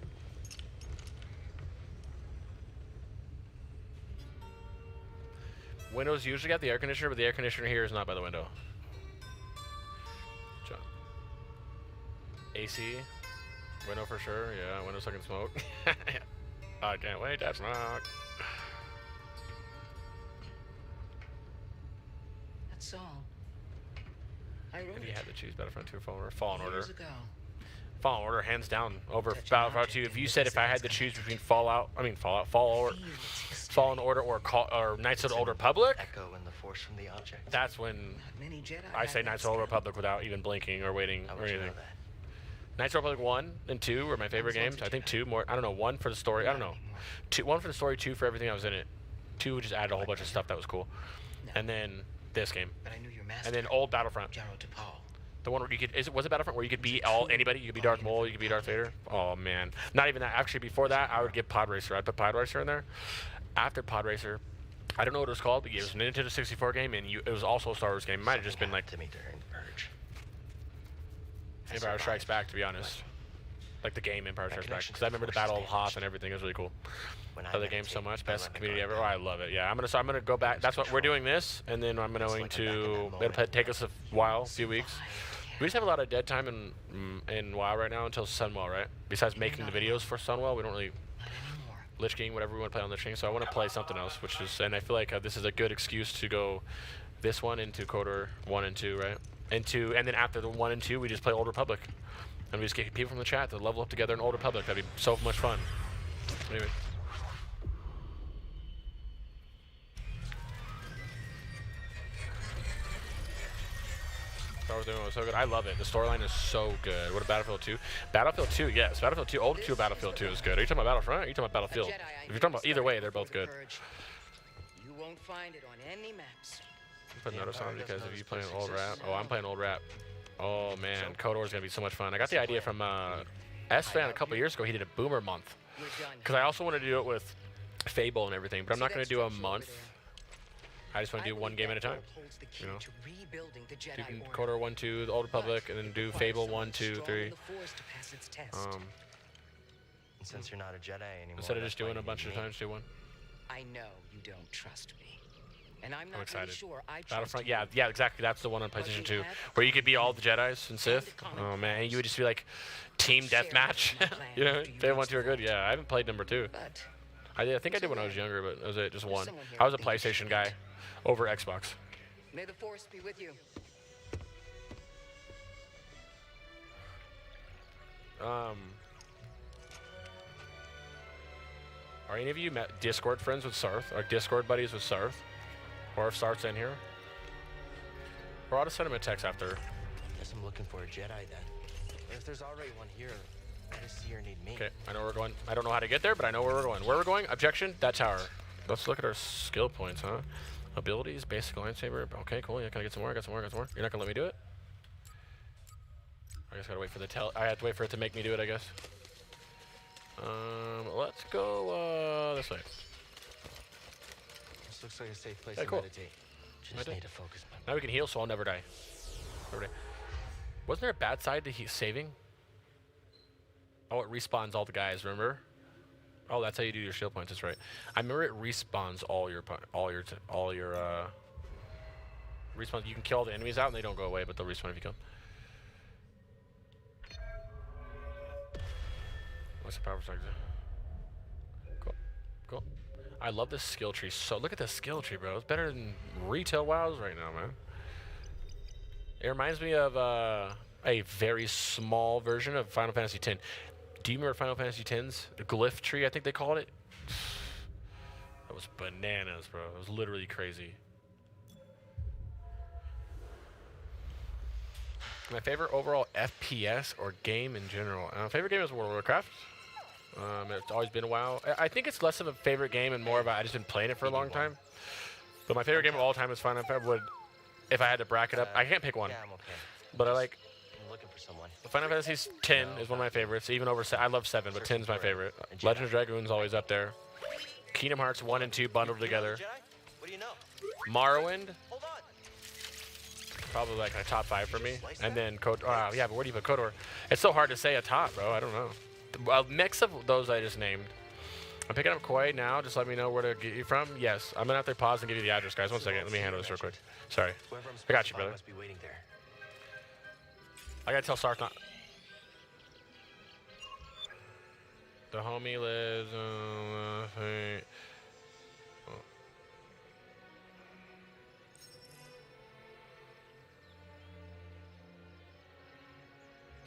Windows usually got the air conditioner, but the air conditioner here is not by the window. John. AC, window for sure. Yeah, window so I can smoke. I can't wait to smoke. That's all. I wrote If you it had to choose Battlefront 2 or Fallen Order. years ago. Fallen Order, hands down, over Battlefront 2. If you said if I had to choose between Fallen Order or Knights of the Old Republic, Echo and the Force from the object. that's when I say Knights of the Old Republic without even blinking or waiting or anything. Knights of the Republic 1 and 2 were my favorite games. I think 2 more. I don't know. 1 for the story. I don't know. 1 for the story. 2 for everything that was in it. 2 just added a whole bunch of stuff that was cool. And then this game. And then old Battlefront. The one where you could was it Battlefront where you could be anybody? You could be Darth Maul. You could be Darth Vader. Oh man, not even that. Actually, before that, I would get Pod Racer. I'd put Pod Racer in there. After Pod Racer, I don't know what it was called, but it was a Nintendo 64 game, and it was also a Star Wars game. It might have just been like Empire Strikes Back, to be honest. Like the game Empire Strikes Back, because I remember the Battle of Hoth and everything. It was really cool. I love the game so much. Best community ever. Oh, I love it. Yeah, I'm gonna go back. That's what we're doing this, and then I'm going to. It'll take us a while, a few weeks. We just have a lot of dead time in WoW right now until Sunwell, right? Besides making the videos for Sunwell, we don't really Lich King, whatever we want to play on Lich King. So I want to play something else, which is, and I feel like this is a good excuse to go this one into KOTOR 1 and 2, right? And then after the 1 and 2, we just play Old Republic, and we just get people from the chat to level up together in Old Republic. That'd be so much fun. Anyway. Star Wars demo was so good. I love it. The storyline is so good. What about Battlefield 2? Battlefield 2, yes. Battlefield 2, old 2 Battlefield 2 is good. Are you talking about Battlefront? Or are you talking about Battlefield? If you're talking about either way, they're both good. You won't find it on any maps. Put notice on because if you playing old rap. Oh, I'm playing old rap. Oh man, KOTOR is gonna be so much fun. I got the idea from S-Fan a couple years ago. He did a Boomer month. Because I also want to do it with Fable and everything, but I'm not gonna do a month. I just want to do one game at a time. You know, you can KOTOR 1, 2, the Old Republic, and then do Fable 1, 2, 3. Since you're not a Jedi anymore, instead of just doing a bunch of times, do one. I know you don't trust me, and I'm not excited. really sure I Battlefront, yeah, exactly. That's the one on PlayStation 2, where you could be all the Jedis and Sith. Oh man, you would just be like team deathmatch. You know, they 1, 2 are good. Yeah, I haven't played number 2. I think I did when I was younger, but that was it, just 1. I was a PlayStation guy over Xbox. May the Force be with you. Are any of you Discord friends with Sarth? Or Discord buddies with Sarth? Or if Sarth's in here? Or I'll just send him a text after. Guess I'm looking for a Jedi then. If there's already one here, I just see her need me. Okay, I know where we're going. I don't know how to get there, but I know where we're going. Where we're going? Objection? That tower. Let's look at our skill points, huh? Abilities, basic lightsaber. Okay, cool. Yeah, can I get some more? I got some more. You're not gonna let me do it? I just gotta wait for I have to wait for it to make me do it, I guess. Let's go this way. This looks like a safe place to meditate. Just need to focus. Now we can heal, so I'll never die. Wasn't there a bad side to saving? Oh, it respawns all the guys, remember? Oh, that's how you do your shield points. That's right. I remember it respawns all your respawns. You can kill all the enemies out and they don't go away, but they'll respawn if you kill them. What's the power protector? Cool. Cool. I love this skill tree. So look at this skill tree, bro. It's better than retail WoWs right now, man. It reminds me of a very small version of Final Fantasy X. Do you remember Final Fantasy X's? The glyph tree, I think they called it. That was bananas, bro. It was literally crazy. My favorite overall FPS or game in general. Favorite game is World of Warcraft. It's always been a while. I think it's less of a favorite game and more of I just been playing it for a long time. But my favorite game of all time is Final Fantasy. If I had to bracket up, I can't pick one. Yeah, I'm okay. But I like. I'm looking for someone. Final Fantasy X is one of my favorites. Even over, I love 7, but 10 is my favorite. Legend of Dragoon's always up there. Kingdom Hearts 1 and 2 bundled together. What do you know? Morrowind. Hold on. Probably like a top 5 for me. And then KOTOR. Yeah, but where do you put KOTOR? It's so hard to say a top, bro. I don't know. A mix of those I just named. I'm picking up Koi now. Just let me know where to get you from. Yes, I'm gonna have to pause and give you the address, guys. 1 second. Let me handle this real quick. Sorry. I got you, brother. Must be waiting there. I gotta tell Sark not. The homie lives on the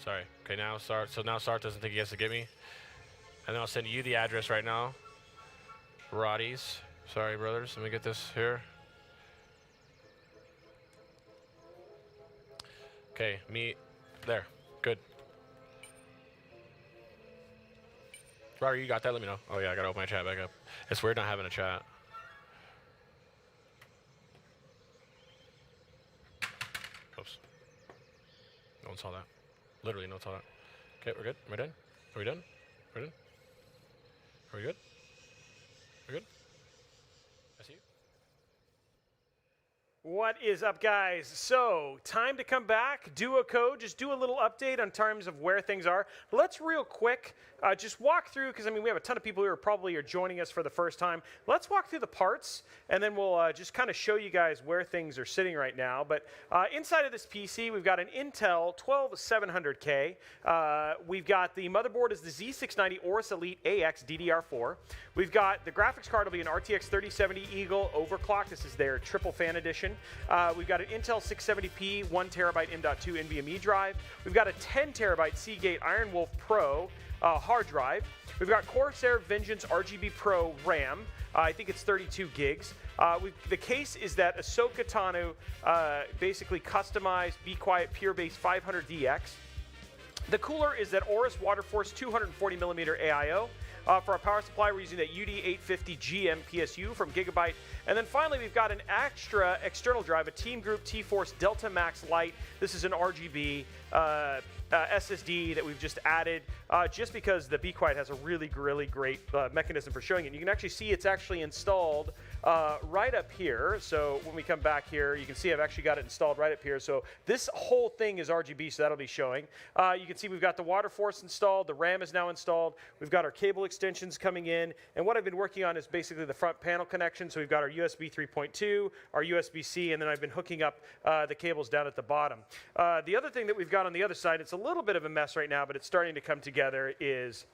Sorry. Okay, now Sark. So now Sark doesn't think he has to get me. And then I'll send you the address right now. Roddy's. Sorry, brothers. Let me get this here. Okay, me. There. Good. Roddy, you got that? Let me know. Oh, yeah, I gotta open my chat back up. It's weird not having a chat. Oops. No one saw that. Literally, no one saw that. Okay, we're good. Am I done? Are we done? We're done? Are we good? We're good? I see you. What is up, guys? So, time to come back, do a code, just do a little update on terms of where things are. Let's real quick just walk through, because I mean, we have a ton of people who are probably joining us for the first time. Let's walk through the parts, and then we'll just kind of show you guys where things are sitting right now. But inside of this PC, we've got an Intel 12700K. We've got the motherboard is the Z690 Aorus Elite AX DDR4. We've got the graphics card will be an RTX 3070 Eagle overclock. This is their triple fan edition. We've got an Intel 670p 1TB M.2 NVMe drive. We've got a 10TB Seagate Iron Wolf Pro hard drive. We've got Corsair Vengeance RGB Pro RAM. I think it's 32 gigs. The case is that Ahsoka Tano basically customized Be Quiet Pure Base 500DX. The cooler is that Aorus Waterforce 240mm AIO. For our power supply, we're using that UD850GM PSU from Gigabyte. And then finally, we've got an extra external drive, a Team Group T-Force Delta Max Lite. This is an RGB SSD that we've just added just because the Be Quiet has a really, really great mechanism for showing it. You can actually see it's actually installed right up here. So when we come back here, you can see I've actually got it installed right up here. So this whole thing is RGB, so that'll be showing. You can see we've got the Waterforce installed. The RAM is now installed. We've got our cable extensions coming in. And what I've been working on is basically the front panel connection. So we've got our USB 3.2, our USB-C, and then I've been hooking up the cables down at the bottom. The other thing that we've got on the other side, it's a little bit of a mess right now, but it's starting to come together, is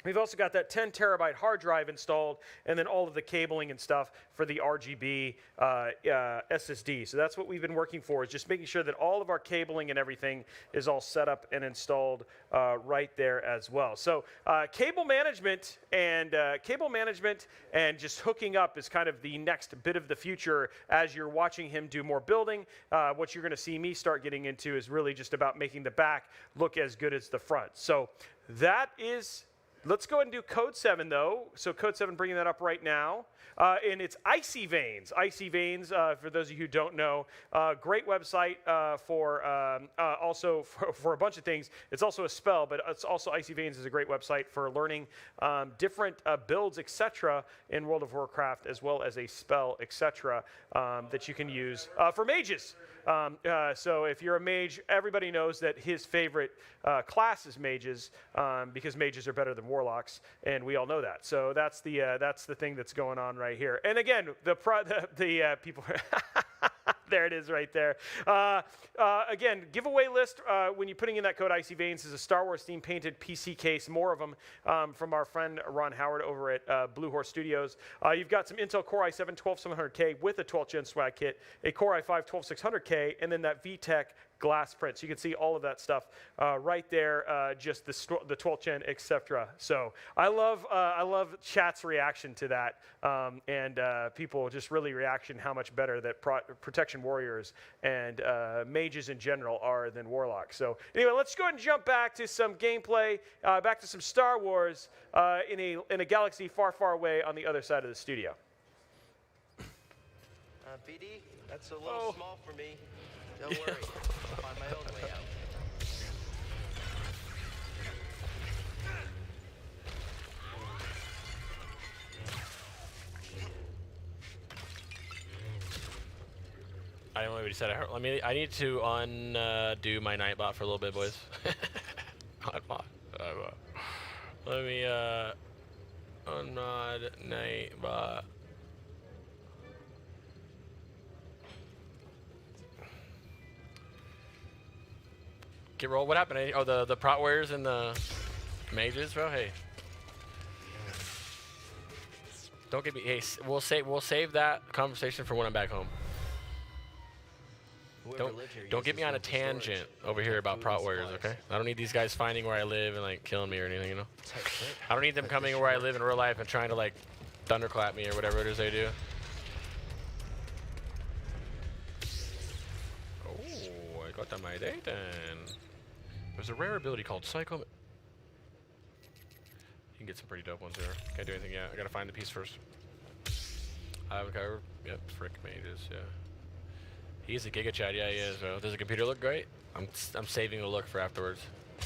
we've also got that 10TB hard drive installed, and then all of the cabling and stuff for the RGB SSD. So that's what we've been working for, is just making sure that all of our cabling and everything is all set up and installed right there as well. So cable management and just hooking up is kind of the next bit of the future as you're watching him do more building. What you're going to see me start getting into is really just about making the back look as good as the front. So that is. Let's go ahead and do Code 7, though. So Code 7, bringing that up right now. And it's Icy Veins. Icy Veins, for those of you who don't know, great website for also for a bunch of things. It's also a spell, but it's also Icy Veins is a great website for learning different builds, etc. in World of Warcraft, as well as a spell, etc. that you can use for mages. So if you're a mage, everybody knows that his favorite class is mages because mages are better than warlocks, and we all know that. So that's the thing that's going on right here. And again, the people. There it is right there. Again, giveaway list, when you're putting in that code Icy Veins, is a Star Wars theme painted PC case, more of them from our friend Ron Howard over at Blue Horse Studios. You've got some Intel Core i7 12700K with a 12th Gen swag kit, a Core i5 12600K, and then that VTech glass print. So you can see all of that stuff right there, just the 12th Gen, etc. So I love chat's reaction to that, and people just really reaction how much better that Protection Warriors and mages in general are than Warlocks. So anyway, let's go ahead and jump back to some gameplay, back to some Star Wars in a galaxy far, far away on the other side of the studio. BD, that's a little small for me. Don't worry, I'll find my own way out. I don't know what he said. I need to undo my Nightbot for a little bit, boys. Nightbot. Let me unmod Nightbot. Get roll. What happened? Oh, the prot warriors and the mages, bro. Hey, don't get me. Hey, we'll save that conversation for when I'm back home. Don't get me on a tangent over here about prot warriors, okay? I don't need these guys finding where I live and like killing me or anything, you know. I don't need them coming where I live in real life and trying to like thunderclap me or whatever it is they do. Oh, I got my data. There's a rare ability called Psycho. You can get some pretty dope ones here. Can't do anything yet. I gotta find the piece first. Okay, yep, frick mages, yeah. He's a Giga Chad, yeah, he is, bro. Does the computer look great? I'm saving the look for afterwards. I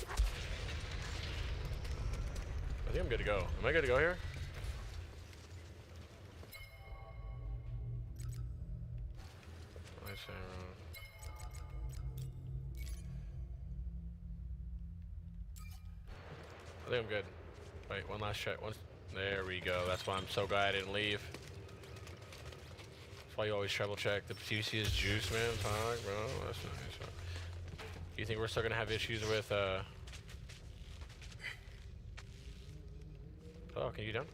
think I'm good to go. Am I good to go here? I think I'm good. Wait, one last check. There we go. That's why I'm so glad I didn't leave. That's why you always treble check. The PC is juice, man. Fuck, bro. That's nice. You think we're still gonna have issues with Oh, can you done?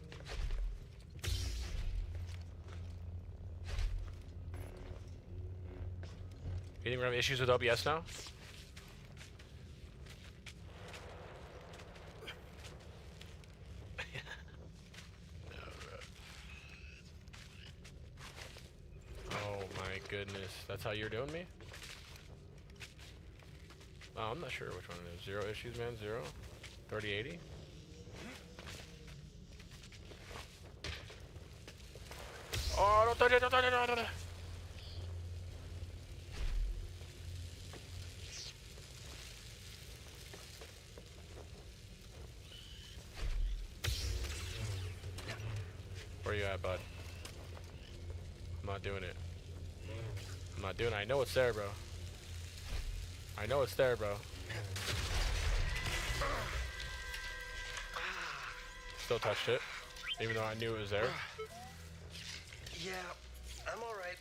You think we're gonna have issues with OBS now? Goodness, that's how you're doing me? Oh, I'm not sure which one it is. 0 issues, man. 0. 3080. Oh, don't touch it, don't touch it, don't touch it. Where you at, bud? I'm not doing it. I'm not doing it. I know it's there, bro. I know it's there, bro. Still touched it, even though I knew it was there. Yeah, I'm all right.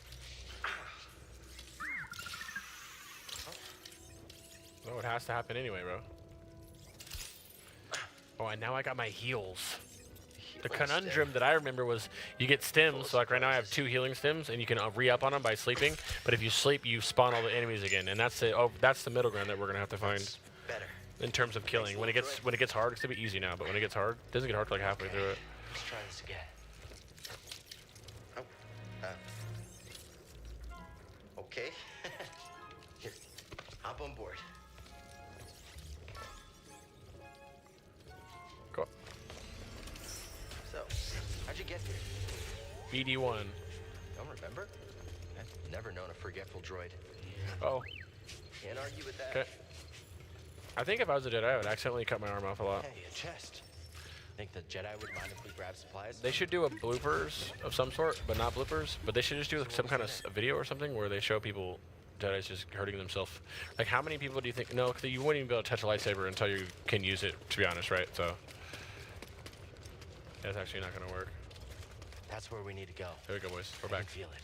Oh, it has to happen anyway, bro. Oh, and now I got my heals. The conundrum that I remember was you get stims, so like right now I have 2 healing stims, and you can re-up on them by sleeping. But if you sleep, you spawn all the enemies again, and that's the middle ground that we're gonna have to find. Better. In terms of killing, when it gets hard, it's gonna be easy now. But when it gets hard, it doesn't get hard till like halfway through it. Let's try this again. Oh. Okay. Here, hop on board. Cool. So, how'd you get here? BD1. Don't remember? I've never known a forgetful droid. Oh. Can't argue with that. Okay. I think if I was a Jedi, I would accidentally cut my arm off a lot. Hey, a chest. Think the Jedi would mind if we grab supplies? They should do a bloopers of some sort, but not bloopers. But they should just do some kind of video or something where they show people Jedi's just hurting themselves. Like, how many people do you think? No, 'cause you wouldn't even be able to touch a lightsaber until you can use it. To be honest, right? So that's actually not gonna work. That's where we need to go. There we go, boys. We're I can back. feel it.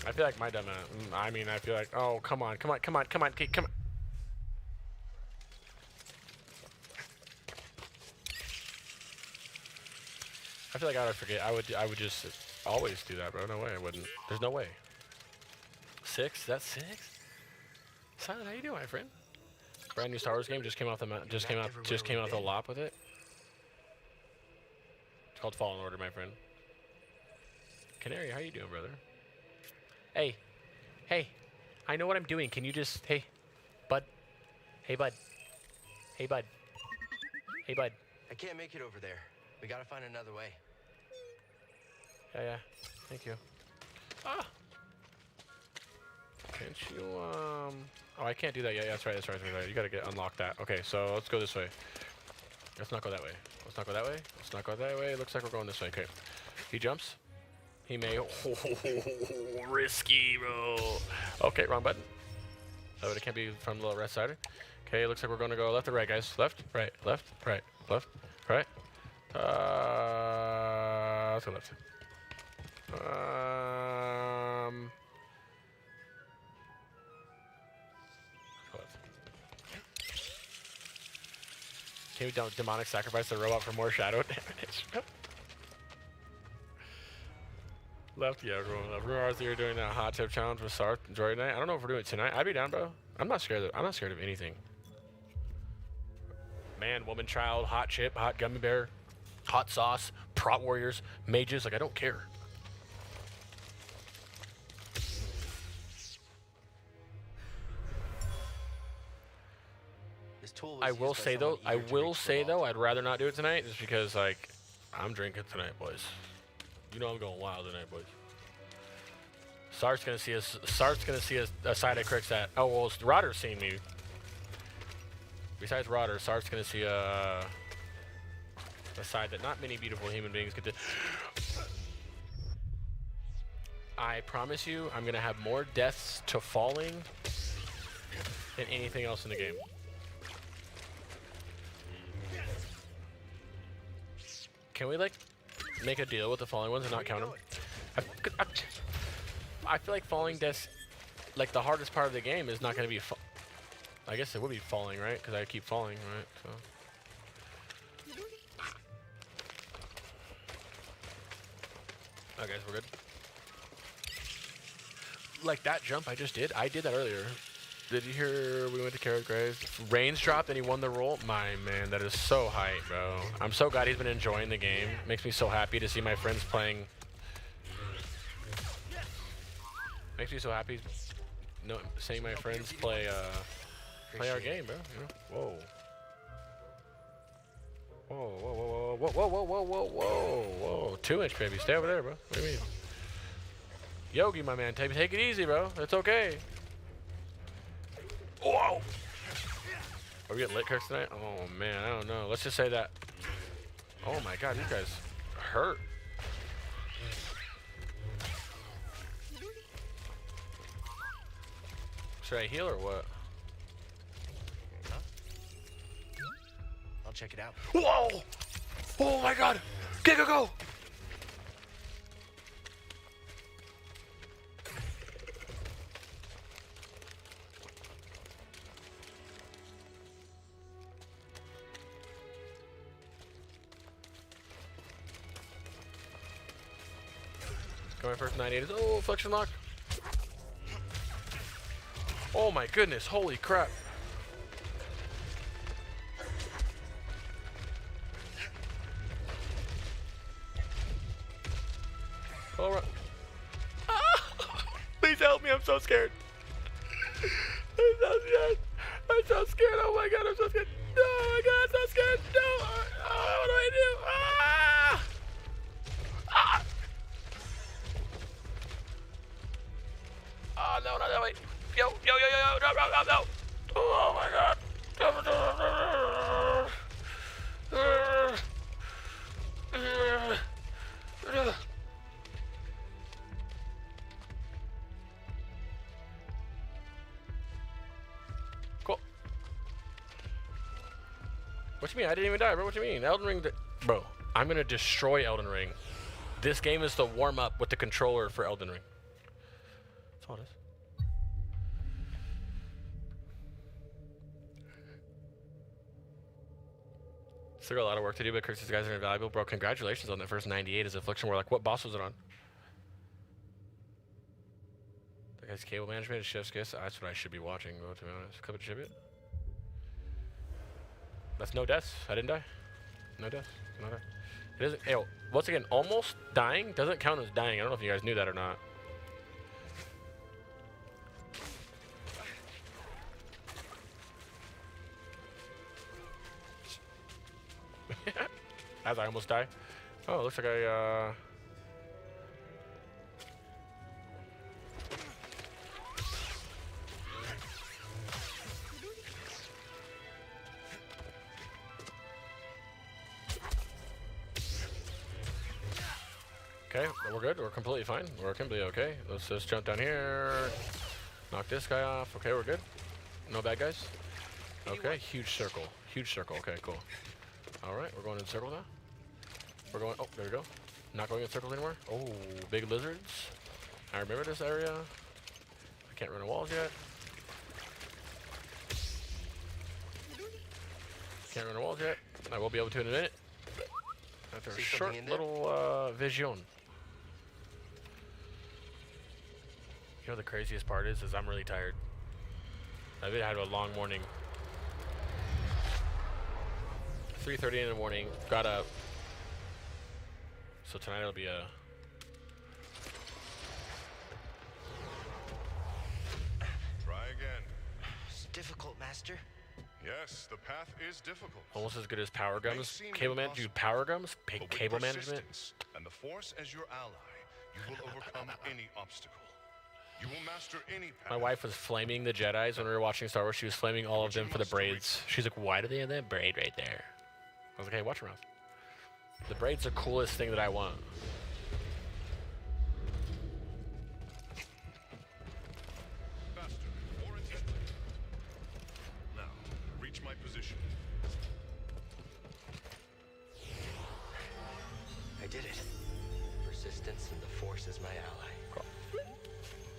I feel like my dumb. I mean, I feel like. Oh, come on, come on, come on, come on, come on. I feel like I would forget. I would just always do that, bro. No way, I wouldn't. There's no way. 6? That's 6? Silent, how you doing, my friend? Brand new Star Wars game just came off the just came off the lot with it. It's called Fallen Order, my friend. Canary, how you doing, brother? Hey, hey, I know what I'm doing. Can you just, hey, bud, hey, bud, hey, bud, hey, bud. I can't make it over there. We gotta find another way. Yeah, thank you. Ah. Can't you, oh, I can't do that yet. Yeah, that's right. You gotta unlock that. Okay, so let's go this way. Let's not go that way. Let's not go that way. Let's not go that way. Looks like we're going this way. Okay. He jumps. He may. Oh, risky, bro. Okay, wrong button. Oh, it can't be from the little red side. Okay, looks like we're going to go left or right, guys. Left, right, left, right, left, right. Let's go left. Can we demonic sacrifice the robot for more shadow damage? Left, yeah, everyone left. Rumor that you're doing that hot tip challenge with Sarth and Droid Night. I don't know if we're doing it tonight. I'd be down, bro. I'm not scared of anything. Man, woman, child, hot chip, hot gummy bear, hot sauce, prot warriors, mages. Like, I don't care. I will say though, I'd rather not do it tonight, just because like I'm drinking tonight, boys. You know I'm going wild tonight, boys. Sart's gonna see a side of Crix that. Oh well, Rodder's seen me. Besides Rodder, Sart's gonna see a side that not many beautiful human beings get to. I promise you, I'm gonna have more deaths to falling than anything else in the game. Can we like make a deal with the falling ones and not count them? I feel like falling deaths, like the hardest part of the game is not going to be. I guess it would be falling, right? Because I keep falling, right? So. Okay, guys, we're good. Like that jump I just did, I did that earlier. Did you hear we went to Carrot Graves? Reigns dropped and he won the roll. My man, that is so hype, bro. I'm so glad he's been enjoying the game. Makes me so happy to see my friends playing. Makes me so happy seeing my friends play our game, bro. You know? Whoa. 2-inch, baby. Stay over there, bro. What do you mean? Yogi, my man. Take it easy, bro. It's okay. Whoa! Are we getting lit Crix tonight? Oh man, I don't know. Let's just say that. Oh my god, these guys hurt. Should I heal or what? Huh? I'll check it out. Whoa! Oh my god! Go! Got my first 98 is flexion lock. Oh my goodness, holy crap. All right. Please help me, I'm so scared. I'm so scared. Oh my god, I'm so scared. Oh my god, I'm so scared. No. Oh, what do I do? Oh, no, not that way. Yo, no. Oh, my God. What you mean? I didn't even die, bro. What you mean? Elden Ring, bro. I'm gonna destroy Elden Ring. This game is the warm up with the controller for Elden Ring. That's all it is. Still got a lot of work to do, but Crix, these guys are invaluable, bro. Congratulations on that first 98 as Affliction War. Like, what boss was it on? That guy's cable management is Chef's Kiss. That's what I should be watching, bro, to be honest. Clip it, ship it. That's no deaths. I didn't die. No deaths. No death. It isn't. Hey, once again, almost dying doesn't count as dying. I don't know if you guys knew that or not. As I almost die. Oh, it looks like I. Okay, we're good. We're completely fine. We're completely okay. Let's just jump down here. Knock this guy off. Okay, we're good. No bad guys. Okay, huge circle. Huge circle. Okay, cool. All right, we're going in circle now. We're going. Oh, there we go. Not going in circles anymore. Oh, big lizards. I remember this area. I can't run the walls yet. Can't run the walls yet. I will be able to in a minute. After a short little vision. You know the craziest part is I'm really tired. I've had a long morning. 3:30 in the morning. Got up. So tonight it'll be a. Try again. It's difficult, Master. Yes, the path is difficult. Almost as good as power gums. Cable man, do power gums? Cable management. And the Force as your ally, you will overcome any obstacle. You will master any path. My wife was flaming the Jedis when we were watching Star Wars. She was flaming all of them for the braids. She's like, "Why do they have that braid right there?" I was like, "Hey, watch your mouth. The braid's the coolest thing that I want." Faster, more intently. Now, reach my position. I did it. Persistence and the Force is my ally. Cool.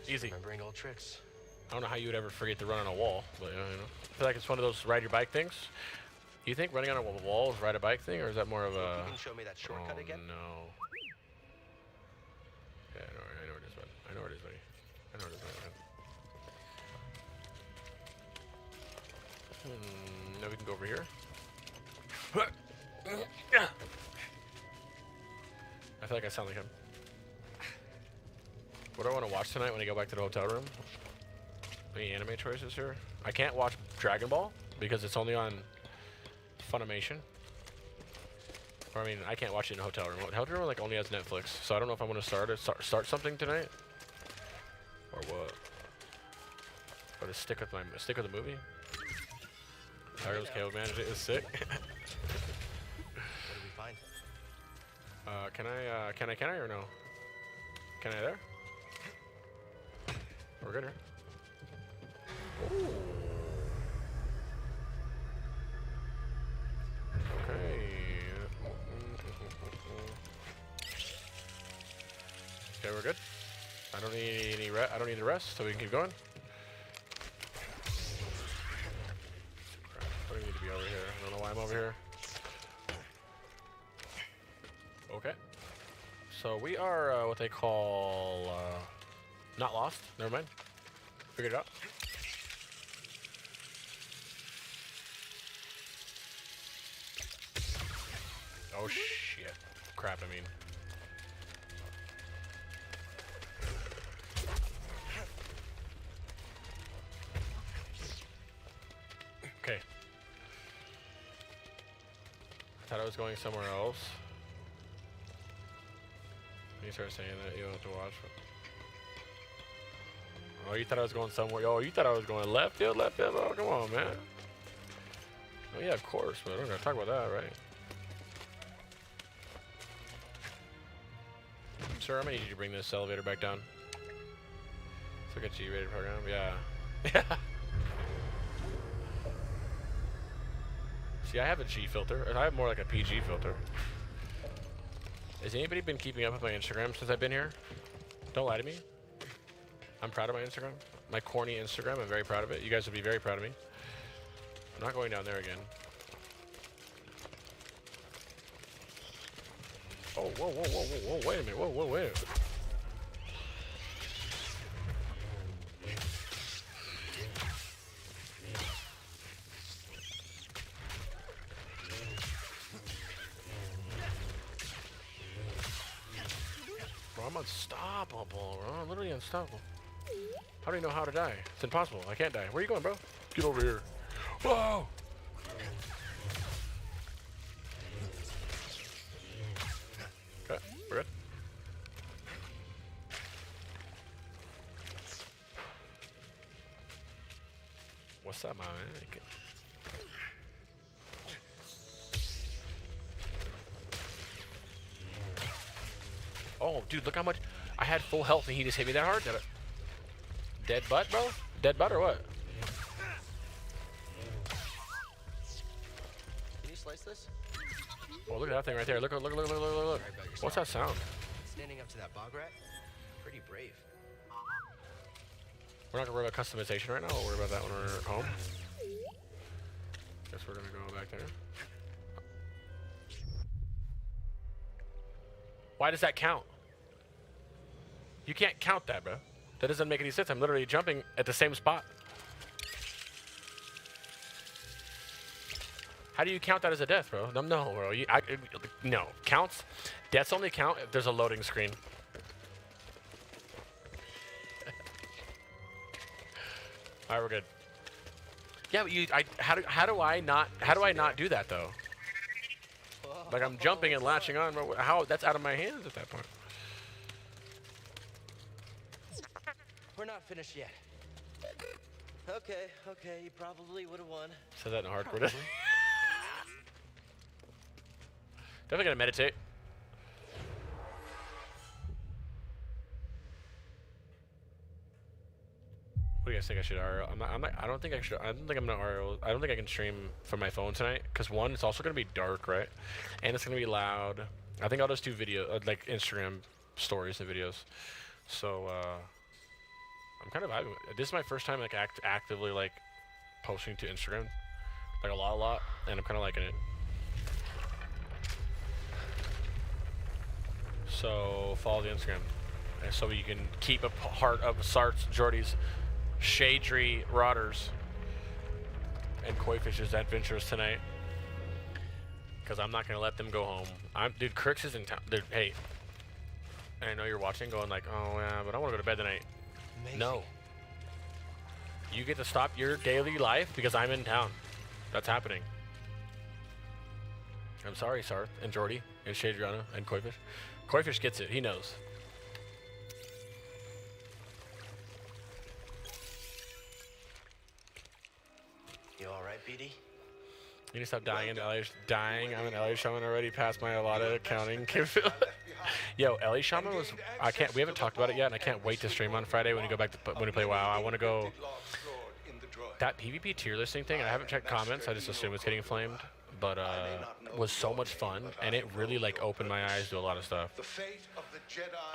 Easy. Remembering old tricks. I don't know how you would ever forget to run on a wall, but you know. I feel like it's one of those ride your bike things. Do you think running on a wall is ride a bike thing, or is that more of a... You can show me that shortcut again? No. Yeah, I know where it is, bud. I know where it is, buddy. I know where it is, buddy. Now we can go over here. I feel like I sound like him. What do I want to watch tonight when I go back to the hotel room? Any anime choices here? I can't watch Dragon Ball because it's only on Funimation. Or I mean, I can't watch it in a hotel room. Hotel room like only has Netflix, so I don't know if I'm gonna start something tonight or what. But to stick with the movie. Aorus cable management is sick. What did we find? Can I or no? Can I there? We're good here. Ooh. Okay. Okay, we're good. I don't need any I don't need the rest, so we can keep going. Crap. I don't need to be over here. I don't know why I'm over here. Okay. So we are what they call not lost. Never mind. Figured it out. Oh shit. Crap, I mean. Okay. I thought I was going somewhere else. When you start saying that, you don't have to watch. Oh, you thought I was going somewhere. Oh, you thought I was going left field, left field. Oh, come on, man. Oh, yeah, of course, but we're going to talk about that, right? Sir, I'm going to need you to bring this elevator back down. Let's look at G-rated program. Yeah. Yeah. See, I have a G filter. I have more like a PG filter. Has anybody been keeping up with my Instagram since I've been here? Don't lie to me. I'm proud of my Instagram. My corny Instagram, I'm very proud of it. You guys would be very proud of me. I'm not going down there again. Oh, whoa, whoa, whoa, whoa, whoa, wait a minute. Whoa, whoa, wait a minute. Bro, I'm unstoppable, bro. I'm literally unstoppable. How do you know how to die? It's impossible. I can't die. Where are you going, bro? Get over here. Whoa! Okay, we're good. What's up, my man? Oh, dude, look how much I had full health and he just hit me that hard. Dead butt, bro? Dead butt or what? Can you slice this? Oh, look at that thing right there. Look, look, look, look, look, look, look. What's that sound? Standing up to that bog rat? Pretty brave. We're not gonna worry about customization right now. We'll worry about that when we're home. Guess we're gonna go back there. Why does that count? You can't count that, bro. That doesn't make any sense. I'm literally jumping at the same spot. How do you count that as a death, bro? No, bro. No. Counts. Deaths only count if there's a loading screen. All right, we're good. Yeah, but how do I not do that though? Like I'm jumping and latching on. How? That's out of my hands at that point. We're not finished yet. Okay, you probably would have won. Said that in hardcore. Definitely gonna meditate. What do you guys think I should RL? I don't think I should. I don't think I'm gonna RL. I don't think I can stream from my phone tonight. Cause one, it's also gonna be dark, right? And it's gonna be loud. I think I'll just do video, like Instagram stories and videos. So I'm kind of vibing. This is my first time like actively like posting to Instagram, like a lot, and I'm kind of liking it. So follow the Instagram, and so you can keep a part of Sart's, Jordy's, Shadry, Rodders, and Koifish's adventures tonight. Because I'm not gonna let them go home. Dude, Crix is in town. Dude, hey, I know you're watching, going like, oh yeah, but I want to go to bed tonight. Amazing. No. You get to stop your daily life because I'm in town. That's happening. I'm sorry, Sarth and Jordy and Shadriana and Koifish. Koifish gets it. He knows. You all right, BD? You need to stop dying. Dying. I'm an Ellie Shaman already. Past my Alada accounting. Yo, Ellie Shaman was. We haven't talked about it yet, and I can't wait to stream on Friday when we go back to when we play WoW. I want to go. That PvP tier listing thing. I haven't checked comments. I just assume it's getting flamed, but was so much fun, and it really like opened my eyes to a lot of stuff.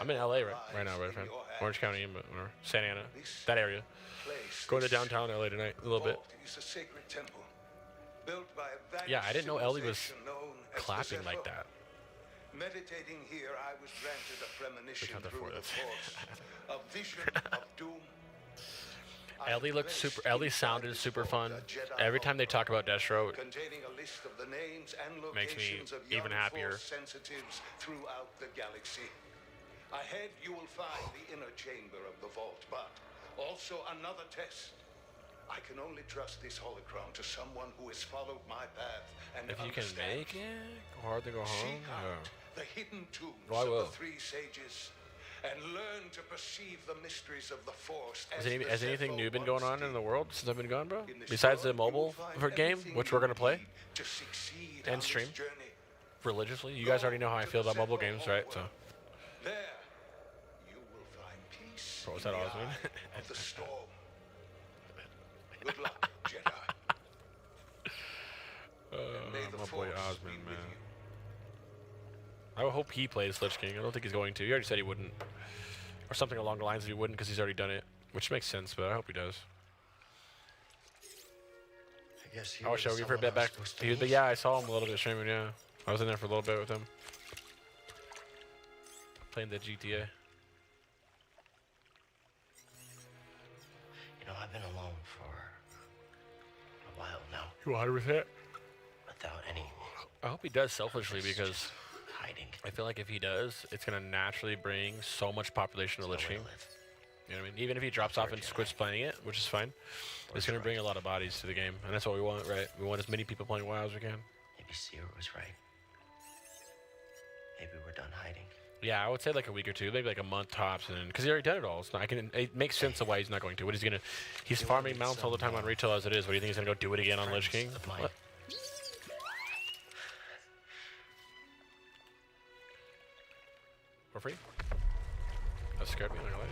I'm in LA right now, right, friend? Orange County, or Santa Ana, that area. Going to downtown LA tonight a little bit. Yeah, I didn't know Ellie was clapping like that. Meditating here, I was granted a premonition through the Force, a vision of doom. Ellie looked super. Ellie sounded super fun. Every time they talk about Destro, makes me even happier. Sensitives throughout the galaxy. Ahead, you will find the inner chamber of the vault, but also another test. I can only trust this holocron to someone who has followed my path and if you can make it, hard to go home. The hidden tombs of the three sages, and learn to perceive the mysteries of the Force. Has anything new been going on in the world since I've been gone, bro? Besides the mobile game, which we're gonna play and stream religiously. You guys already know how I feel about mobile games, right? So. There, you will find peace. What was that, Osman? Of the storm. Good luck, Jedi. boy Osmond, man. I would hope he plays Lich King. I don't think he's going to. He already said he wouldn't. Or something along the lines of he wouldn't because he's already done it. Which makes sense, but I hope he does. I guess he I wish I would give her a bit back. But yeah, I saw him a little bit streaming, yeah. I was in there for a little bit with him. Playing the GTA. You know, I've been alone for a while now. 100%. Without any. I hope he does selfishly because hiding. I feel like if he does, it's going to naturally bring so much population to Lich King. You know what I mean? Even if he drops off and quits playing it, which is fine, it's going to bring a lot of bodies to the game. And that's what we want, right? We want as many people playing WoW as we can. Maybe Seer was right. Maybe we're done hiding. Yeah, I would say like a week or two, maybe like a month tops, and because he already done it all. It's not, it makes sense of why he's not going to. What is he gonna? He's farming mounts all the time on retail as it is. What do you think he's gonna go do it again on Lich King? What? For free? That scared me. I'm not gonna lie.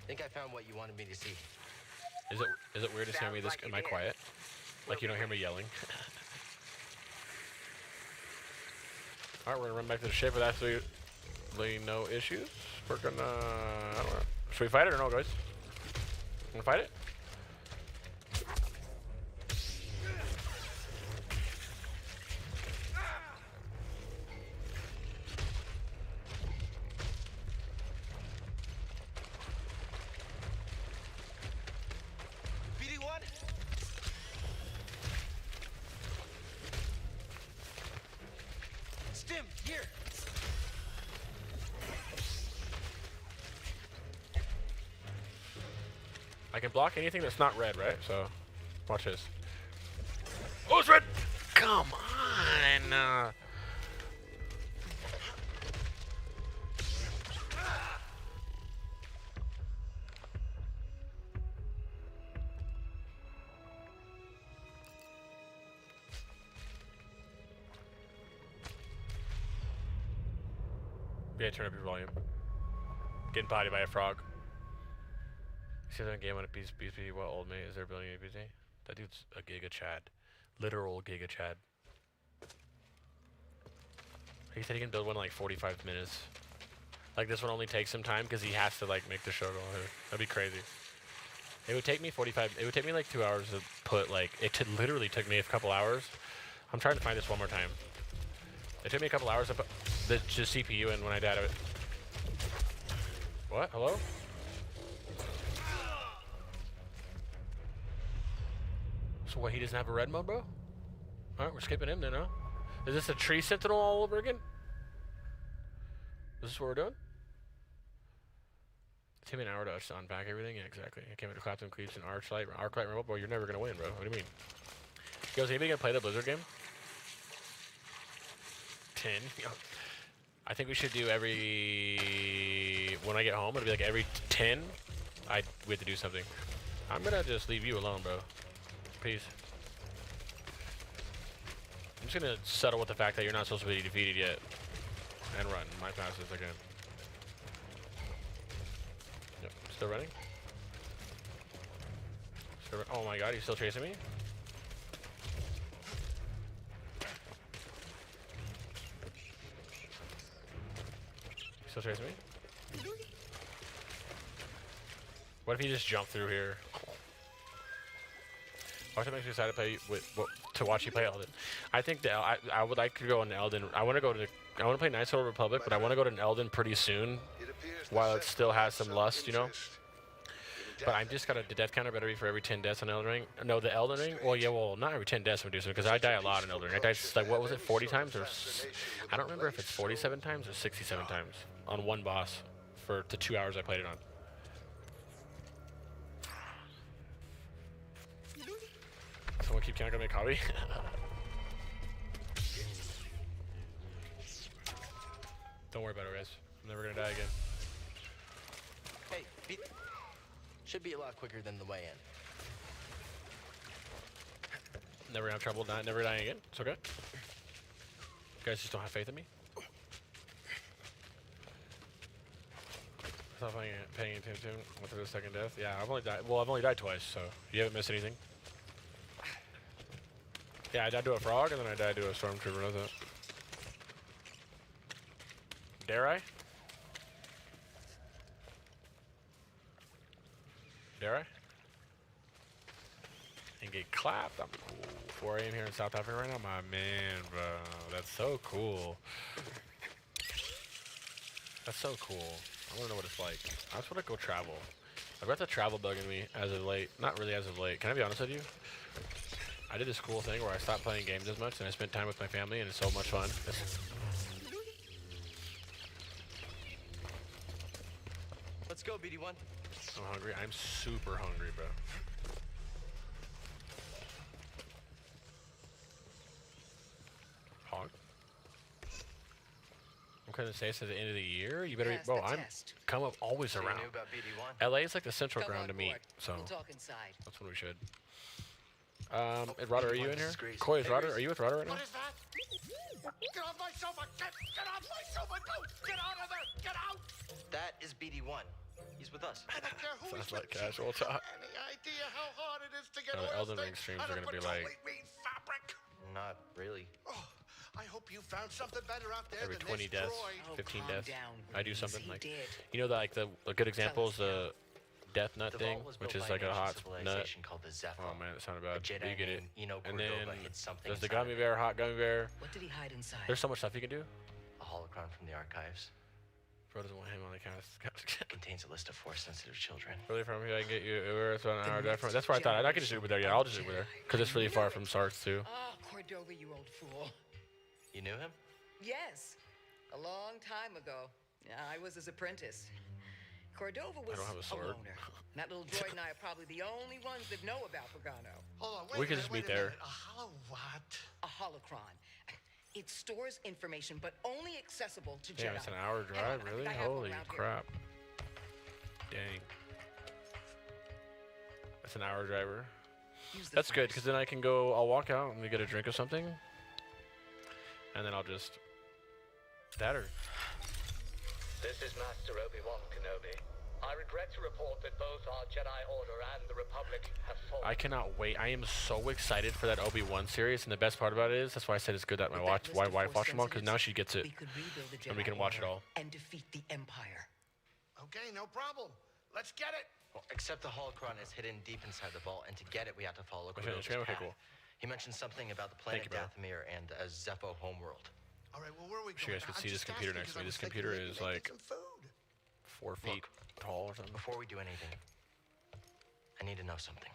I think I found what you wanted me to see. Is it weird to hear me this? Am I quiet? Like you don't hear me yelling? All right, we're gonna run back to the ship with absolutely no issues. We're gonna. I don't know. Should we fight it or no, guys? Wanna fight it? I can block anything that's not red, right? So, watch this. Oh, it's red! Come on! Yeah, turn up your volume. Getting bodied by a frog. See that game on a PC, what old mate is there building a PC? That dude's a Giga Chad. Literal Giga Chad. He said he can build one in like 45 minutes. Like this one only takes some time because he has to like make the show go on. That'd be crazy. It would take me it would take me like 2 hours to put like, literally took me a couple hours. I'm trying to find this one more time. It took me a couple hours to put the CPU in when I died of it. What? Hello? So what, he doesn't have a red mode, bro? Alright, we're skipping him then, huh? Is this a tree sentinel all over again? Is this what we're doing? It took me an hour to unpack everything. Yeah, exactly. I came into Clapton Cleats and Arclight remote. Bro, you're never gonna win, bro. What do you mean? Yo, is anybody gonna play the Blizzard game? 10? I think we should do every... When I get home, it'll be like every 10, we have to do something. I'm gonna just leave you alone, bro. Peace. I'm just gonna settle with the fact that you're not supposed to be defeated yet. And run my fastest I can. Yep, still running. Oh my god, he's still chasing me? Still chasing me? What if he just jumped through here? Watch, it makes me excited to watch you play Elden. I think that I would like to go on Elden. I want to play Knights of the Republic, but I want to go to an Elden pretty soon, while it still has some lust, you know. But I'm just got the death counter better be for every 10 deaths on Elden Ring. No, the Elden Ring. Well, yeah, well, not every 10 deaths I'm doing because I die a lot in Elden Ring. I died like what was it, 40 times or I don't remember if it's 47 times or 67 times on one boss for the 2 hours I played it on. Someone keep counting on my copy. Don't worry about it, guys. I'm never gonna die again. Hey, should be a lot quicker than the way in. Never gonna have trouble never dying again. It's okay. You guys just don't have faith in me. Stop paying attention. Went through the second death. Yeah, I've only died. Well, I've only died twice, so you haven't missed anything. Yeah, I died to a frog, and then I died to a stormtrooper. That's it. Dare I? Dare I? And get clapped. I'm cool. 4 a.m. here in South Africa right now. My man, bro. That's so cool. That's so cool. I want to know what it's like. I just want to go travel. I've got the travel bug in me as of late. Not really as of late. Can I be honest with you? I did this cool thing where I stopped playing games as much and I spent time with my family, and it's so much fun. Let's go, BD1. I'm hungry. I'm super hungry, bro. Hog. I'm gonna say it's at the end of the year. You better, bro. I'm come up always around. You knew about BD1? LA is like the central ground to meet, so We'll talk inside. that's when we should. Rodder, are you in here? Koi, is Rodder? Are you with Rodder right now? What is that? Get off my sofa! Get off my sofa! Don't! Get out of there! Get out! That is BD1. He's with us. I don't care who Sounds he's like with. casual talk. Any idea how hard it is to get The oil Elden Ring stains streams out are of gonna be like petroleum fabric? Not really. Oh, I hope you found something better out there every than 20 this deaths, droid. 15 calm deaths. down, I do Breeze. something He like, did. you know, like a good example is the death nut The thing, vault was which built is by like an a ancient hot nut. civilization called the Zepho. Oh man, it sounded A bad. Jedi You get it. named Eno And then Cordova hid something there's the inside of gummy it. bear, hot gummy bear. What did he hide inside? There's so much stuff you can do. A holocron from the archives. Bro doesn't want him on the cast. Contains a list of Force-sensitive children. Really from here, I can get you Uber. It's about an hour drive from. That's where I thought I could just Uber there. Yeah, I'll just Uber there because it's really far from Sarks too. Oh, Cordova, you old fool. You knew him? Yes, a long time ago. I was his apprentice. Cordova was don't have a sword. loner. That little droid and I are probably the only ones that know about Pagano. Hold on, We wait could a just minute, meet wait a there. minute. A hollow what? A holocron. It stores information, but only accessible to Damn, Jedi. it's an hour Hang on, drive, I think really? I have one Holy around here. crap! Dang. That's an hour driver. Use the That's good Force. because then I can go. I'll walk out and get a drink of something, and then I'll just that or. This is Master Obi-Wan Kenobi. I regret to report that both our Jedi Order and the Republic have fallen. I cannot wait. I am so excited for that Obi-Wan series, and the best part about it is that's why I said it's good that my With that list of wife watched them all because Force now she gets it, we could rebuild the and we Jedi can watch it Order all. and defeat the Empire. Okay, no problem. Let's get it. Well, except the holocron is hidden deep inside the vault, and to get it, we have to follow Okay, Cordova's okay, path. cool. He mentioned something about the planet you, bro. Dathomir and a Zepho homeworld. All right, well, where are we Wish you going? guys could I'm see this just computer asking next to 'cause me. I This was thinking computer maybe is making like some food. 4 feet tall or something. Before we do anything, I need to know something.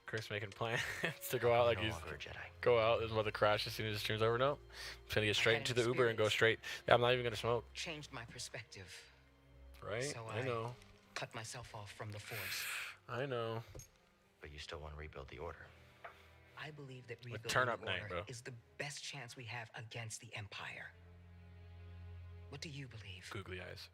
Chris making plans to go out like I'm no he's longer a Jedi. go out. Is about to crash as soon as the stream's over. No, I'm just gonna get straight had into an the Uber and go straight. Yeah, I'm not even gonna smoke. Changed my perspective. Right? So I know. Cut myself off from the Force. I know. But you still want to rebuild the Order. I believe that With rebuilding turn the up night, Order bro. is the best chance we have against the Empire. What do you believe? Googly eyes.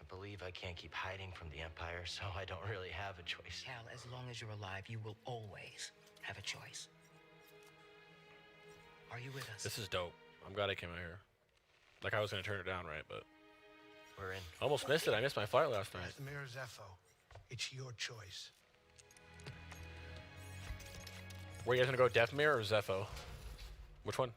I believe I can't keep hiding from the Empire, so I don't really have a choice. Cal, as long as you're alive, you will always have a choice. Are you with us? This is dope. I'm glad I came out here. Like I was gonna turn it down, right? But We're in. almost missed it. I missed my flight last night. Dathomir Zepho. It's your choice. Were you guys gonna go Deathmere or Zepho? Which one?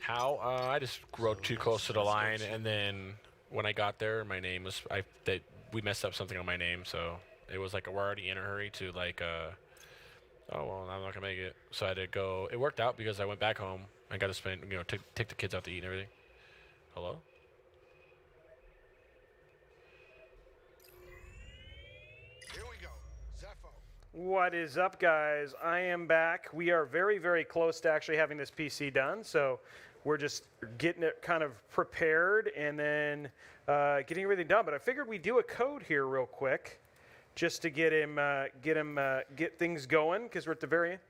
How? I just rode too close to the line, and then when I got there, my name was we messed up something on my name, so it was like we're already in a hurry to like oh well, I'm not gonna make it, so I had to go. It worked out because I went back home. I got to spend take the kids out to eat and everything. Hello. Here we go. Zepho. What is up, guys? I am back. We are very, very close to actually having this PC done, so we're just getting it kind of prepared and then getting everything done. But I figured we'd do a code here real quick, just to get things going, because we're at the very end.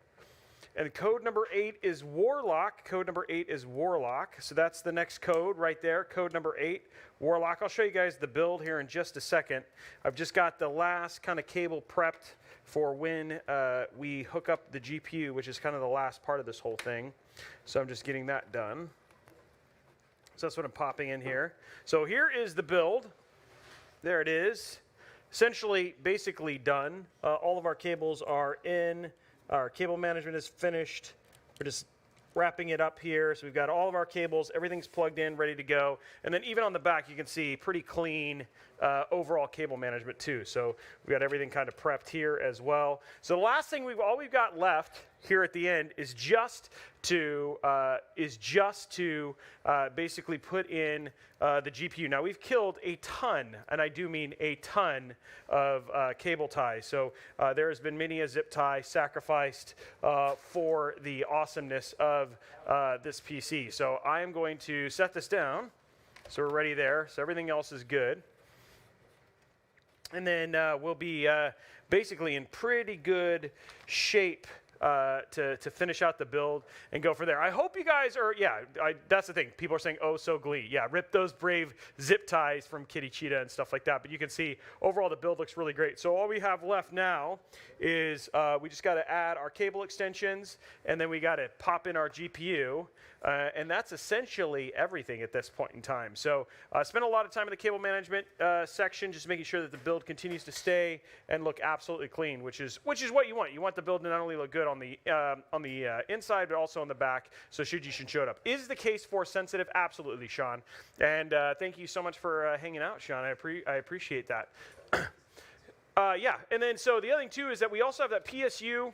And code number 8 is Warlock. Code number 8 is Warlock. So that's the next code right there. Code number 8, Warlock. I'll show you guys the build here in just a second. I've just got the last kind of cable prepped for when we hook up the GPU, which is kind of the last part of this whole thing. So I'm just getting that done. So that's what I'm popping in here. So here is the build. There it is. Essentially, basically done. All of our cables are in. Our cable management is finished. We're just wrapping it up here. So we've got all of our cables. Everything's plugged in, ready to go. And then even on the back, you can see pretty clean overall cable management too. So we've got everything kind of prepped here as well. So the last thing all we've got left here at the end is just to basically put in the GPU. Now we've killed a ton, and I do mean a ton of cable ties. So there has been many a zip tie sacrificed for the awesomeness of this PC. So I am going to set this down. So we're ready there. So everything else is good. And then we'll be basically in pretty good shape to finish out the build and go for there. I hope you guys are, that's the thing. People are saying, oh, so glee. Yeah, rip those brave zip ties from Kitty Cheetah and stuff like that. But you can see overall the build looks really great. So all we have left now is we just got to add our cable extensions, and then we got to pop in our GPU. And that's essentially everything at this point in time. So I spent a lot of time in the cable management section, just making sure that the build continues to stay and look absolutely clean, which is what you want. You want the build to not only look good on the inside, but also on the back. So should you show it up. Is the case force sensitive? Absolutely, Sean. And thank you so much for hanging out, Sean. I appreciate that. Yeah, and then so the other thing too is that we also have that PSU.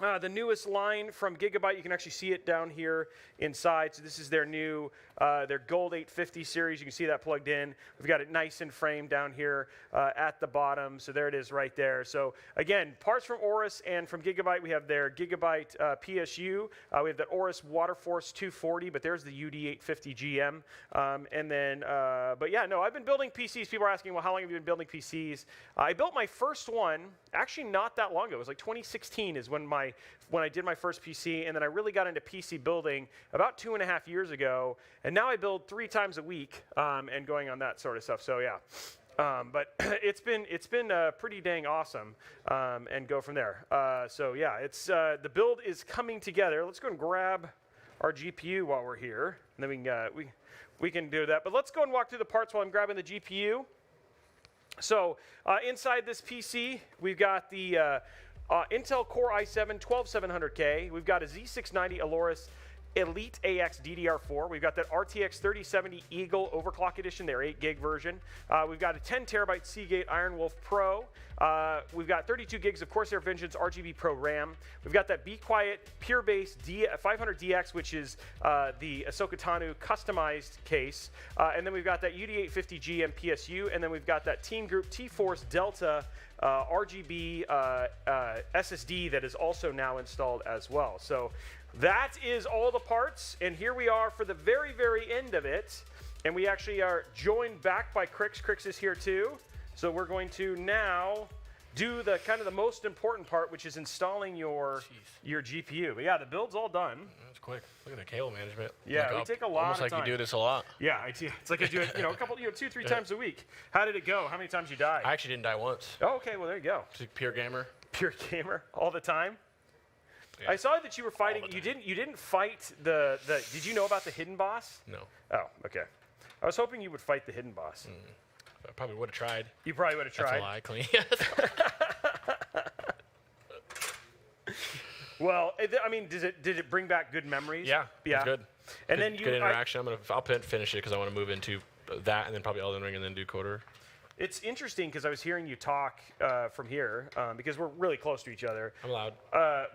The newest line from Gigabyte, you can actually see it down here inside. So this is their new, their Gold 850 series. You can see that plugged in. We've got it nice and framed down here at the bottom. So there it is right there. So again, parts from Aorus and from Gigabyte. We have their Gigabyte PSU. We have the Aorus Waterforce 240, but there's the UD850 GM. And then, but yeah, no, I've been building PCs. People are asking, well, how long have you been building PCs? I built my first one actually not that long ago. It was like 2016 is when I did my first PC, and then I really got into PC building about 2.5 years ago, and now I build 3 times a week and going on that sort of stuff. So yeah, but it's been pretty dang awesome, and go from there. So yeah, it's the build is coming together. Let's go and grab our GPU while we're here, and then we can do that. But let's go and walk through the parts while I'm grabbing the GPU. So inside this PC, we've got the Intel Core i7-12700K. We've got a Z690 Aorus Elite AX DDR4. We've got that RTX 3070 Eagle Overclock Edition, their 8 gig version. We've got a 10 terabyte Seagate Iron Wolf Pro. We've got 32 gigs of Corsair Vengeance RGB Pro RAM. We've got that Be Quiet Pure Base 500DX, which is the Ahsoka Tano customized case. And then we've got that UD850 GM PSU. And then we've got that Team Group T-Force Delta RGB SSD that is also now installed as well. So that is all the parts, and here we are for the very, very end of it. And we actually are joined back by Crix. Crix is here too. So we're going to now do the kind of the most important part, which is installing your GPU. But yeah, the build's all done. That's quick. Look at the cable management. Yeah, we take a lot of time. Almost like you do this a lot. Yeah, it's like I do it, a couple, 2-3 times a week. How did it go? How many times you died? I actually didn't die once. Oh, okay. Well, there you go. Just pure gamer. Pure gamer all the time. Yeah. I saw that you were fighting. You didn't fight the. Did you know about the hidden boss? No. Oh, okay. I was hoping you would fight the hidden boss. I probably would have tried. You probably would have tried. That's a lie, clean. Well, I mean, did it bring back good memories? Yeah. It's good. And good, then good interaction. I'll finish it because I want to move into that and then probably Elden Ring and then do Coder. It's interesting because I was hearing you talk from here because we're really close to each other. I'm loud.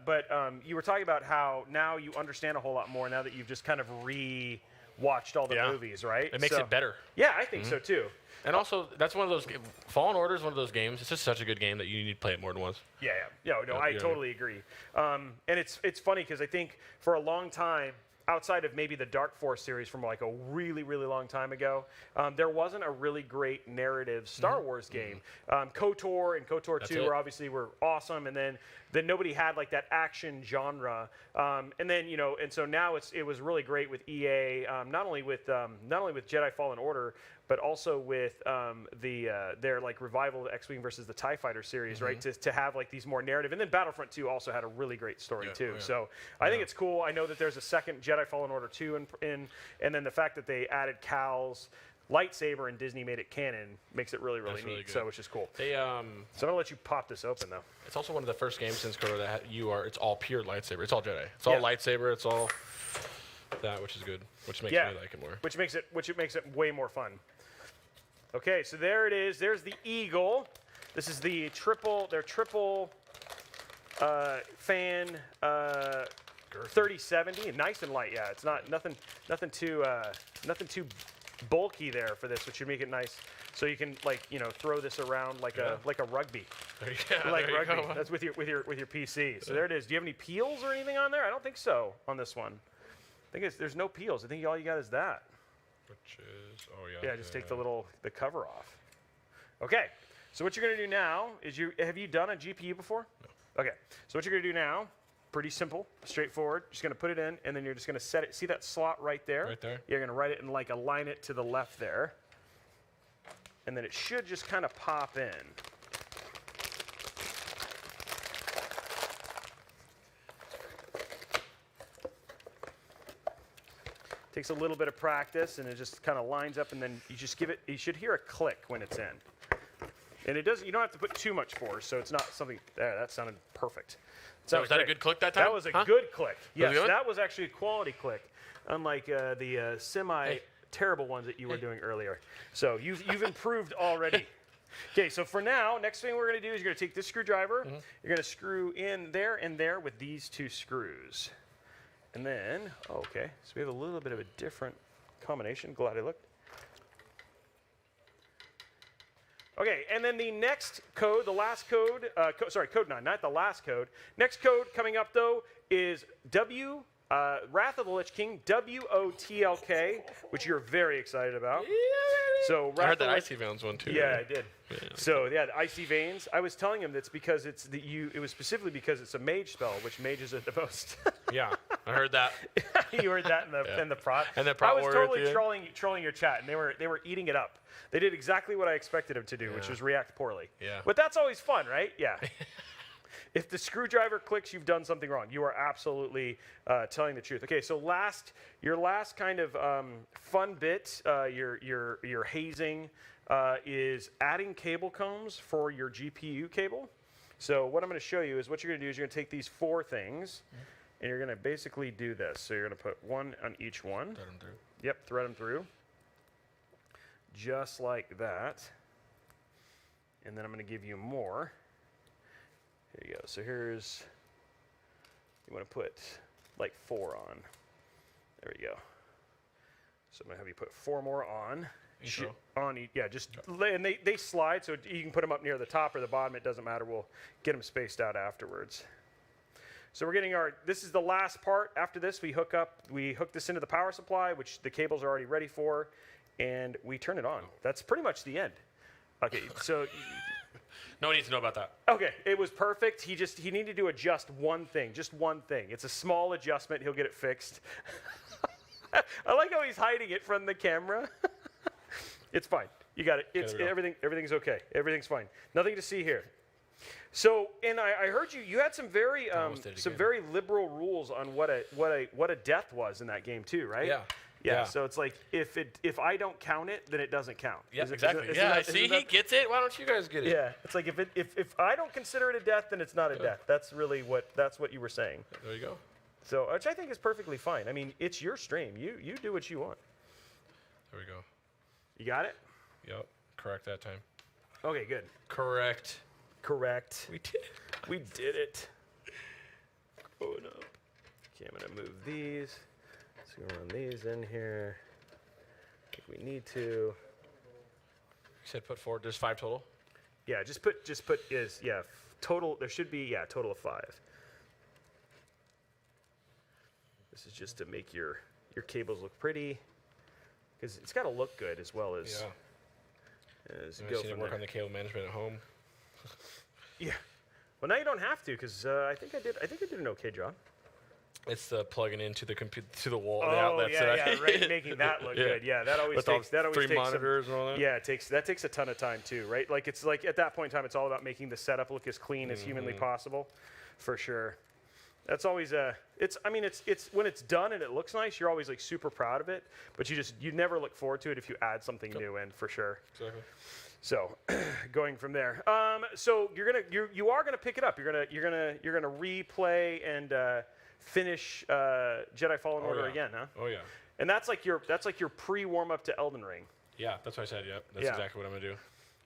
But you were talking about how now you understand a whole lot more now that you've just kind of re-watched all the movies, right? It makes it better. Yeah, I think so too. And also, that's one of those. Fallen Order is one of those games. It's just such a good game that you need to play it more than once. Yeah. No, I totally agree. And it's funny because I think for a long time outside of maybe the Dark Force series from like a really, really long time ago, there wasn't a really great narrative Star Wars game. KOTOR and KOTOR 2 were awesome, and then nobody had like that action genre. And then and so now it was really great with EA, not only with Jedi Fallen Order, but also with their like revival of X-Wing versus the TIE Fighter series, right? To have like these more narrative, and then Battlefront 2 also had a really great story too. So I think it's cool. I know that there's a second Jedi Fallen Order 2 and then the fact that they added Cal's lightsaber and Disney made it canon makes it really, really neat. So which is cool. They so I'm gonna let you pop this open though. It's also one of the first games since KOTOR that it's all pure lightsaber. It's all Jedi. It's all lightsaber. It's all that, which is good. Which makes me like it more. Which makes it way more fun. Okay, so there it is. There's the Eagle. This is their triple fan 3070, nice and light. Yeah, it's not nothing too bulky there for this, which should make it nice. So you can throw this around like a rugby. Like rugby. Go. That's with your PC. So there it is. Do you have any peels or anything on there? I don't think so on this one. I think there's no peels. I think all you got is that. Which is yeah. Just take the cover off. Okay. So what you're gonna do now is have you done a GPU before? No. Okay. So what you're gonna do now, pretty simple, straightforward. Just gonna put it in, and then you're just gonna set it. See that slot right there? Right there. You're gonna write it and like align it to the left there, and then it should just kind of pop in. Takes a little bit of practice, and it just kind of lines up, and then you just give it. You should hear a click when it's in, and it doesn't. You don't have to put too much force, so it's not something. There, that sounded perfect. So was that a good click that time? That was a good click. Yes, that was actually a quality click, unlike the semi-terrible ones that you were doing earlier. So you've improved already. Okay, so for now, next thing we're going to do is you're going to take this screwdriver. You're going to screw in there and there with these two screws. And then, okay, so we have a little bit of a different combination. Glad I looked. Okay, and then the next code, the last code, code 9, not the last code. Next code coming up, though, is Wrath of the Lich King, WOTLK, which you're very excited about. Yeah, so I heard that Icy Veins one, too. Yeah, I did. Yeah. So, yeah, the Icy Veins. I was telling him that's because it was specifically because it's a mage spell, which mages are the most. Yeah, I heard that. You heard that in the prot. And the prot I was totally trolling your chat, and they were eating it up. They did exactly what I expected them to do, which was react poorly. Yeah. But that's always fun, right? Yeah. If the screwdriver clicks, you've done something wrong. You are absolutely telling the truth. Okay, so your last kind of fun bit, your hazing, is adding cable combs for your GPU cable. So what I'm going to show you is what you're going to do is you're going to take these 4 things, and you're going to basically do this. So you're going to put one on each one. Thread them through. Yep, thread them through. Just like that. And then I'm going to give you more. Here you go. So you want to put like 4 on. There we go. So I'm going to have you put 4 more on. And they slide, so you can put them up near the top or the bottom. It doesn't matter. We'll get them spaced out afterwards. So we're getting this is the last part. After this, we hook this into the power supply, which the cables are already ready for, and we turn it on. That's pretty much the end. Okay, so. No one needs to know about that. Okay, it was perfect. He needed to adjust one thing, just one thing. It's a small adjustment. He'll get it fixed. I like how he's hiding it from the camera. It's fine. You got it. Everything's okay. Everything's fine. Nothing to see here. So, and I heard you had some very liberal rules on what a death was in that game too, right? Yeah. Yeah, so it's like if I don't count it, then it doesn't count. Yeah, exactly. He gets it. Why don't you guys get it? Yeah, it's like if I don't consider it a death, then it's not a death. That's really what you were saying. There you go. So, which I think is perfectly fine. I mean, it's your stream. You do what you want. There we go. You got it? Yep. Correct that time. Okay, good. Correct. We did it. We did it. Oh no. Okay, I'm gonna move these. So we'll run these in here if we need to. You said put 4. There's 5 total? Yeah, just put total. There should be total of 5. This is just to make your cables look pretty, because it's got to look good as well as. As you go seen it work on the cable management at home. Yeah. Well, now you don't have to, because I think I did an okay job. It's the plugging into the to the wall, the Oh outlets. yeah, right. Making that look good. Yeah, that always takes. That always three takes monitors and all that. Yeah, that takes a ton of time too, right? Like it's like at that point in time, it's all about making the setup look as clean as humanly possible, for sure. That's always it's when it's done and it looks nice, you're always like super proud of it, but you never look forward to it if you add something new in, for sure. Exactly. So, going from there. So you are gonna pick it up. You're gonna replay and finish Jedi Fallen Order again, huh? Oh yeah. And that's like your pre warm up to Elden Ring. Yeah, that's what I said. Yep, that's exactly what I'm gonna do.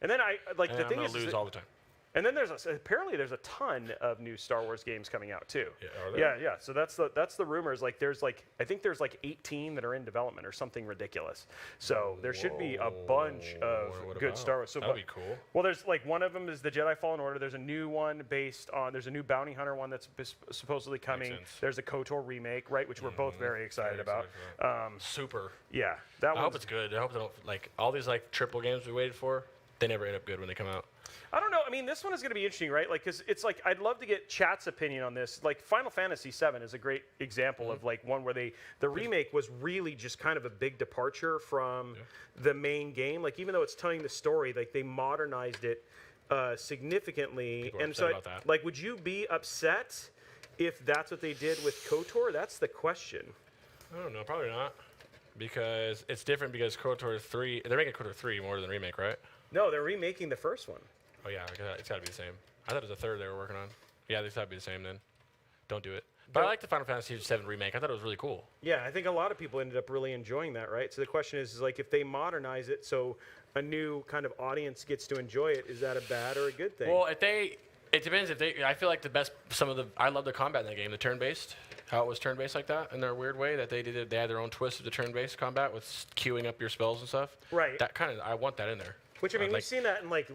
And then the thing I'm gonna is lose all the time. And then apparently there's a ton of new Star Wars games coming out too. Yeah, are there? Yeah. So that's the rumors. Like I think there's like 18 that are in development or something ridiculous. So there should be a bunch of good Star Wars. So that'd be cool. Well, there's like one of them is the Jedi Fallen Order. There's a new one there's a new Bounty Hunter one that's supposedly coming. There's a KOTOR remake, right, which we're both very excited about. Super. Yeah, I hope it's good. I hope they don't like all these like triple games we waited for. They never end up good when they come out. I don't know. I mean, this one is going to be interesting, right? Like, because it's like I'd love to get chat's opinion on this. Like, Final Fantasy VII is a great example of like one where the remake was really just kind of a big departure from the main game. Like, even though it's telling the story, like they modernized it significantly. People are and upset so, about that. like, would you be upset if that's what they did with KOTOR? That's the question. I don't know. Probably not, because it's different. Because KOTOR 3, they're making KOTOR 3 more than remake, right? No, they're remaking the first one. Oh yeah, it's got to be the same. I thought it was the third they were working on. Yeah, it's got to be the same then. Don't do it. But I like the Final Fantasy VII remake. I thought it was really cool. Yeah, I think a lot of people ended up really enjoying that, right? So the question is like if they modernize it so a new kind of audience gets to enjoy it, is that a bad or a good thing? Well, it depends. I feel like I love the combat in that game, the turn-based. How it was turn-based like that in their weird way that they had their own twist of the turn-based combat with queuing up your spells and stuff. Right. That kind of, I want that in there. Which, I mean, we've seen that in like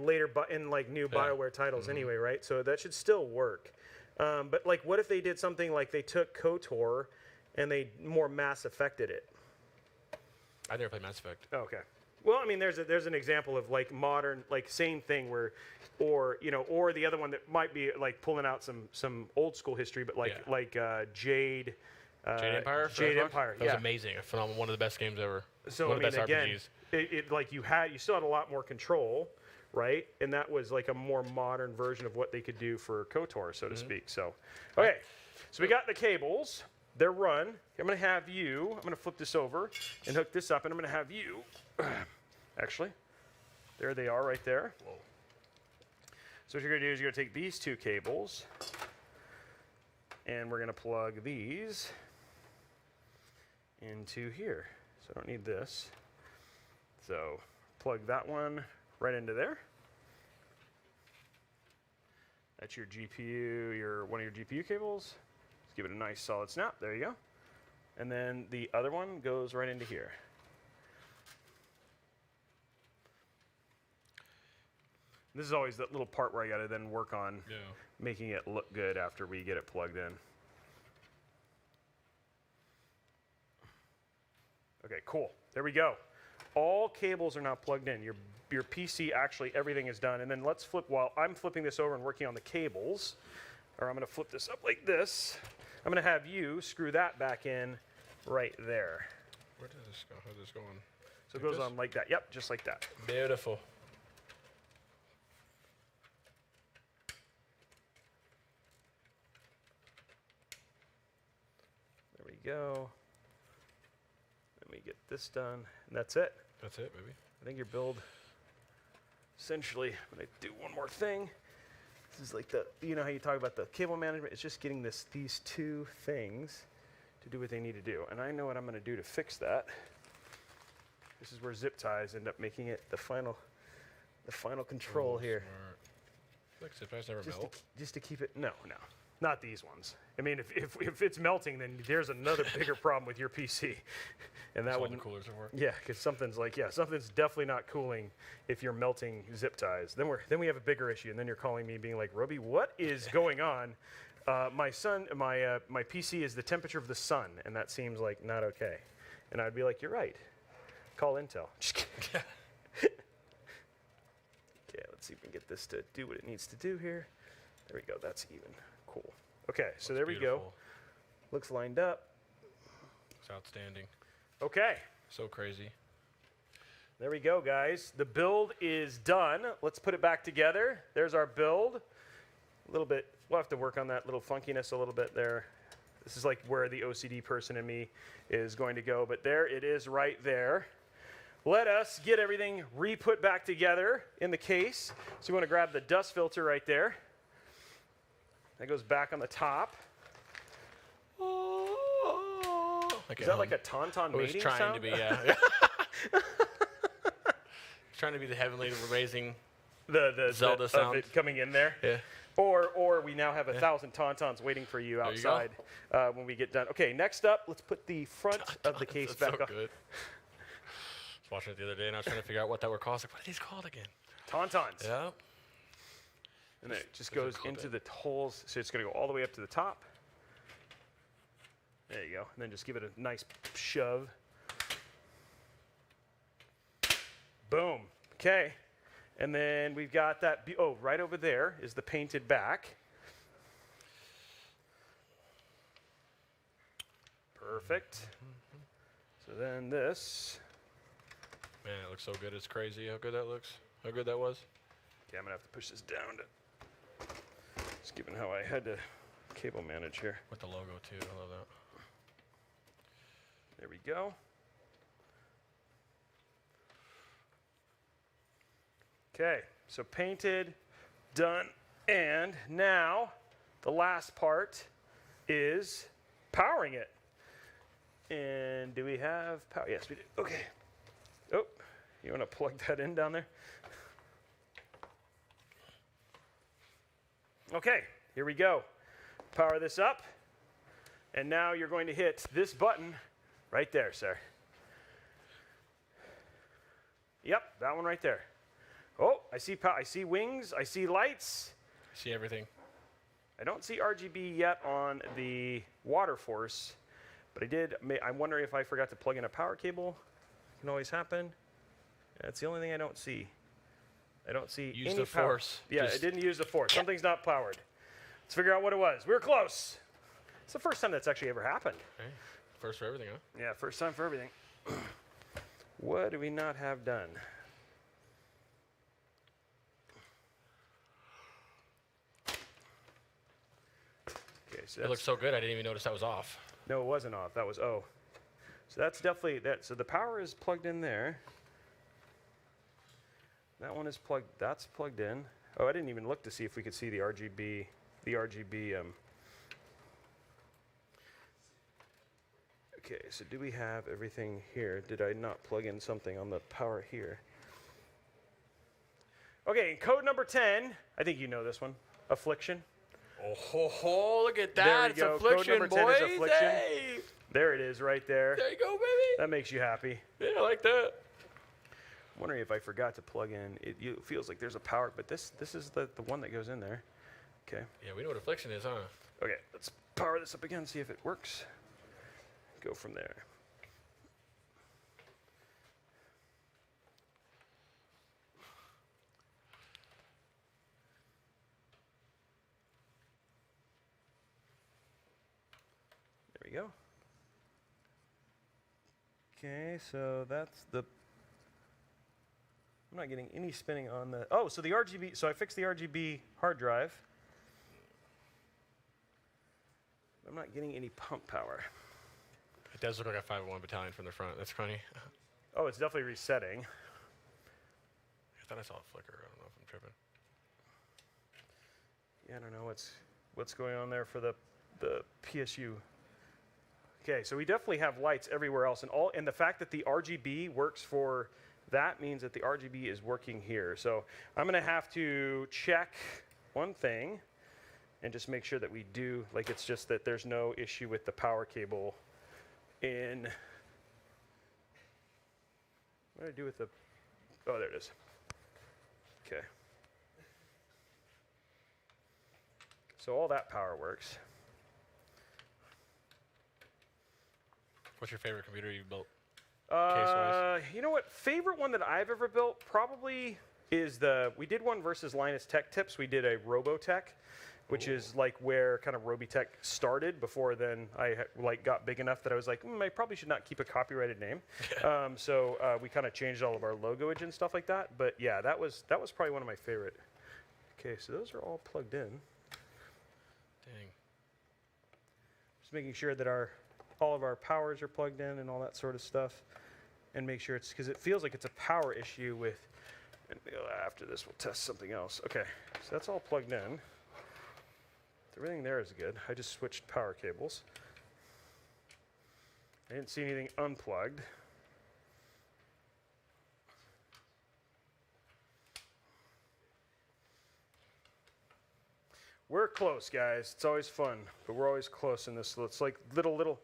new BioWare titles anyway, right? So that should still work. But like, what if they did something like they took KOTOR and they more Mass Effected it? I never played Mass Effect. Oh, okay. Well, I mean, there's an example of like modern, like same thing where, or the other one that might be like pulling out some old school history, but like Jade. Jade Empire? Jade Empire, That was amazing. A phenomenal, one of the best games ever. So, one of the best again, RPGs. It like you still had a lot more control, right? And that was like a more modern version of what they could do for KOTOR, so to speak. So, okay. So we got the cables. They're run. I'm going to flip this over and hook this up, and I'm going to have you, actually, there they are right there. Whoa. So what you're going to do is you're going to take these two cables, and we're going to plug these into here. So I don't need this. So plug that one right into there. That's your GPU, one of your GPU cables. Let's give it a nice solid snap. There you go. And then the other one goes right into here. This is always that little part where I got to then work on making it look good after we get it plugged in. Okay, cool. There we go. All cables are now plugged in. Your PC, actually, everything is done. And then let's flip, while I'm flipping this over and working on the cables, or I'm going to flip this up like this, I'm going to have you screw that back in right there. Where does this go? How's this going? So it goes on like that. Yep, just like that. Beautiful. There we go. Let me get this done, and that's it. That's it, baby. I think your build, essentially, I'm going to do one more thing. This is like you know how you talk about the cable management? It's just getting these two things to do what they need to do. And I know what I'm going to do to fix that. This is where zip ties end up making it the final control here. Like zip ties never melt? Just to keep it, no. Not these ones. I mean, if it's melting, then there's another bigger problem with your PC. And that wouldn't. The coolers at work. Yeah, because something's definitely not cooling if you're melting zip ties. Then we have a bigger issue, and then you're calling me being like, Roby, what is going on? My PC is the temperature of the sun, and that seems like not okay. And I'd be like, you're right. Call Intel. Just kidding. Okay, let's see if we can get this to do what it needs to do here. There we go. That's even. Cool. Okay, so there we go. Looks lined up. It's outstanding. Okay. So crazy. There we go, guys. The build is done. Let's put it back together. There's our build. A little bit. We'll have to work on that little funkiness a little bit there. This is like where the OCD person in me is going to go, but there it is right there. Let us get everything re-put back together in the case. So you want to grab the dust filter right there. That goes back on the top. Is that like a tauntaun mating sound? Trying to be, yeah. Trying to be the heavenly raising the Zelda sound of it coming in there. Yeah. Or we now have 1,000 tauntauns waiting for you outside when we get done. Okay, next up, let's put the front of the case back up. Good. I was watching it the other day, and I was trying to figure out what that were called. Like, what are these called again? Tauntauns. Yeah. And then it just goes into the holes, so it's going to go all the way up to the top. There you go. And then just give it a nice shove. Boom. Okay. And then we've got that, right over there is the painted back. Perfect. So then this. Man, it looks so good. It's crazy how good that looks. How good that was. Okay, I'm going to have to push this down to, just given how I had to cable manage here. With the logo too, I love that. There we go. Okay, so painted, done, and now the last part is powering it. And do we have power? Yes, we do. Okay. Oh, you want to plug that in down there? Okay, here we go. Power this up. And now you're going to hit this button right there, sir. Yep, that one right there. Oh, I see wings. I see lights. I see everything. I don't see RGB yet on the water force, but I'm wondering if I forgot to plug in a power cable. Can always happen. That's the only thing I don't see. I don't see use any the power. force. Yeah, it didn't use the force. Something's not powered. Let's figure out what it was. We were close. It's the first time that's actually ever happened. Okay. First for everything, huh? Yeah, first time for everything. What do we not have done? Okay, so it looks so good, I didn't even notice that was off. No, it wasn't off. That was O. So that's definitely that. So the power is plugged in there. That one is plugged. That's plugged in. Oh, I didn't even look to see if we could see the RGB. Okay, so do we have everything here? Did I not plug in something on the power here? Okay, code number 10. I think you know this one. Affliction. Oh, look at that. There we it's go. Affliction, Code number 10 is Affliction. Hey. There it is right there. There you go, baby. That makes you happy. Yeah, I like that. I'm wondering if I forgot to plug in. It feels like there's a power, but this is the one that goes in there. Okay. Yeah, we know what Affliction is, huh? Okay, let's power this up again, see if it works. Go from there. There we go. Okay, so that's the... I'm not getting any spinning on the... Oh, so the RGB... So I fixed the RGB hard drive. I'm not getting any pump power. It does look like a 501 battalion from the front. That's funny. Oh, it's definitely resetting. I thought I saw a flicker. I don't know if I'm tripping. Yeah, I don't know what's going on there for the PSU. Okay, so we definitely have lights everywhere else, and the fact that the RGB works for that means that the RGB is working here. So I'm going to have to check one thing and just make sure that we do, like it's just that there's no issue with the power cable in, what did I do with the, oh, there it is. Okay. So all that power works. What's your favorite computer you've built? You know what? Favorite one that I've ever built probably is we did one versus Linus Tech Tips. We did a Robeytech, which is like where kind of Robeytech started. Before then, I got big enough that I was like, I probably should not keep a copyrighted name. So we kind of changed all of our logoage and stuff like that. But yeah, that was probably one of my favorite. Okay, so those are all plugged in. Dang. Just making sure that all of our powers are plugged in and all that sort of stuff, and make sure it's, because it feels like it's a power issue with, and after this we'll test something else. Okay, so that's all plugged in. Everything there is good. I just switched power cables. I didn't see anything unplugged. We're close, guys. It's always fun, but we're always close in this. It's like little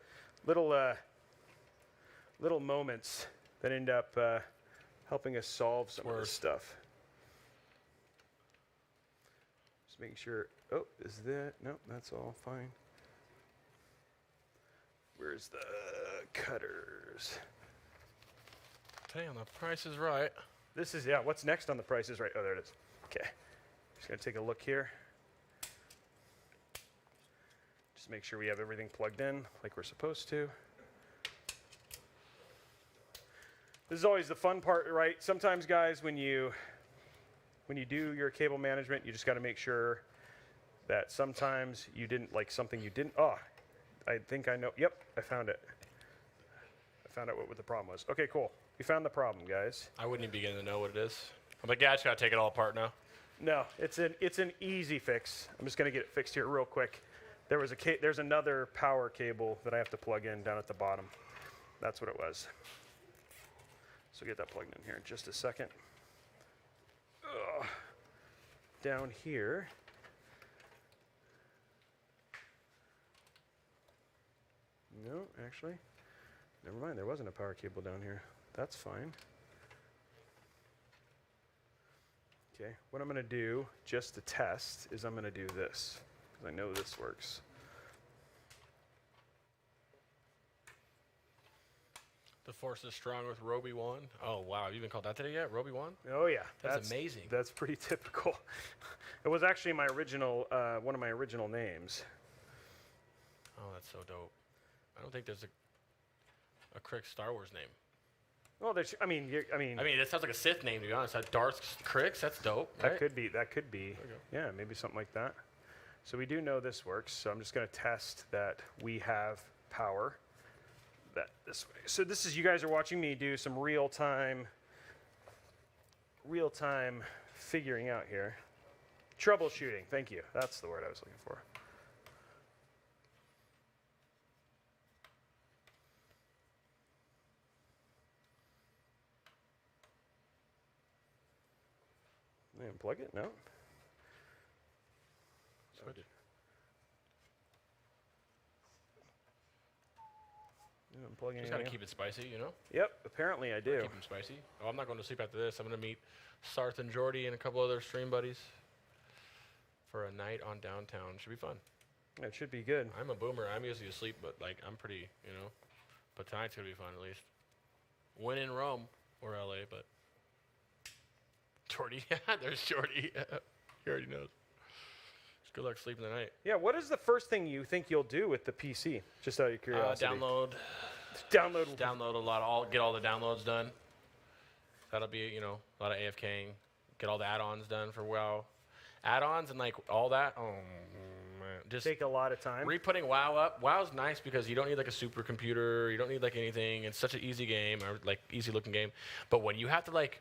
moments that end up helping us solve some of this stuff. Just making sure. Oh, is that? No, that's all fine. Where's the cutters? Damn, the Price is Right. This is, yeah, what's next on the Price is Right? Oh, there it is. Okay. Just going to take a look here. Just make sure we have everything plugged in like we're supposed to. This is always the fun part, right? Sometimes, guys, when you do your cable management, you just got to make sure that sometimes you didn't, like something you didn't, I think I know, yep, I found it. I found out what the problem was. Okay, cool. We found the problem, guys. I wouldn't even begin to know what it is. I'm like, yeah, I just got to take it all apart now. No, it's an easy fix. I'm just going to get it fixed here real quick. There's another power cable that I have to plug in down at the bottom. That's what it was. So get that plugged in here in just a second. Down here. No, actually, never mind. There wasn't a power cable down here. That's fine. Okay, what I'm going to do, just to test, is I'm going to do this, because I know this works. The Force is strong with Obi-Wan. Oh, wow. You even called that today yet? Obi-Wan? Oh, yeah. That's amazing. That's pretty typical. It was actually my original, one of my original names. Oh, that's so dope. I don't think there's a Crix Star Wars name. Well, there's, I mean, that sounds like a Sith name, to be honest. Darth Crix, that's dope. Right? That could be. Yeah, maybe something like that. So we do know this works. So I'm just going to test that we have power. That this way. So this is, you guys are watching me do some real-time figuring out here. Troubleshooting. Thank you. That's the word I was looking for. Unplug it? No. Switch. Unplugging. Just gotta keep it spicy, you know? Yep. Apparently I do. Keep them spicy. Oh, I'm not going to sleep after this. I'm going to meet Sarth and Jordy and a couple other stream buddies for a night on downtown. Should be fun. It should be good. I'm a boomer. I'm usually asleep, but like I'm pretty, you know. But tonight's gonna be fun at least. When in Rome or LA, but Jordy, there's Jordy. He already knows. Good luck sleeping tonight. Yeah, what is the first thing you think you'll do with the PC? Just out of curiosity. Download a lot. Get all the downloads done. That'll be, you know, a lot of AFKing. Get all the add-ons done for WoW. Add-ons and like all that. Oh man, just take a lot of time. Re-putting WoW up. WoW's nice because you don't need like a supercomputer. You don't need like anything. It's such an easy game, or like easy-looking game. But when you have to like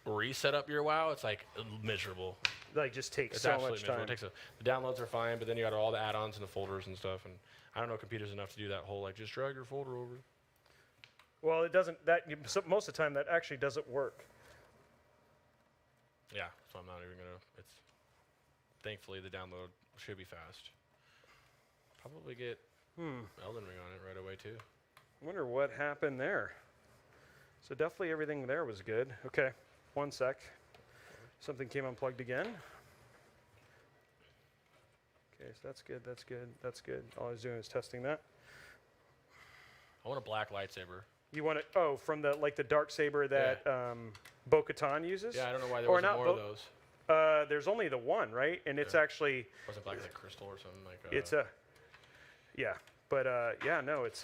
reset up your WoW, it's like miserable. Like just takes so much time. The downloads are fine, but then you got all the add-ons and the folders and stuff, and I don't know computers enough to do that whole like just drag your folder over. Well, it doesn't. Most of the time that actually doesn't work. Yeah, so I'm not even gonna. It's thankfully the download should be fast. Probably get Elden Ring on it right away too. I wonder what happened there. So definitely everything there was good. Okay, one sec. Something came unplugged again. Okay, so that's good. That's good. That's good. All I was doing is testing that. I want a black lightsaber. You want it? Oh, from the like the dark saber that Bo-Katan uses. Yeah, I don't know why there wasn't more of those. There's only the one, right? And it's actually. Wasn't black as a crystal or something like that? It's a. Yeah, but yeah, no, it's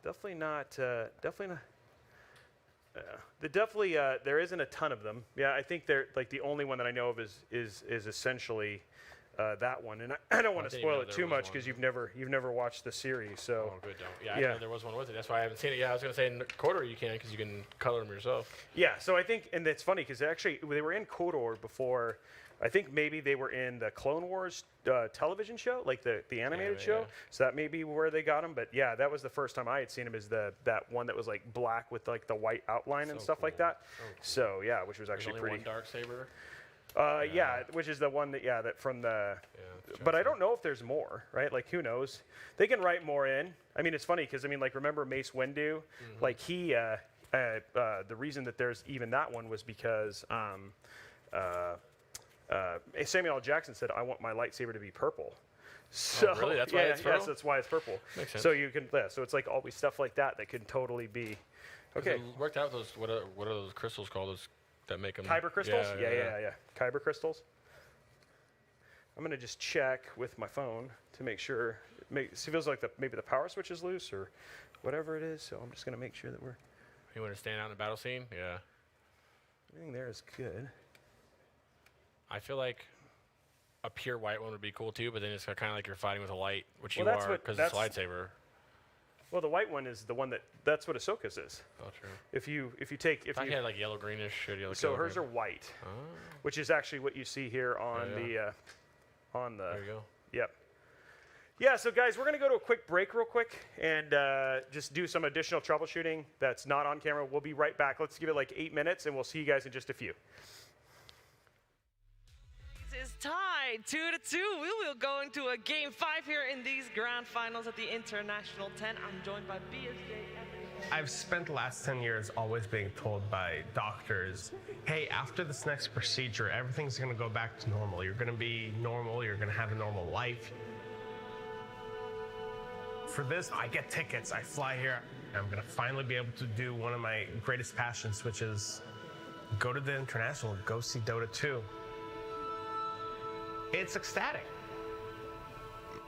definitely not. Definitely not. There isn't a ton of them. Yeah, I think they're like the only one that I know of is essentially that one, and I don't want to spoil it too much because you've never watched the series. So oh, good, don't. Yeah, I know there was one with it. That's why I haven't seen it. Yeah, I was gonna say in KOTOR you can because you can color them yourself. Yeah, so I think, and it's funny because actually they were in KOTOR before. I think maybe they were in the Clone Wars television show, like the animated show. Yeah. So that may be where they got them. But yeah, that was the first time I had seen them. Is that one that was like black with like the white outline and stuff like that. So, cool. So yeah, which was actually There's only pretty. One dark saber. Yeah, which is the one that from the. But I don't know if there's more, right? Like who knows? They can write more in. I mean, it's funny because I mean, like remember Mace Windu? Like he, the reason that there's even that one was because. Samuel L. Jackson said, "I want my lightsaber to be purple." So really? That's why it's purple? Yes, that's why it's purple. Makes sense. So you can, so it's like always stuff like that that could totally be. Okay. It worked out those. What are those crystals called? Those that make them. Kyber crystals. Yeah. Kyber crystals. I'm gonna just check with my phone to make sure. It feels like maybe the power switch is loose or whatever it is. So I'm just gonna make sure that we're. You want to stand out in the battle scene? Yeah. Everything there is good. I feel like a pure white one would be cool too, but then it's kind of like you're fighting with a light, which you are because it's a lightsaber. Well, the white one is the one that's what Ahsoka's is. Oh, true. If you take I had like yellow greenish or yellow. So hers are white, which is actually what you see here on the on the. There you go. Yep. Yeah, so guys, we're going to go to a quick break real quick and just do some additional troubleshooting that's not on camera. We'll be right back. Let's give it like 8 minutes, and we'll see you guys in just a few. Is tied 2-2. We will go into a game 5 here in these grand finals at the International 10. I'm joined by BSJ. I've spent the last 10 years always being told by doctors, hey, after this next procedure, everything's going to go back to normal. You're going to be normal. You're going to have a normal life. For this, I get tickets. I fly here. I'm going to finally be able to do one of my greatest passions, which is go to the International, go see Dota 2. It's ecstatic.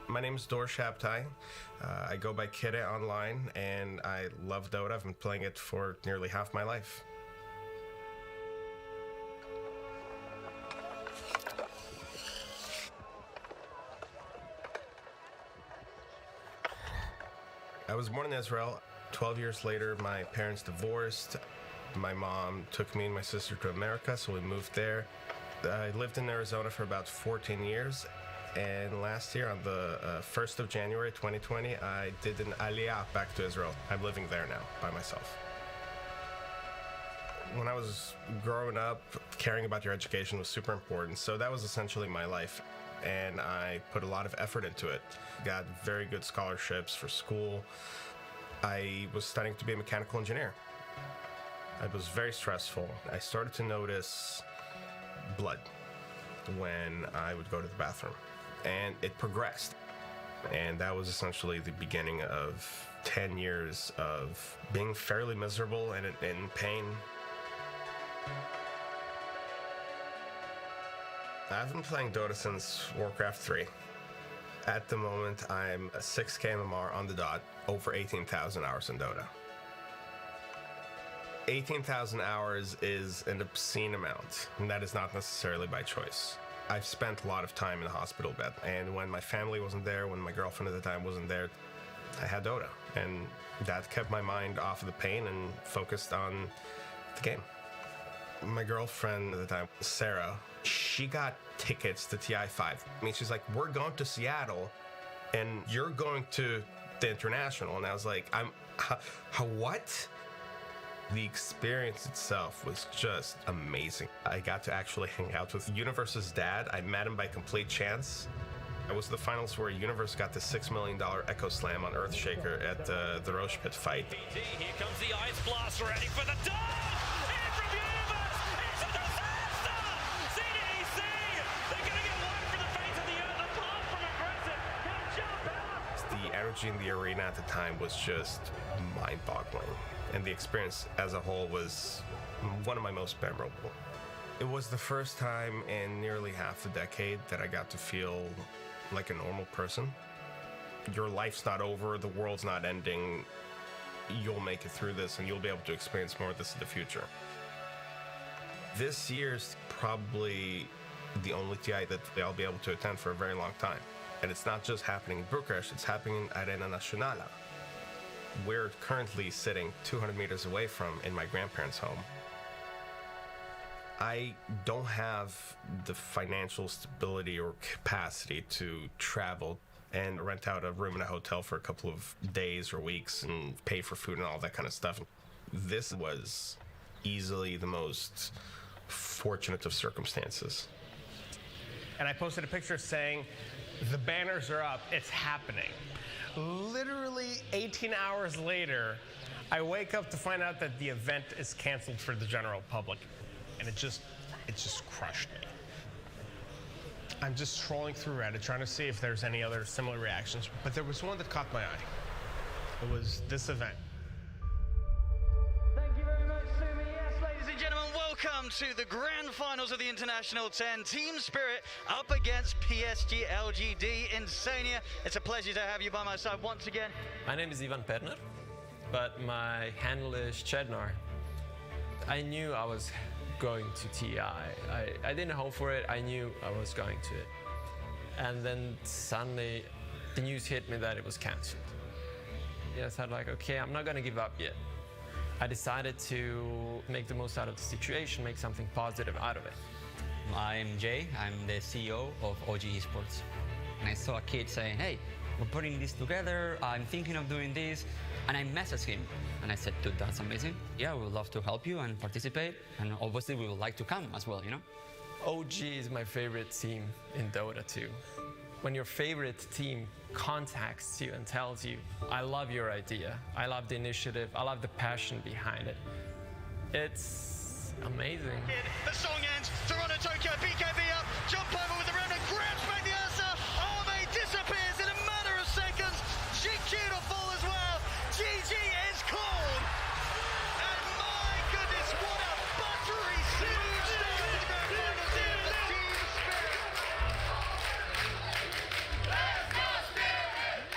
My name is Dor Shabtai. I go by Kidde online, and I love Dota. I've been playing it for nearly half my life. I was born in Israel. 12 years later, my parents divorced. My mom took me and my sister to America, so we moved there. I lived in Arizona for about 14 years, and last year on the 1st of January 2020, I did an aliyah back to Israel. I'm living there now by myself. When I was growing up, caring about your education was super important, so that was essentially my life, and I put a lot of effort into it. Got very good scholarships for school. I was studying to be a mechanical engineer. It was very stressful. I started to notice blood when I would go to the bathroom, and it progressed, and that was essentially the beginning of 10 years of being fairly miserable and in pain. I've been playing Dota since Warcraft 3. At the moment, I'm a 6K MMR on the dot, over 18,000 hours in Dota. 18,000 hours is an obscene amount, and that is not necessarily by choice. I've spent a lot of time in the hospital bed, and when my family wasn't there, when my girlfriend at the time wasn't there, I had Dota, and that kept my mind off of the pain and focused on the game. My girlfriend at the time, Sarah, she got tickets to TI5. I mean, she's like, we're going to Seattle, and you're going to the International. And I was like, what? The experience itself was just amazing. I got to actually hang out with Universe's dad. I met him by complete chance. It was the finals where Universe got the $6 million Echo Slam on Earthshaker at the Roche Pit fight. Here comes the Ice Blast, ready for the dog! In from Universe! It's a disaster! CDEC! They're gonna get one for the fate of the energy in the arena at the time was just mind-boggling, and the experience as a whole was one of my most memorable. It was the first time in nearly half a decade that I got to feel like a normal person. Your life's not over, the world's not ending. You'll make it through this, and you'll be able to experience more of this in the future. This year's probably the only TI that I'll be able to attend for a very long time. And it's not just happening in Bucharest, it's happening in Arena Națională. We're currently sitting 200 meters away from in my grandparents' home. I don't have the financial stability or capacity to travel and rent out a room in a hotel for a couple of days or weeks and pay for food and all that kind of stuff. This was easily the most fortunate of circumstances. And I posted a picture saying, the banners are up, it's happening. Literally 18 hours later, I wake up to find out that the event is canceled for the general public. And it just crushed me. I'm just scrolling through Reddit trying to see if there's any other similar reactions, but there was one that caught my eye. It was this event. Thank you very much, Sumi. Yes, ladies and gentlemen, welcome to the grand finals of the International 10. Team Spirit up against PSG LGD Insania. It's a pleasure to have you by my side once again. My name is Ivan Perner, but my handle is Chednar. I knew I was going to TI. I didn't hope for it, I knew I was going to it. And then suddenly the news hit me that it was cancelled. Yes, I was like, okay, I'm not gonna give up yet. I decided to make the most out of the situation, make something positive out of it. I'm Jay, I'm the CEO of OG Esports. And I saw a kid saying, hey, we're putting this together, I'm thinking of doing this. And I messaged him and I said, dude, that's amazing. Yeah, we would love to help you and participate. And obviously we would like to come as well, you know? OG is my favorite team in Dota 2. When your favorite team contacts you and tells you, I love your idea, I love the initiative, I love the passion behind it. It's amazing. The song ends, Toronto Tokyo, BKB up, jump over with the remnant, grabs back the Ursa, Arme disappears in a matter of seconds, GQ to fall as well. GG is called! And my goodness, what a buttery smooth start to the grand finals here for Team Spirit! Let's go Spirit!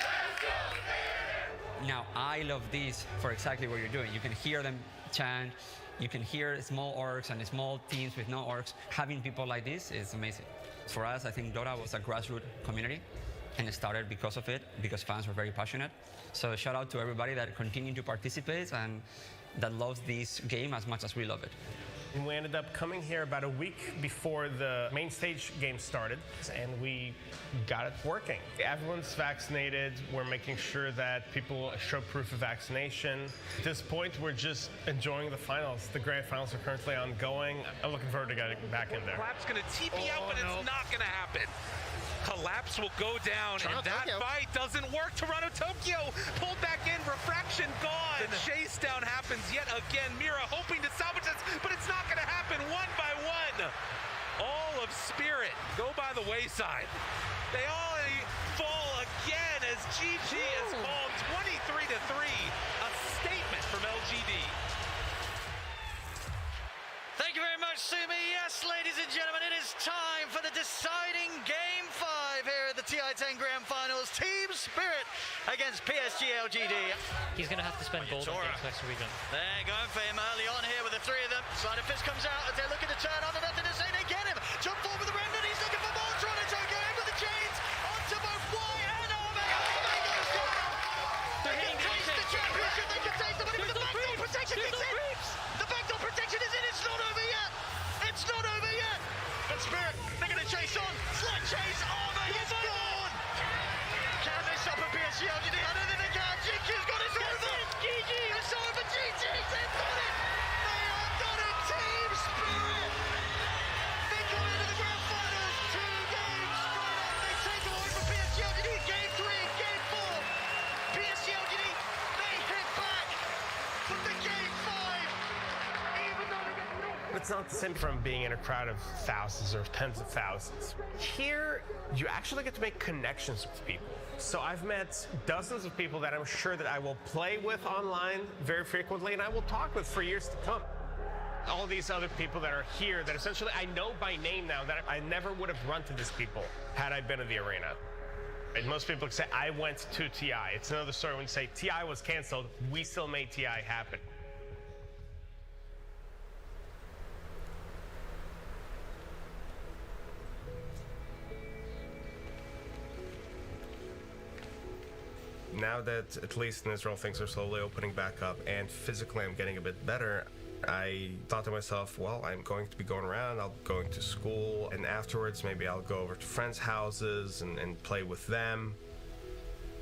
Let's go Spirit! Now, I love this for exactly what you're doing. You can hear them chant, you can hear small orgs and small teams with no orgs. Having people like this is amazing. For us, I think Dota was a grassroots community. And it started because of it, because fans were very passionate. So shout out to everybody that continued to participate and that loves this game as much as we love it. And we ended up coming here about a week before the main stage game started, and we got it working. Everyone's vaccinated. We're making sure that people show proof of vaccination. At this point, we're just enjoying the finals. The grand finals are currently ongoing. I'm looking forward to getting back in there. Collapse gonna TP out, but it's not gonna happen. Collapse will go down, and that fight doesn't work. Toronto Tokyo pulled back in, refraction gone. The chase down happens yet again. Mira hoping to salvage this, but it's not gonna happen one by one. All of Spirit go by the wayside. They all fall again as GG is called 23-3. A statement from LGD. Thank you very much, Sumi. Yes, ladies and gentlemen, it is time for the deciding Game 5 here at the TI-10 Grand Finals. Team Spirit against PSG LGD. He's going to have to spend gold on things next weekend. They're going for him early on here with the three of them. Sleight of fist comes out as they're looking to turn on the nothing to say. They get him. Jump forward with the remnant. He's looking for more. Toronto Tokyo in with the chains. Onto both Y and Arme. Arme goes down. They can taste the championship. They can taste the money, but the backdoor protection kicks in. The backdoor protection is in. It's not over yet. It's not over yet. But Spirit, they're going to chase on. Slight chase. Arme is gone. Can they stop a PSG LGD? I don't think they can. GQ's got it. It's over. GG. It's over. GG. They've done it. They are done it. Team Spirit. They go into the grand finals 2-0. it's not the same from being in a crowd of thousands or tens of thousands. Here, you actually get to make connections with people. So I've met dozens of people that I'm sure that I will play with online very frequently, and I will talk with for years to come. All these other people that are here that essentially I know by name now that I never would have run to these people had I been in the arena. And most people say, I went to TI. It's another story when you say TI was canceled, we still made TI happen. Now that at least in Israel things are slowly opening back up and physically I'm getting a bit better, I thought to myself, well, I'm going to be going around, I'll be going to school, and afterwards maybe I'll go over to friends' houses and play with them.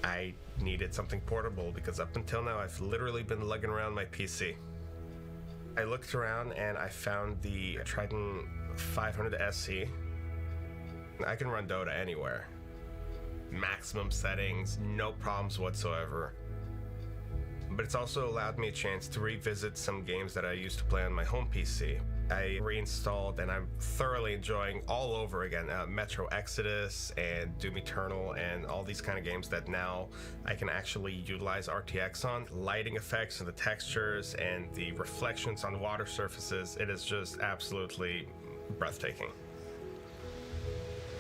I needed something portable because up until now I've literally been lugging around my PC. I looked around and I found the Triton 500 SC. I can run Dota anywhere. Maximum settings, no problems whatsoever. But it's also allowed me a chance to revisit some games that I used to play on my home PC. I reinstalled and I'm thoroughly enjoying all over again Metro Exodus and Doom Eternal and all these kind of games that now I can actually utilize RTX on. Lighting effects and the textures and the reflections on water surfaces, it is just absolutely breathtaking.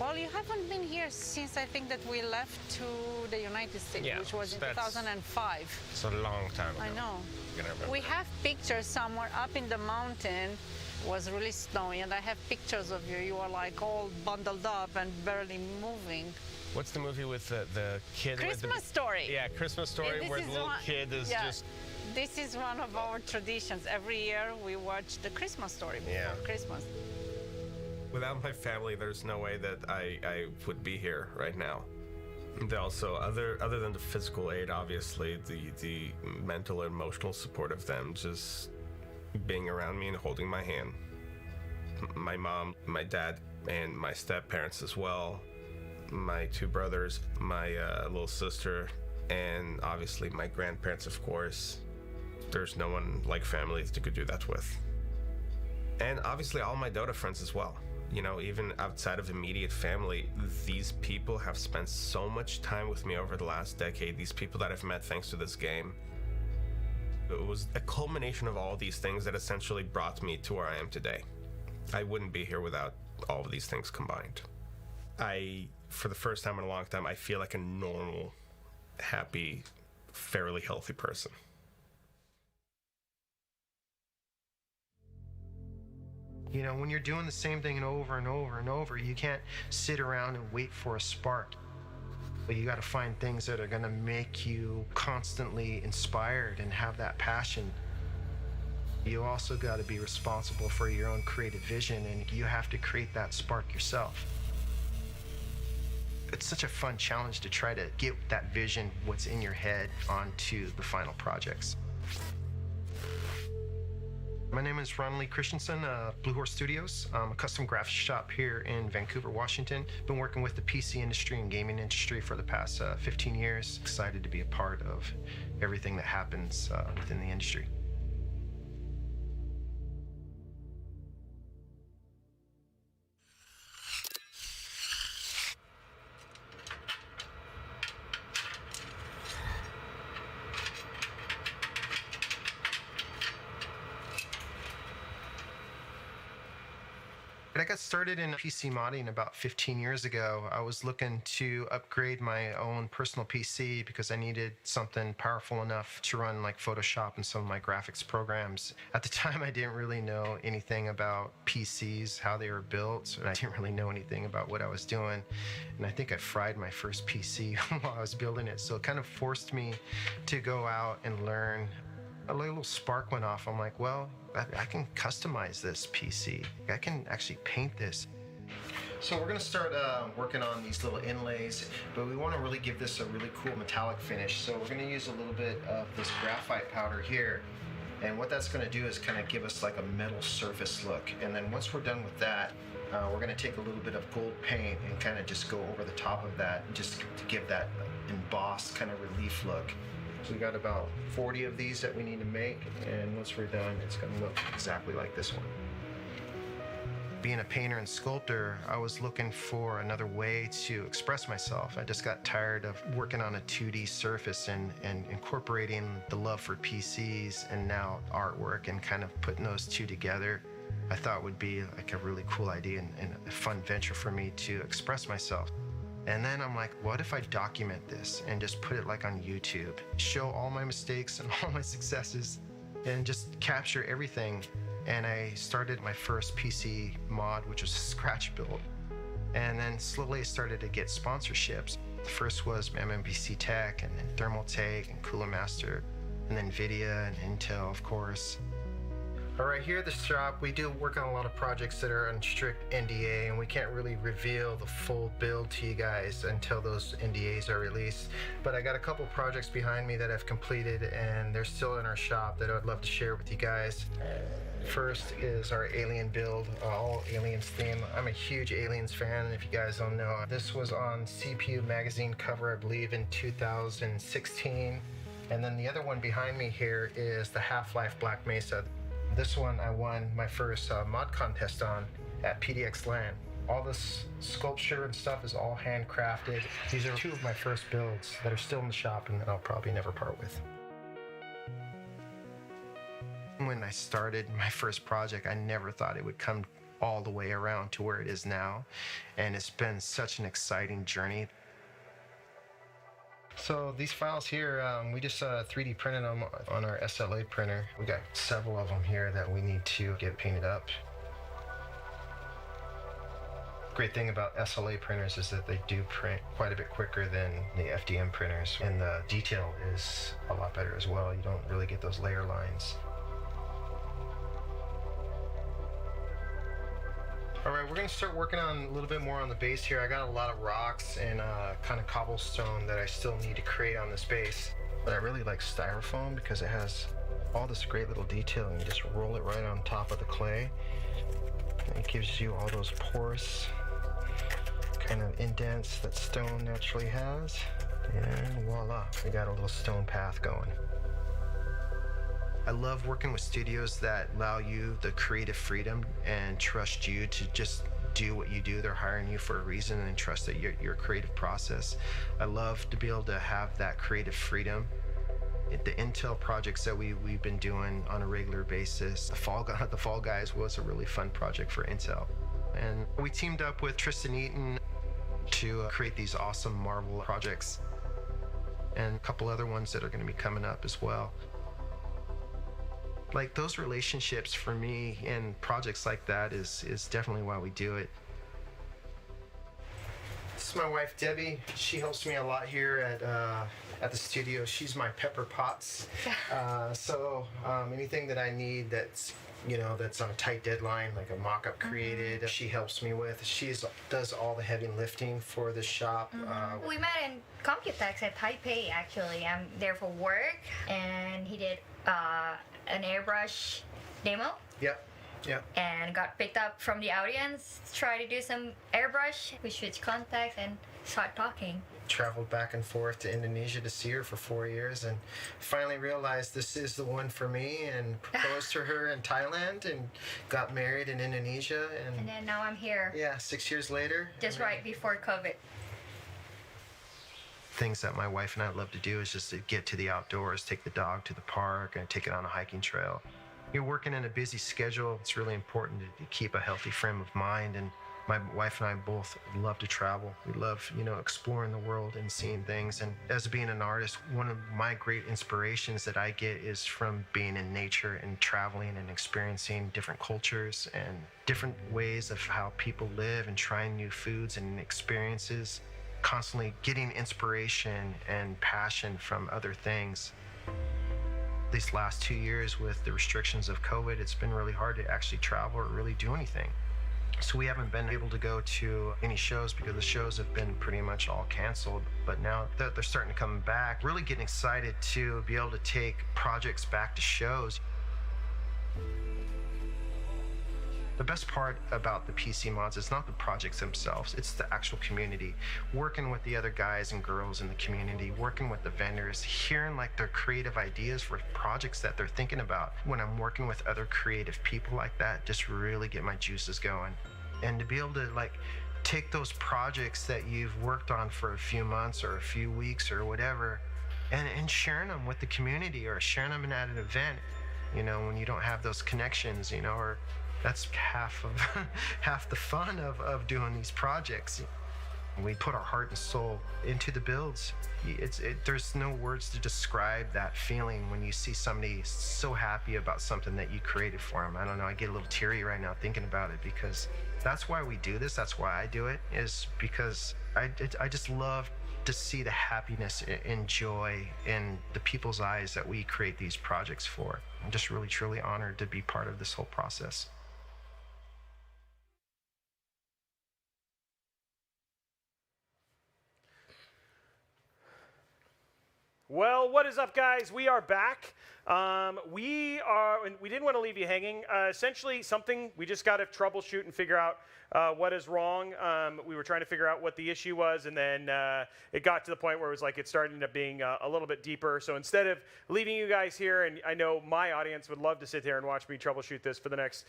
Well, you haven't been here since I think that we left to the United States, which was in 2005. It's a long time ago. I know. We have pictures somewhere up in the mountain. It was really snowy, and I have pictures of you. You were like all bundled up and barely moving. What's the movie with the kid? Christmas Story. Yeah, Christmas Story, where the little kid is just... This is one of our traditions. Every year we watch the Christmas Story before Christmas. Without my family, there's no way that I would be here right now. And also, other than the physical aid, obviously, the mental and emotional support of them, just being around me and holding my hand. My mom, my dad, and my step-parents as well. My two brothers, my little sister, and obviously my grandparents, of course. There's no one like family to could do that with. And obviously all my Dota friends as well. You know, even outside of immediate family, these people have spent so much time with me over the last decade. These people that I've met thanks to this game. It was a culmination of all these things that essentially brought me to where I am today. I wouldn't be here without all of these things combined. For the first time in a long time, I feel like a normal, happy, fairly healthy person. You know, when you're doing the same thing over and over and over, you can't sit around and wait for a spark. But you got to find things that are going to make you constantly inspired and have that passion. You also got to be responsible for your own creative vision, and you have to create that spark yourself. It's such a fun challenge to try to get that vision, what's in your head, onto the final projects. My name is Ron Lee Christensen, Blue Horse Studios. I'm a custom graphics shop here in Vancouver, Washington. Been working with the PC industry and gaming industry for the past 15 years. Excited to be a part of everything that happens within the industry. I got started in PC modding about 15 years ago. I was looking to upgrade my own personal PC because I needed something powerful enough to run like Photoshop and some of my graphics programs. At the time, I didn't really know anything about PCs, how they were built, and I didn't really know anything about what I was doing. And I think I fried my first PC while I was building it. So it kind of forced me to go out and learn. A little spark went off. I'm like, well, I can customize this PC. I can actually paint this. So we're gonna start working on these little inlays, but we wanna really give this a really cool metallic finish. So we're gonna use a little bit of this graphite powder here. And what that's gonna do is kind of give us like a metal surface look. And then once we're done with that, we're gonna take a little bit of gold paint and kind of just go over the top of that, just to give that embossed kind of relief look. So we got about 40 of these that we need to make, and once we're done, it's gonna look exactly like this one. Being a painter and sculptor, I was looking for another way to express myself. I just got tired of working on a 2D surface and incorporating the love for PCs and now artwork and kind of putting those two together. I thought would be like a really cool idea and a fun venture for me to express myself. And then I'm like, what if I document this and just put it like on YouTube, show all my mistakes and all my successes and just capture everything. And I started my first PC mod, which was a scratch build. And then slowly I started to get sponsorships. The first was MMPC Tech and then Thermaltake and Cooler Master and then NVIDIA and Intel, of course. All right, here at the shop, we do work on a lot of projects that are on strict NDA, and we can't really reveal the full build to you guys until those NDAs are released. But I got a couple projects behind me that I've completed, and they're still in our shop that I would love to share with you guys. First is our Alien build, all Aliens theme. I'm a huge Aliens fan, and if you guys don't know, this was on CPU magazine cover, I believe, in 2016. And then the other one behind me here is the Half-Life Black Mesa. This one I won my first mod contest on at PDX LAN. All this sculpture and stuff is all handcrafted. These are two of my first builds that are still in the shop and that I'll probably never part with. When I started my first project, I never thought it would come all the way around to where it is now. And it's been such an exciting journey. So these files here, we just 3D printed them on our SLA printer. We got several of them here that we need to get painted up. Great thing about SLA printers is that they do print quite a bit quicker than the FDM printers, and the detail is a lot better as well. You don't really get those layer lines. All right, we're gonna start working on a little bit more on the base here. I got a lot of rocks and kind of cobblestone that I still need to create on this base. But I really like styrofoam because it has all this great little detail, and you just roll it right on top of the clay. And it gives you all those porous kind of indents that stone naturally has. And voila, we got a little stone path going. I love working with studios that allow you the creative freedom and trust you to just do what you do. They're hiring you for a reason and trust that your creative process. I love to be able to have that creative freedom. The Intel projects that we've been doing on a regular basis, the Fall Guys was a really fun project for Intel. And we teamed up with Tristan Eaton to create these awesome Marvel projects and a couple other ones that are going to be coming up as well. Like those relationships for me and projects like that is definitely why we do it. This is my wife Debbie. She helps me a lot here at the studio. She's my Pepper Potts. So anything that I need that's on a tight deadline, like a mock-up created, she helps me with. She does all the heavy lifting for the shop. We met in Computex at Taipei, actually. I'm there for work, and he did an airbrush demo. Yep. And got picked up from the audience to try to do some airbrush. We switched contacts and started talking. Traveled back and forth to Indonesia to see her for 4 years and finally realized this is the one for me and proposed to her in Thailand and got married in Indonesia. And then now I'm here. Yeah, 6 years later. Just right before COVID. Things that my wife and I love to do is just to get to the outdoors, take the dog to the park and take it on a hiking trail. You're working in a busy schedule. It's really important to keep a healthy frame of mind, and my wife and I both love to travel. We love, exploring the world and seeing things. And as being an artist, one of my great inspirations that I get is from being in nature and traveling and experiencing different cultures and different ways of how people live and trying new foods and experiences. Constantly getting inspiration and passion from other things. These last 2 years with the restrictions of COVID, it's been really hard to actually travel or really do anything. So we haven't been able to go to any shows because the shows have been pretty much all canceled. But now that they're starting to come back, really getting excited to be able to take projects back to shows. The best part about the PC mods is not the projects themselves, it's the actual community. Working with the other guys and girls in the community, working with the vendors, hearing like their creative ideas for projects that they're thinking about. When I'm working with other creative people like that, just really get my juices going. And to be able to like take those projects that you've worked on for a few months or a few weeks or whatever, and sharing them with the community or sharing them at an event, you know, when you don't have those connections, you know, or that's half the fun of doing these projects. We put our heart and soul into the builds. There's no words to describe that feeling when you see somebody so happy about something that you created for them. I don't know, I get a little teary right now thinking about it, because that's why we do this. That's why I do it, is because I just love to see the happiness and joy in the people's eyes that we create these projects for. I'm just really, truly honored to be part of this whole process. Well, what is up, guys? We are back. We didn't want to leave you hanging. Essentially, we just got to troubleshoot and figure out what is wrong. We were trying to figure out what the issue was, and then it got to the point where it was like it started up being a little bit deeper. So instead of leaving you guys here, and I know my audience would love to sit there and watch me troubleshoot this for the next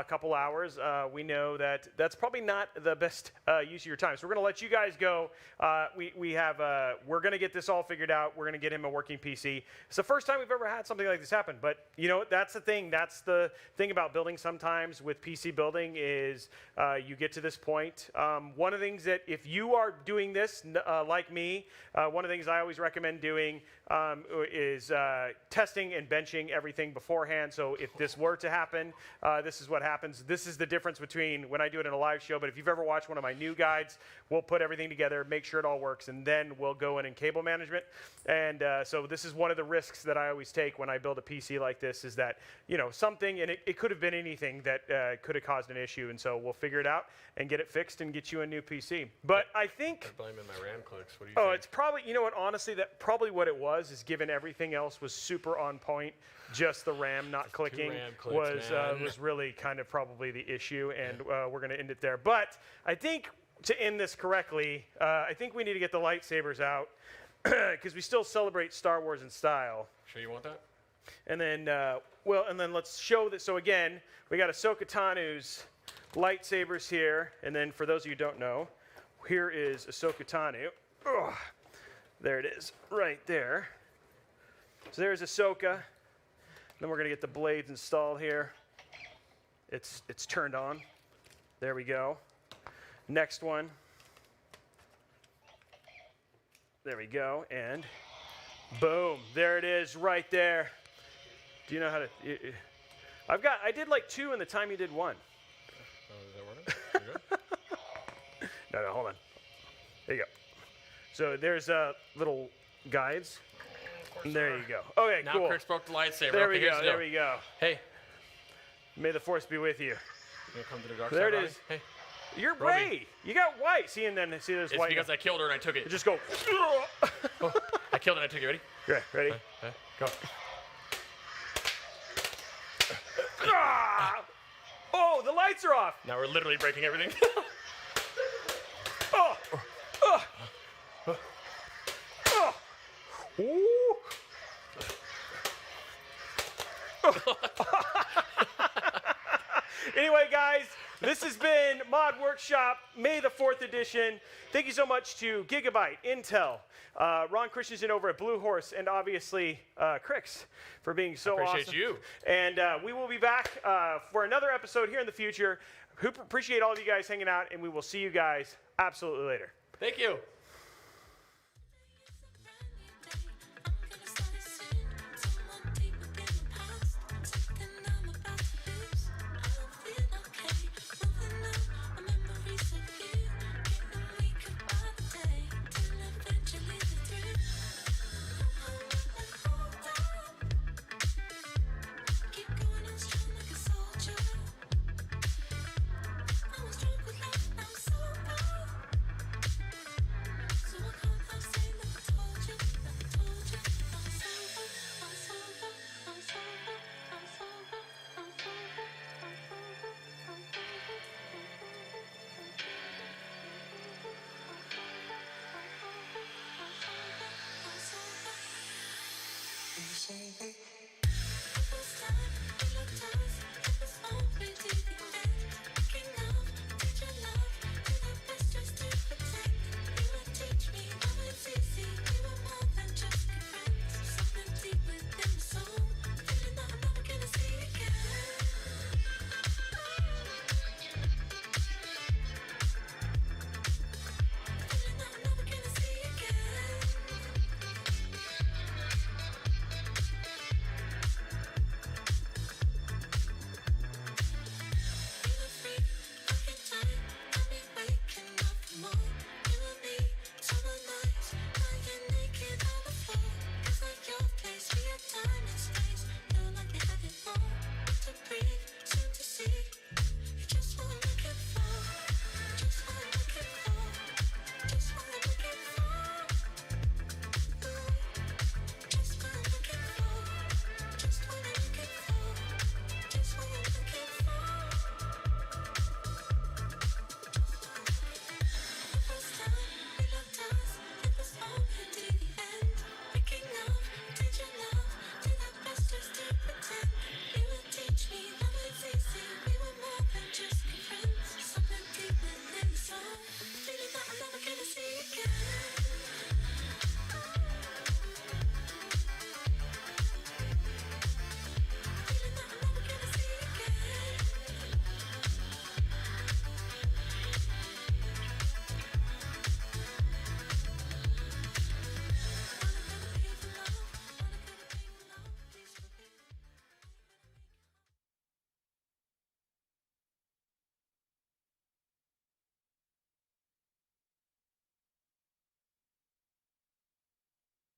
couple hours, we know that that's probably not the best use of your time. So we're going to let you guys go. We're going to get this all figured out. We're going to get him a working PC. It's the first time we've ever had something like this happen, but you know, that's the thing. That's the thing about building sometimes with PC building is you get to this point. One of the things that if you are doing this like me, one of the things I always recommend doing is testing and benching everything beforehand. So if this were to happen, this is what happens. This is the difference between when I do it in a live show, but if you've ever watched one of my new guides, we'll put everything together, make sure it all works, and then we'll go in cable management. And so this is one of the risks that I always take when I build a PC like this, is that, you know, something, and it could have been anything that could have caused an issue, and so we'll figure it out and get it fixed and get you a new PC. But I think... I'm blaming my RAM clicks. What do you think? It's probably, you know what, honestly, that probably what it was, is given everything else was super on point, just the RAM not clicking was really kind of probably the issue, and we're going to end it there. But I think to end this correctly, I think we need to get the lightsabers out, because we still celebrate Star Wars in style. Sure you want that? And then, and then let's show this. So again, we got Ahsoka Tano's lightsabers here, and then for those of you who don't know, here is Ahsoka Tano. Oh, there it is, right there. So there's Ahsoka. Then we're gonna get the blades installed here. It's turned on. There we go. Next one. There we go, and boom, there it is, right there. Do you know how to? I did like 2 in the time you did 1. Oh, is that working? You good? No, hold on. There you go. So there's little guides. And there you go. Okay, now cool. Now Crix broke the lightsaber. There we go. There we go. Hey. May the force be with you. You gonna come to the dark there side? It is. Hey. You're Ray. You got white. See, and then there's it's white. It's because I killed her and I took it. You just go. Oh, I killed it and I took it. Ready? Okay, ready? Go. Oh, the lights are off. Now we're literally breaking everything. Oh. Oh. Oh. Ooh. Anyway, guys, this has been Mod Workshop, May the 4th edition. Thank you so much to Gigabyte, Intel, Ron Christensen over at Blue Horse, and obviously Crix for being so awesome. Appreciate you. And we will be back for another episode here in the future. Appreciate all of you guys hanging out, and we will see you guys absolutely later. Thank you. say they. It's time to look tough.